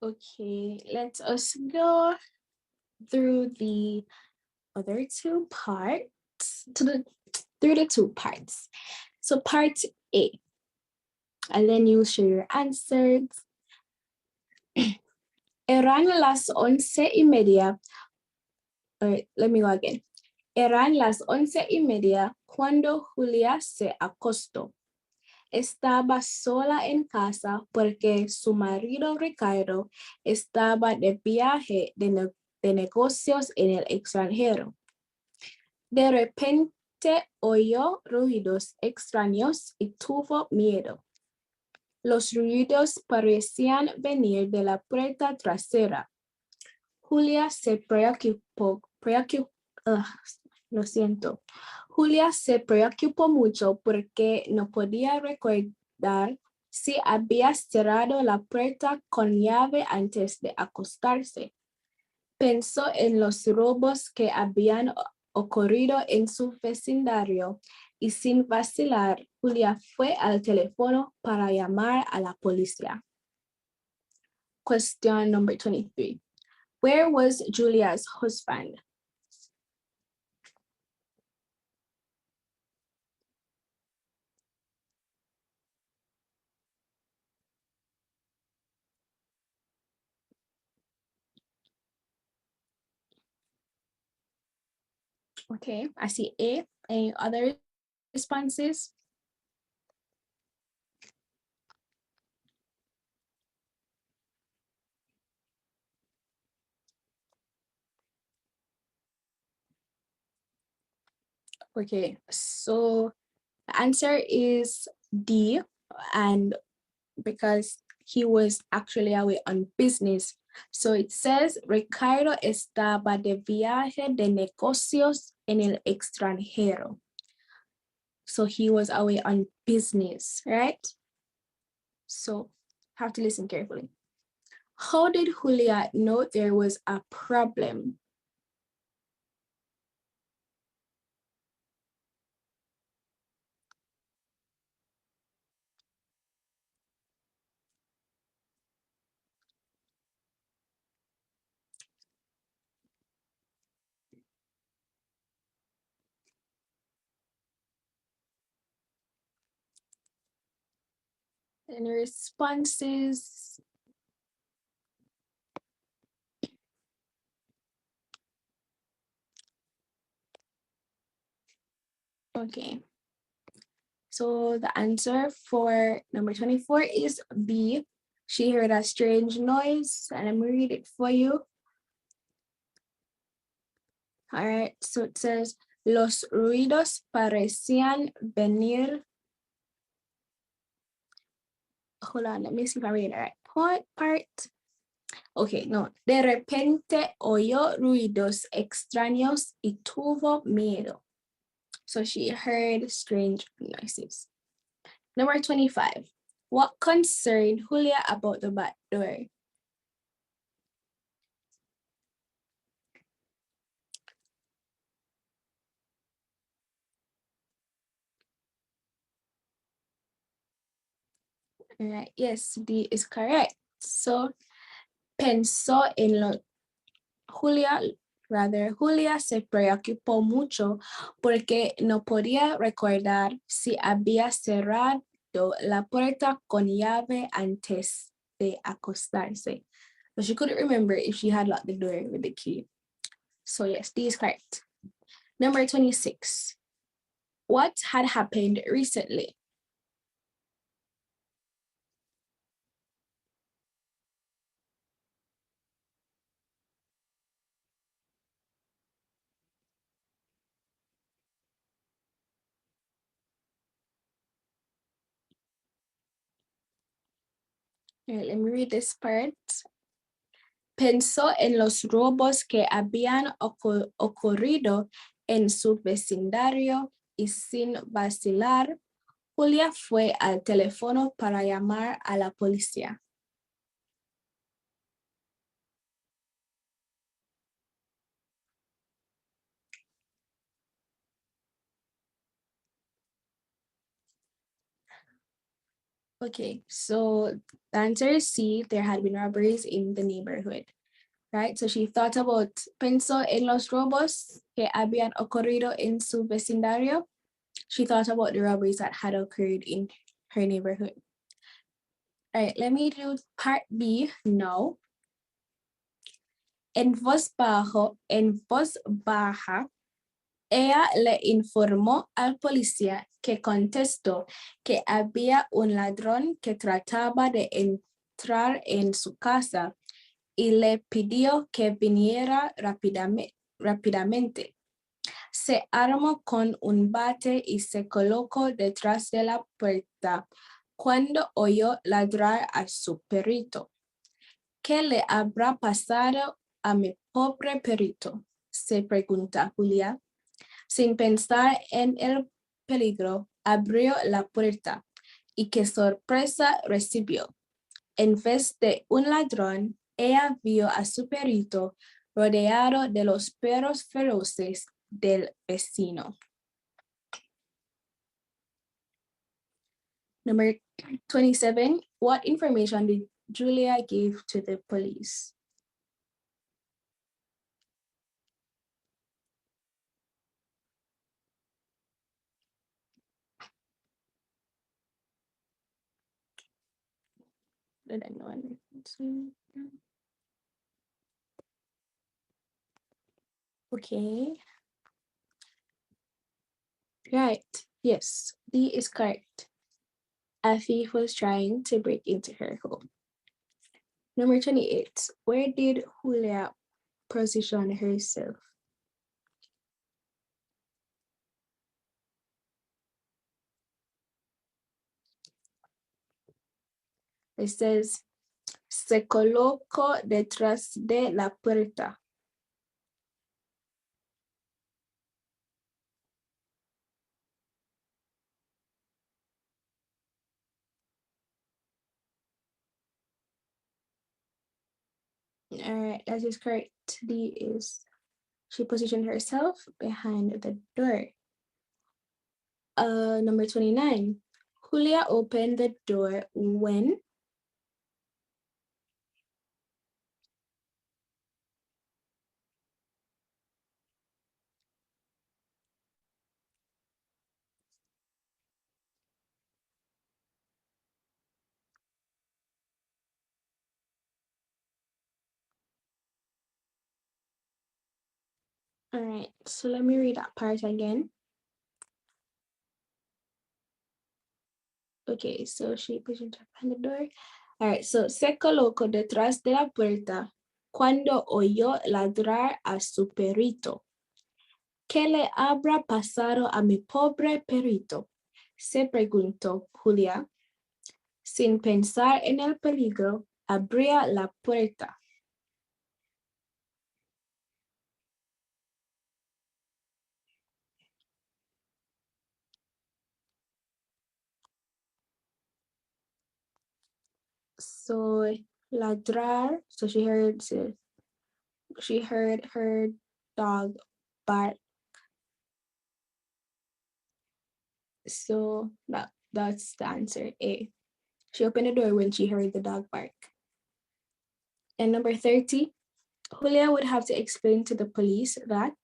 Okay, let us go through the other two parts, through the two parts. So part A, and then you share your answers. Eran las 11:30. All right, let me go again. Eran las 11:30 cuando Julia se acostó. Estaba sola en casa porque su marido Ricardo estaba de viaje de negocios en el extranjero. De repente oyó ruidos extraños y tuvo miedo. Los ruidos parecían venir de la puerta trasera. Julia se preocupó, lo siento. Julia se preocupó mucho porque no podía recordar si había cerrado la puerta con llave antes de acostarse. Pensó en los robos que habían ocurrido en su vecindario y sin vacilar, Julia fue al teléfono para llamar a la policía. Question number 23. Where was Julia's husband? Okay, I see A. Any other responses? Okay, so the answer is D, and because he was actually away on business. So it says, Ricardo estaba de viaje de negocios en el extranjero. So he was away on business, right? So have to listen carefully. How did Julia know there was a problem? Any responses? Okay. So the answer for number 24 is B. She heard a strange noise, and I'm gonna read it for you. All right, so it says, los ruidos parecían venir. Hold on, let me see if I read it right. Part. Okay, no. De repente oyó ruidos extraños y tuvo miedo. So she heard strange noises. Number 25. What concerned Julia about the back door? All right, yes, D is correct. So pensó en lo Julia se preocupó mucho porque no podía recordar si había cerrado la puerta con llave antes de acostarse. But she couldn't remember if she had locked the door with the key. So yes, D is correct. Number 26. What had happened recently? All right, let me read this part. Pensó en los robos que habían ocurrido en su vecindario y sin vacilar, Julia fue al teléfono para llamar a la policía. Okay, so the answer is C. There had been robberies in the neighborhood, right? So she thought about pensó en los robos que habían ocurrido en su vecindario. She thought about the robberies that had occurred in her neighborhood. All right, let me do part B now. En voz baja, ella le informó al policía que contestó que había un ladrón que trataba de entrar en su casa y le pidió que viniera rápidamente. Se armó con un bate y se colocó detrás de la puerta cuando oyó ladrar a su perrito. ¿Qué le habrá pasado a mi pobre perrito?, se pregunta Julia. Sin pensar en el peligro, abrió la puerta y qué sorpresa recibió. En vez de un ladrón, ella vio a su perrito rodeado de los perros feroces del vecino. Number 27, what information did Julia give to the police? Did anyone see? Okay. Right. Yes, D is correct. A thief was trying to break into her home. Number 28. Where did Julia position herself? It says, se colocó detrás de la puerta. All right, that is correct. D is, she positioned herself behind the door. Number 29. Julia opened the door when? All right, so let me read that part again. Okay, so she positioned her behind the door. All right, so se colocó detrás de la puerta cuando oyó ladrar a su perrito. ¿Qué le habrá pasado a mi pobre perrito?, se preguntó Julia. Sin pensar en el peligro, abría la puerta. So ladrar, so she heard her dog bark. So that's the answer, A. She opened the door when she heard the dog bark. And number 30, Julia would have to explain to the police that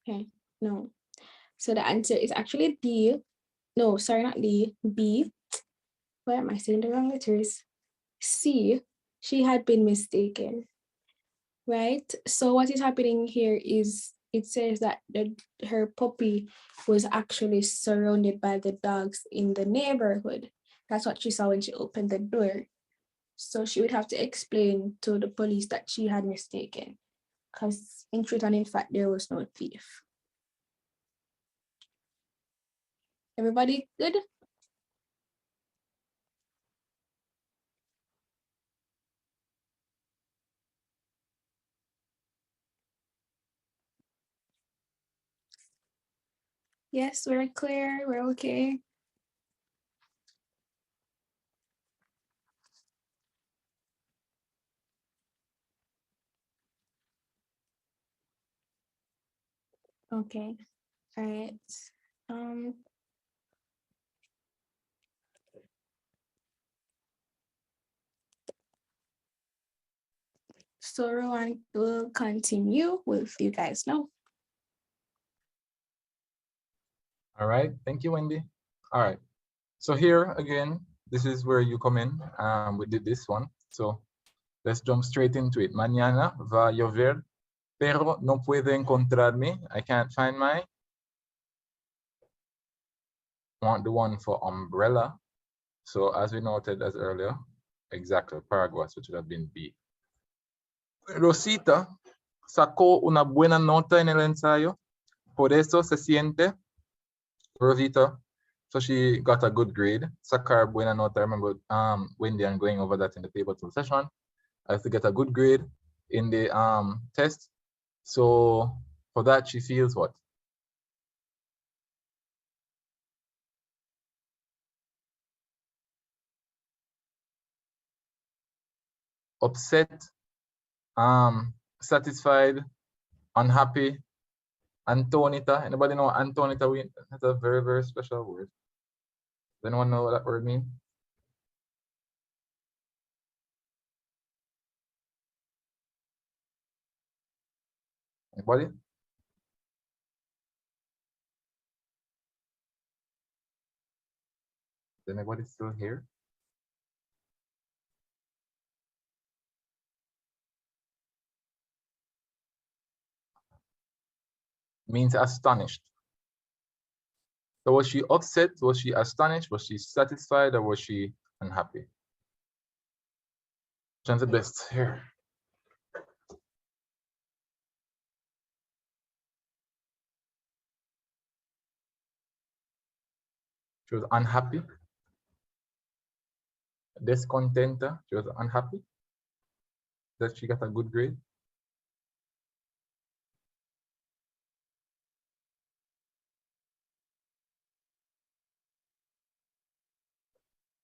okay, no. So the answer is actually D. No, sorry, not D, B. Why am I saying the wrong letters? C, she had been mistaken, right? So what is happening here is it says that her puppy was actually surrounded by the dogs in the neighborhood. That's what she saw when she opened the door. So she would have to explain to the police that she had mistaken, because in truth and in fact, there was no thief. Everybody good? Yes, we're clear, we're okay. Okay. All right. So Rowan will continue with you guys now. All right, thank you, Wendy. All right, so here again, this is where you come in. We did this one, so let's jump straight into it. Mañana va a llover, pero no puedo encontrarme. I can't find my. Want the one for umbrella. So as we noted as earlier, exactly, paraguas, which would have been B. Rosita sacó una buena nota en el ensayo, por eso se siente. Rosita, so she got a good grade. Sacar buena nota. I remember Wendy-Ann going over that in the table 2 session. I have to get a good grade in the test. So for that, she feels what? Upset, satisfied, unhappy. Antonita. Anybody know Antonita? That's a very, very special word. Does anyone know what that word means? Anybody? Is anybody still here? Means astonished. So was she upset? Was she astonished? Was she satisfied? Or was she unhappy? Which the best here? She was unhappy. Descontenta. She was unhappy that she got a good grade.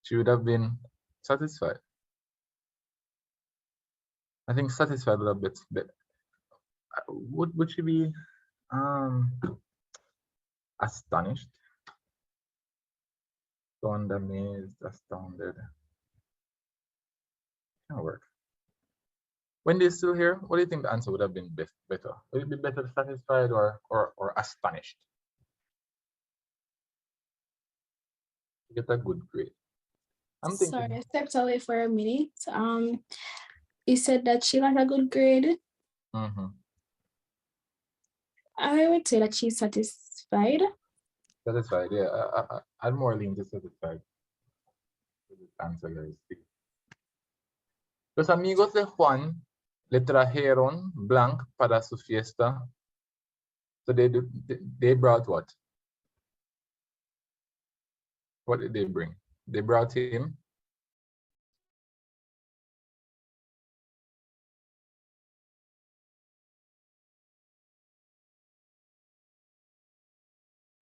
She would have been satisfied. I think satisfied would have been better. Would she be astonished? Stunned, amazed, astounded. Can't work. Wendy is still here. What do you think the answer would have been better? Would it be better satisfied or astonished? To get a good grade. I'm thinking. Sorry, I stepped away for a minute. You said that she got a good grade. Mm-hmm. I would say that she's satisfied. Satisfied, yeah. I'm more lean to satisfied. Answer, guys. Los amigos de Juan le trajeron blanc para su fiesta. So they brought what? What did they bring? They brought him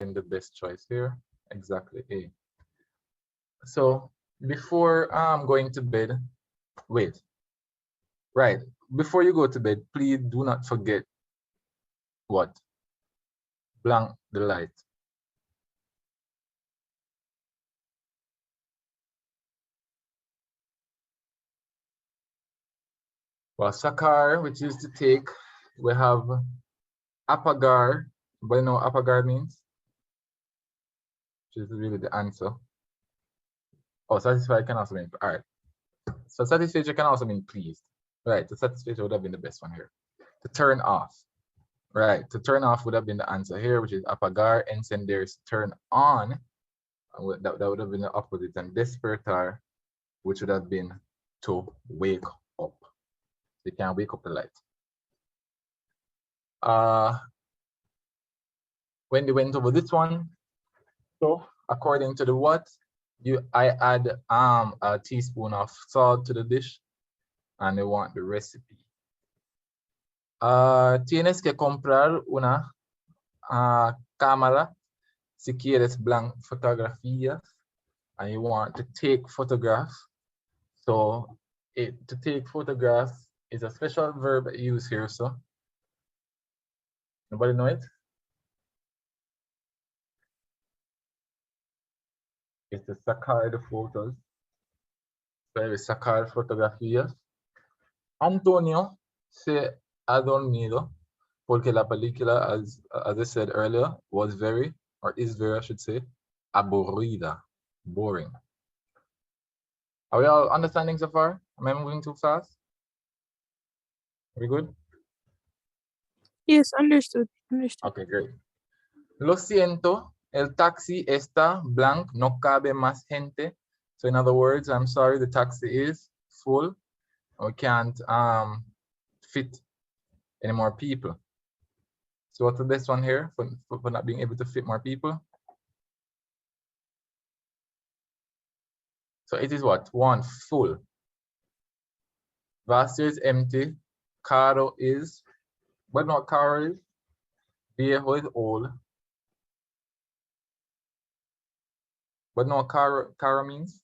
in the best choice here. Exactly, A. So before going to bed, wait. Right, before you go to bed, please do not forget what? Blank the light. Well, sakar, which is to take, we have apagar. But you know what apagar means? Which is really the answer. Oh, satisfied can also mean, all right. So satisfaction can also mean pleased. Right, the satisfaction would have been the best one here. To turn off. Right, to turn off would have been the answer here, which is apagar. Encender is turn on. That would have been the opposite. And despertar, which would have been to wake up. So you can wake up the light. Wendy went over this one. So according to the what, I add a teaspoon of salt to the dish, and they want the recipe. Tienes que comprar una cámara si quieres fotografías, and you want to take photographs. So to take photographs is a special verb used here. So nobody know it? Este sacar de fotos. Debe sacar fotografías. Antonio se ha dormido porque la película, as I said earlier, was very, or is very, I should say, aburrida, boring. Are we all understanding so far? Am I moving too fast? Are we good? Yes, understood. Understood. Okay, great. Lo siento, el taxi está blank, no cabe más gente. So in other words, I'm sorry, the taxi is full. We can't fit any more people. So what's the best one here for not being able to fit more people? So it is what? One, full. Vasta is empty. Caro is, but not Caro is. Viejo is old. But no Caro means?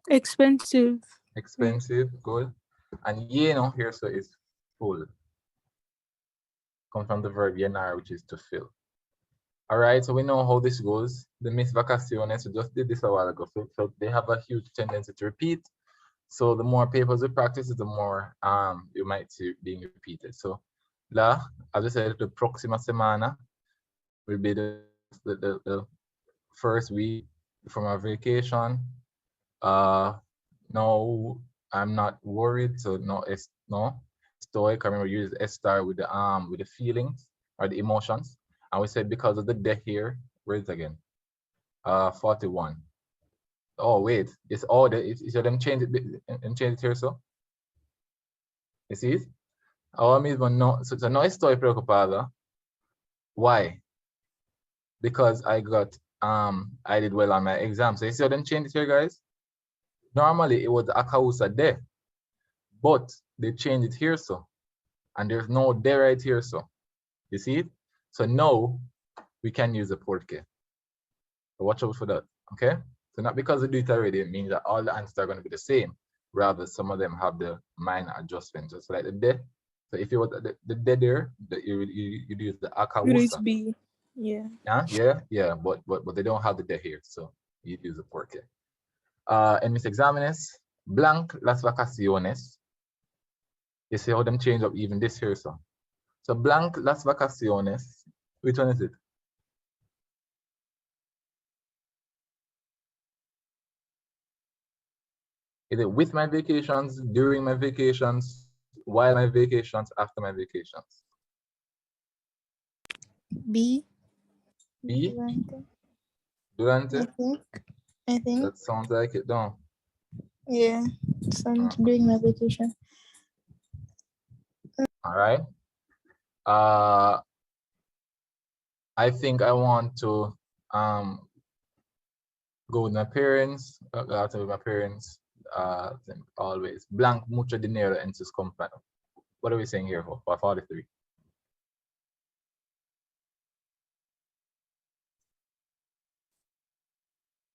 Expensive. Expensive, good. And lleno here so is full. Comes from the verb llenar, which is to fill. All right, so we know how this goes. The Miss Vacaciones, we just did this a while ago. So they have a huge tendency to repeat. So the more papers we practice, the more you might see being repeated. So la, as I said, the próxima semana will be the first week from our vacation. No, I'm not worried. So no, stoic. I remember we use S-star with the feelings or the emotions. And we said because of the death here, where is it again? 41. Oh wait, it's all the so them change it and change it here so. You see it? Ahora mismo no, so no estoy preocupada. Why? Because I did well on my exam. So you see how them change it here, guys? Normally it was a causa de, but they changed it here so. And there's no de right here so. You see it? So now we can use the porque. So watch out for that, okay? So not because we do it already, it means that all the answers are going to be the same. Rather, some of them have the minor adjustments, just like the de. So if you want the de there, you use the It's akawusa. B. Yeah. Yeah, but they don't have the de here, so you use the porque. En mis exámenes, blank las vacaciones. You see how them change up even this here, so. So blank las vacaciones, which one is it? Is it with my vacations, during my vacations, while my vacations, after my vacations? B. B? Durante. Durante? I think. That sounds like it, don't? Yeah. Sounds during my vacation. All right. I think I want to go with my parents, out with my parents, always. Blank mucho dinero en sus compañías. What are we saying here for 43?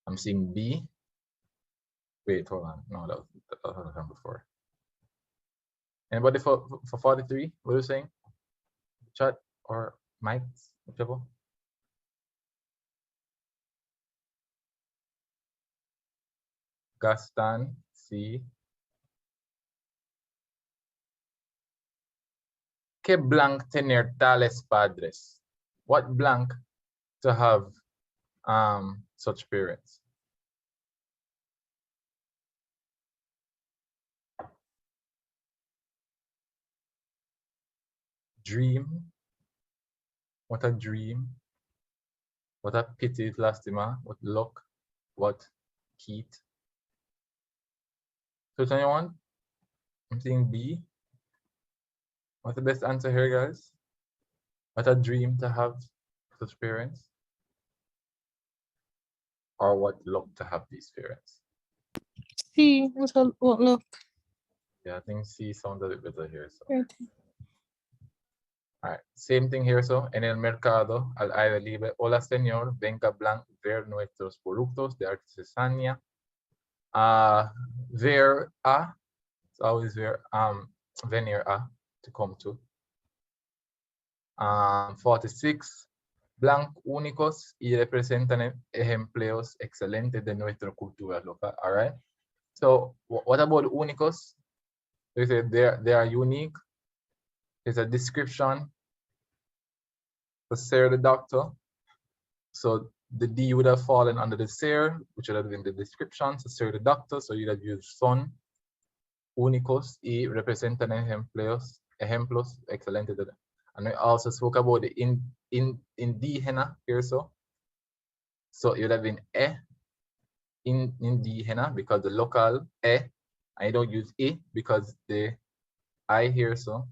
I'm seeing B. Wait, hold on. No, that was from before. Anybody for 43? What are you saying? Chat or Mike, whichever. Gaston, C. Que blank tener tales padres? What blank to have such parents? Dream. What a dream. What a pity it lastima. What luck. What Keith. So 21. I'm saying B. What's the best answer here, guys? What a dream to have such parents. Or what luck to have these parents. C. What look? Yeah, I think C sounds a bit better here. So. Okay. All right, same thing here. So, en el mercado, al aire libre, hola señor, venga blanc ver nuestros productos de artesanía. Ver a, it's always ver, venir a, to come to. 46, blank únicos y representan ejemplos excelentes de nuestra cultura local. All right. So what about únicos? They say they are unique. It's a description. The Sir the doctor. So the D would have fallen under the Sir, which would have been the description. So Sir the doctor. So you'd have used son. Únicos y representan ejemplos excelentes. And we also spoke about the indígena here. So it would have been indígena because the local I don't use because the I here. So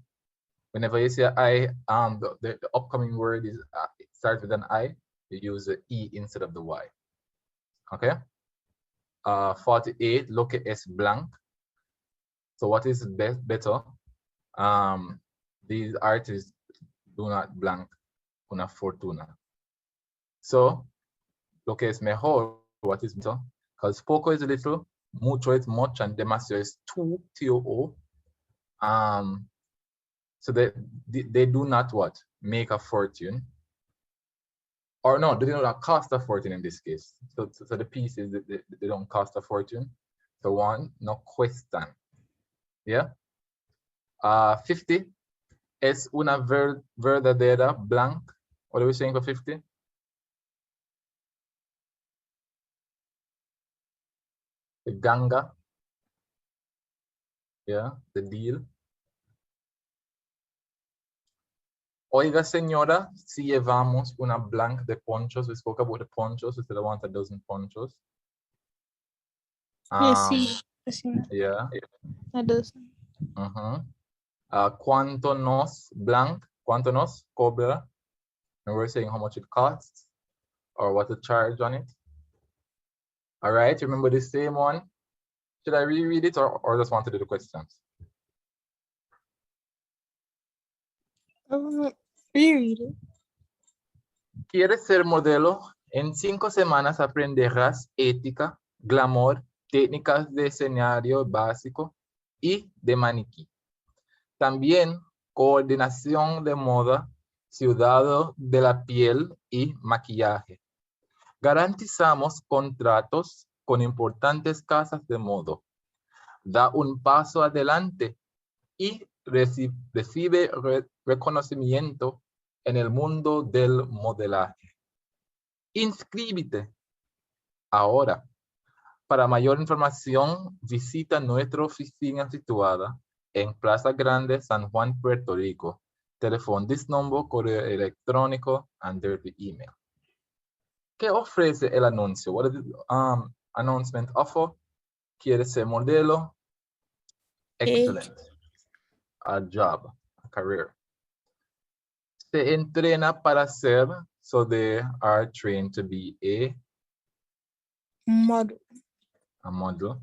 whenever you say I, the upcoming word is it starts with an I, you use the E instead of the Y. Okay. 48, lo que es blank. So what is better? These artists do not blank una fortuna. So lo que es mejor, what is better? Because poco is little, mucho is much, and demasiado is too, T-O-O. So they do not what? Make a fortune. Or no, they do not cost a fortune in this case. So the pieces, they don't cost a fortune. So one, no cuestan. Yeah. 50 es una verdadera blank. What are we saying for 50? The ganga. Yeah, the deal. Oiga, señora, si llevamos una blank de ponchos. We spoke about the ponchos. We said I want a dozen ponchos. Yes, sí. Yeah. A dozen. Cuánto nos blank, cuánto nos cobra. And we're saying how much it costs or what the charge on it. All right, remember the same one? Should I reread it or just want to do the questions? Reread it. ¿Quieres ser modelo? En 5 semanas aprenderás ética, glamour, técnicas de escenario básico y de maniquí. También coordinación de moda, cuidado de la piel y maquillaje. Garantizamos contratos con importantes casas de moda. Da un paso adelante y recibe reconocimiento en el mundo del modelaje. Inscríbete ahora. Para mayor información, visita nuestra oficina situada en Plaza Grande, San Juan, Puerto Rico. Teléfono, this number, correo electrónico, and the email. ¿Qué ofrece el anuncio? What does the announcement offer? ¿Quieres ser modelo? Excellent. A job, a career. Se entrena para ser, so they are trained to be a model. A model,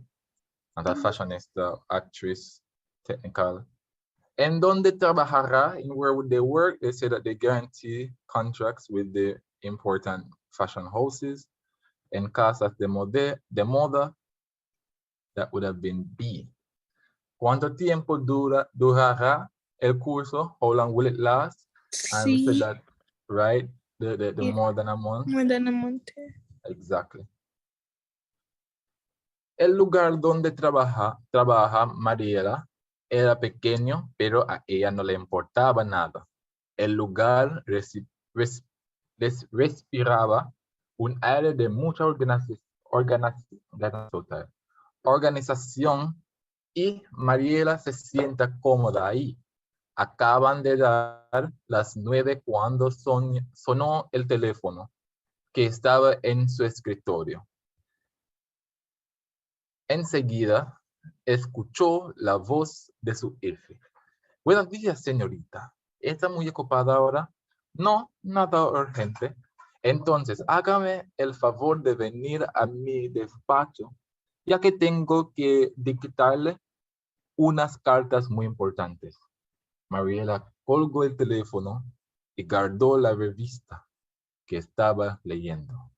and a fashionista, actress, technical. En donde trabajará, in where would they work? They say that they guarantee contracts with the important fashion houses. En casas de moda, that would have been B. ¿Cuánto tiempo durará el curso? How long will it last? And we said that, right? The Yeah. more than a month. More than a month. Exactly. El lugar donde trabaja Mariela era pequeño, pero a ella no le importaba nada. El lugar respiraba un aire de mucha organización y Mariela se sienta cómoda ahí. Acaban de dar las 9 cuando sonó el teléfono que estaba en su escritorio. Enseguida escuchó la voz de su jefe. Buenos días, señorita. ¿Está muy ocupada ahora? No, nada urgente. Entonces, hágame el favor de venir a mi despacho, ya que tengo que dictarle unas cartas muy importantes. Mariela colgó el teléfono y guardó la revista que estaba leyendo.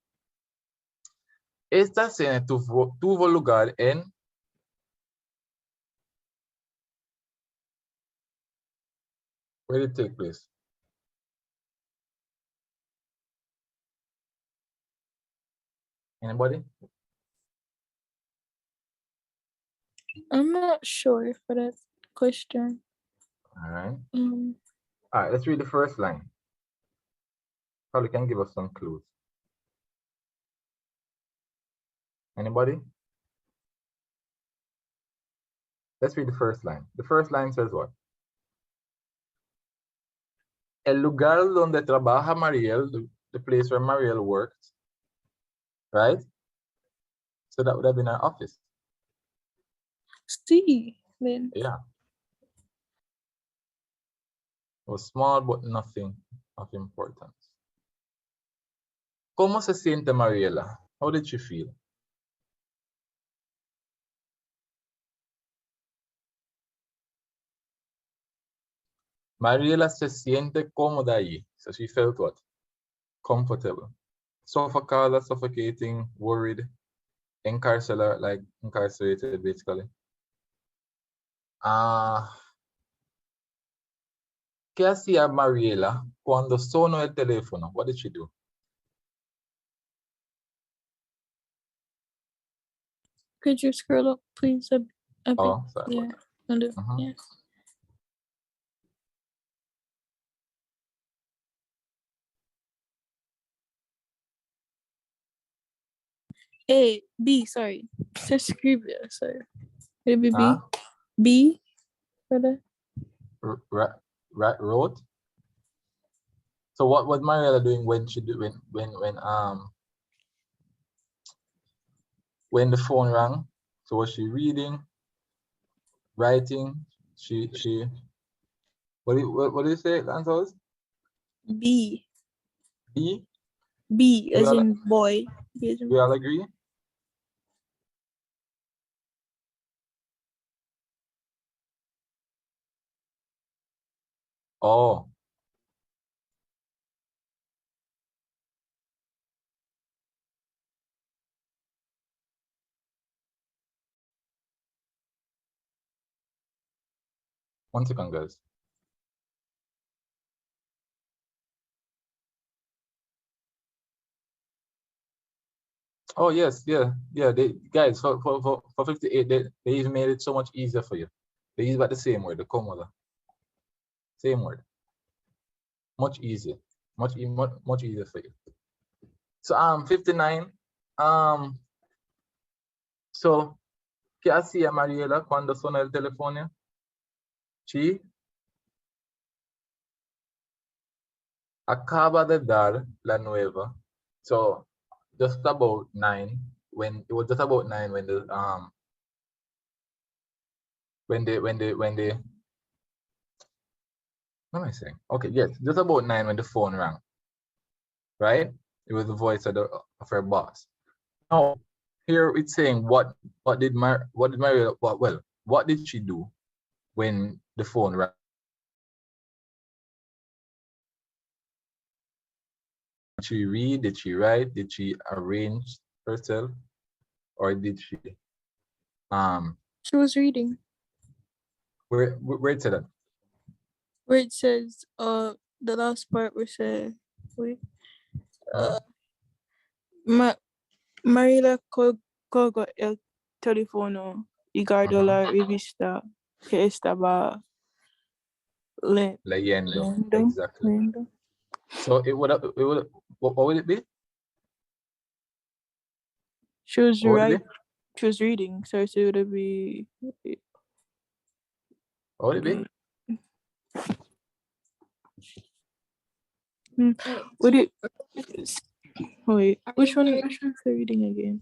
Esta cena tuvo lugar en Where did it take place? Anybody? I'm not sure for that question. All right. Um, All right, let's read the first line. Probably can give us some clues. Anybody? Let's read the first line. The first line says what? El lugar donde trabaja Mariel, the place where Mariel worked, right? So that would have been her office. C then. Yeah. It was small, but nothing of importance. ¿Cómo se siente Mariela? How did she feel? Mariela se siente cómoda allí. So she felt what? Comfortable. Suffocated, suffocating, worried, incarcerated, like incarcerated basically. ¿Qué hacía Mariela cuando sonó el teléfono? What did she do? Could you scroll up, please, a bit? Oh, sorry. Yeah. Under, yeah. A, B, sorry. Just scribble, sorry. Would it be B? Huh? B for the Wrote. So what was Mariela doing when she do when the phone rang? So was she reading, writing? She what do you say, Lantos? B. B? B as all- in boy. B as in We all agree? Oh. One second, guys. Oh yes, yeah. They guys for 58, they even made it so much easier for you. They use about the same word, the comoda. Same word. Much easier. Much easier for you. So 59. So ¿qué hacía Mariela cuando sonó el teléfono? She acaba de dar la nueva. So just about 9 when it was just about 9 when the what am I saying? Okay, yes, just about 9 when the phone rang. Right? It was the voice of her boss. Now here it's saying what did Mariela what did she do when the phone rang? Did she read? Did she write? Did she arrange herself? Or did she She was reading. where it said that? Where it says the last part where say wait. Marila colgó el teléfono y guardó la revista que estaba Leyendo. leyendo. Exactly. Leyendo. So what would it be? She was What would it right. be? She was reading, so it would be. What would it be? Would it? Wait, which one is the reading again?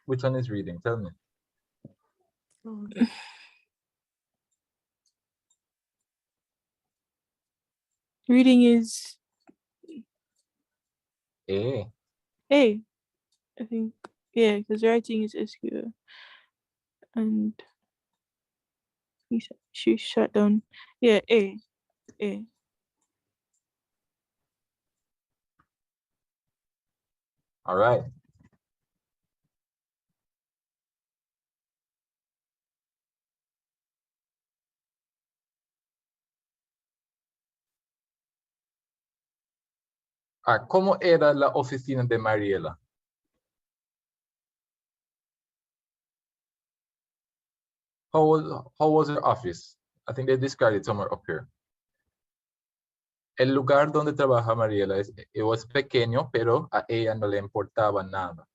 Which one is reading? Tell me. Reading is A. A, I think. Yeah, because writing is SQ. And she shut down. Yeah, A. All right. ¿Cómo era la oficina de Mariela? How was your office? I think they described it somewhere up here. El lugar donde trabaja Mariela it was pequeño, pero a ella no le importaba nada.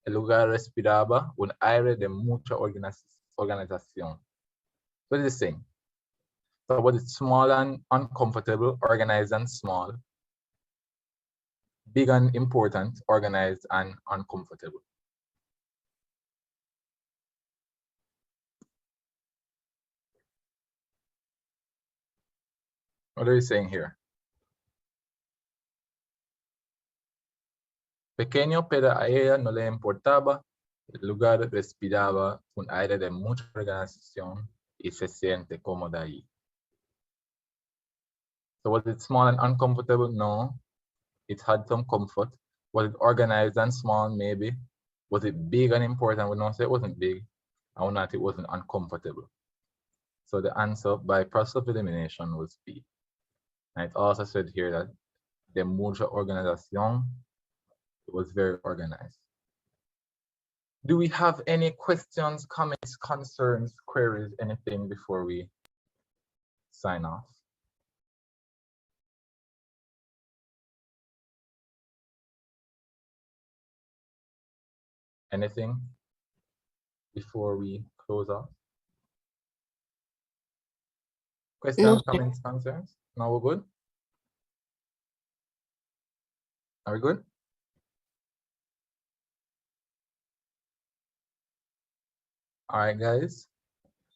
El lugar respiraba un aire de mucha organización. What is it saying? So was it small and uncomfortable, organized and small? Big and important, organized and uncomfortable. What are you saying here? Pequeño, pero a ella no le importaba. El lugar respiraba un aire de mucha organización y se siente cómoda ahí. So was it small and uncomfortable? No. It had some comfort. Was it organized and small? Maybe. Was it big and important? We don't say it wasn't big. I would not, it wasn't uncomfortable. So the answer by process of elimination was B. And it also said here that de mucha organización, it was very organized. Do we have any questions, comments, concerns, queries, anything before we sign off? Anything before we close off? Questions, No. comments, concerns? Now we're good? Are we good? All right, guys.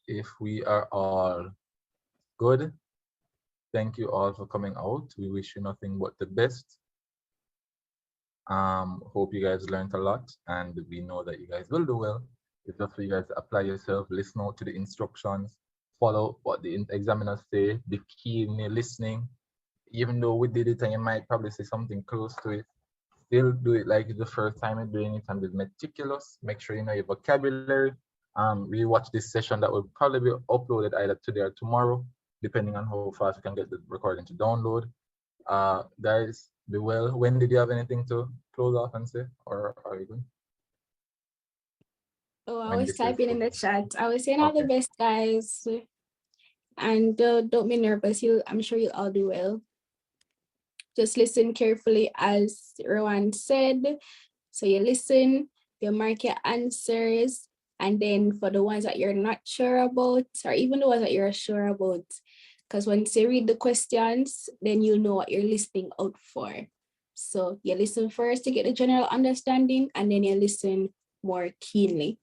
If we are all good, thank you all for coming out. We wish you nothing but the best. Hope you guys learned a lot, and we know that you guys will do well. It's just for you guys to apply yourself, listen out to the instructions, follow what the examiners say, be keenly listening. Even though we did it and you might probably say something close to it, still do it like it's the first time you're doing it and be meticulous. Make sure you know your vocabulary. Rewatch this session that will probably be uploaded either today or tomorrow, depending on how fast you can get the recording to download. Guys, be well. When did you have anything to close off and say, or are you good? Oh, I When was this is typing in the chat. I was saying all the Okay. best, guys. And don't be nervous. I'm sure you'll all do well. Just listen carefully as Rowan said. So you listen, you mark your answers, and then for the ones that you're not sure about, or even the ones that you're sure about, because once you read the questions, then you'll know what you're listening out for. So you listen first to get the general understanding, and then you listen more keenly.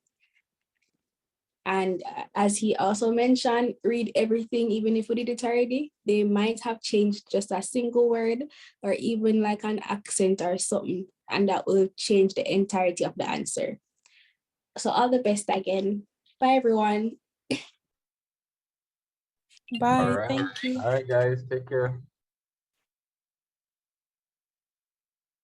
And as he also mentioned, read everything, even if we did it already. They might have changed just a single word or even like an accent or something, and that will change the entirety of the answer. So all the best again. Bye, everyone. Bye. All right. Thank you. All right, guys, take care.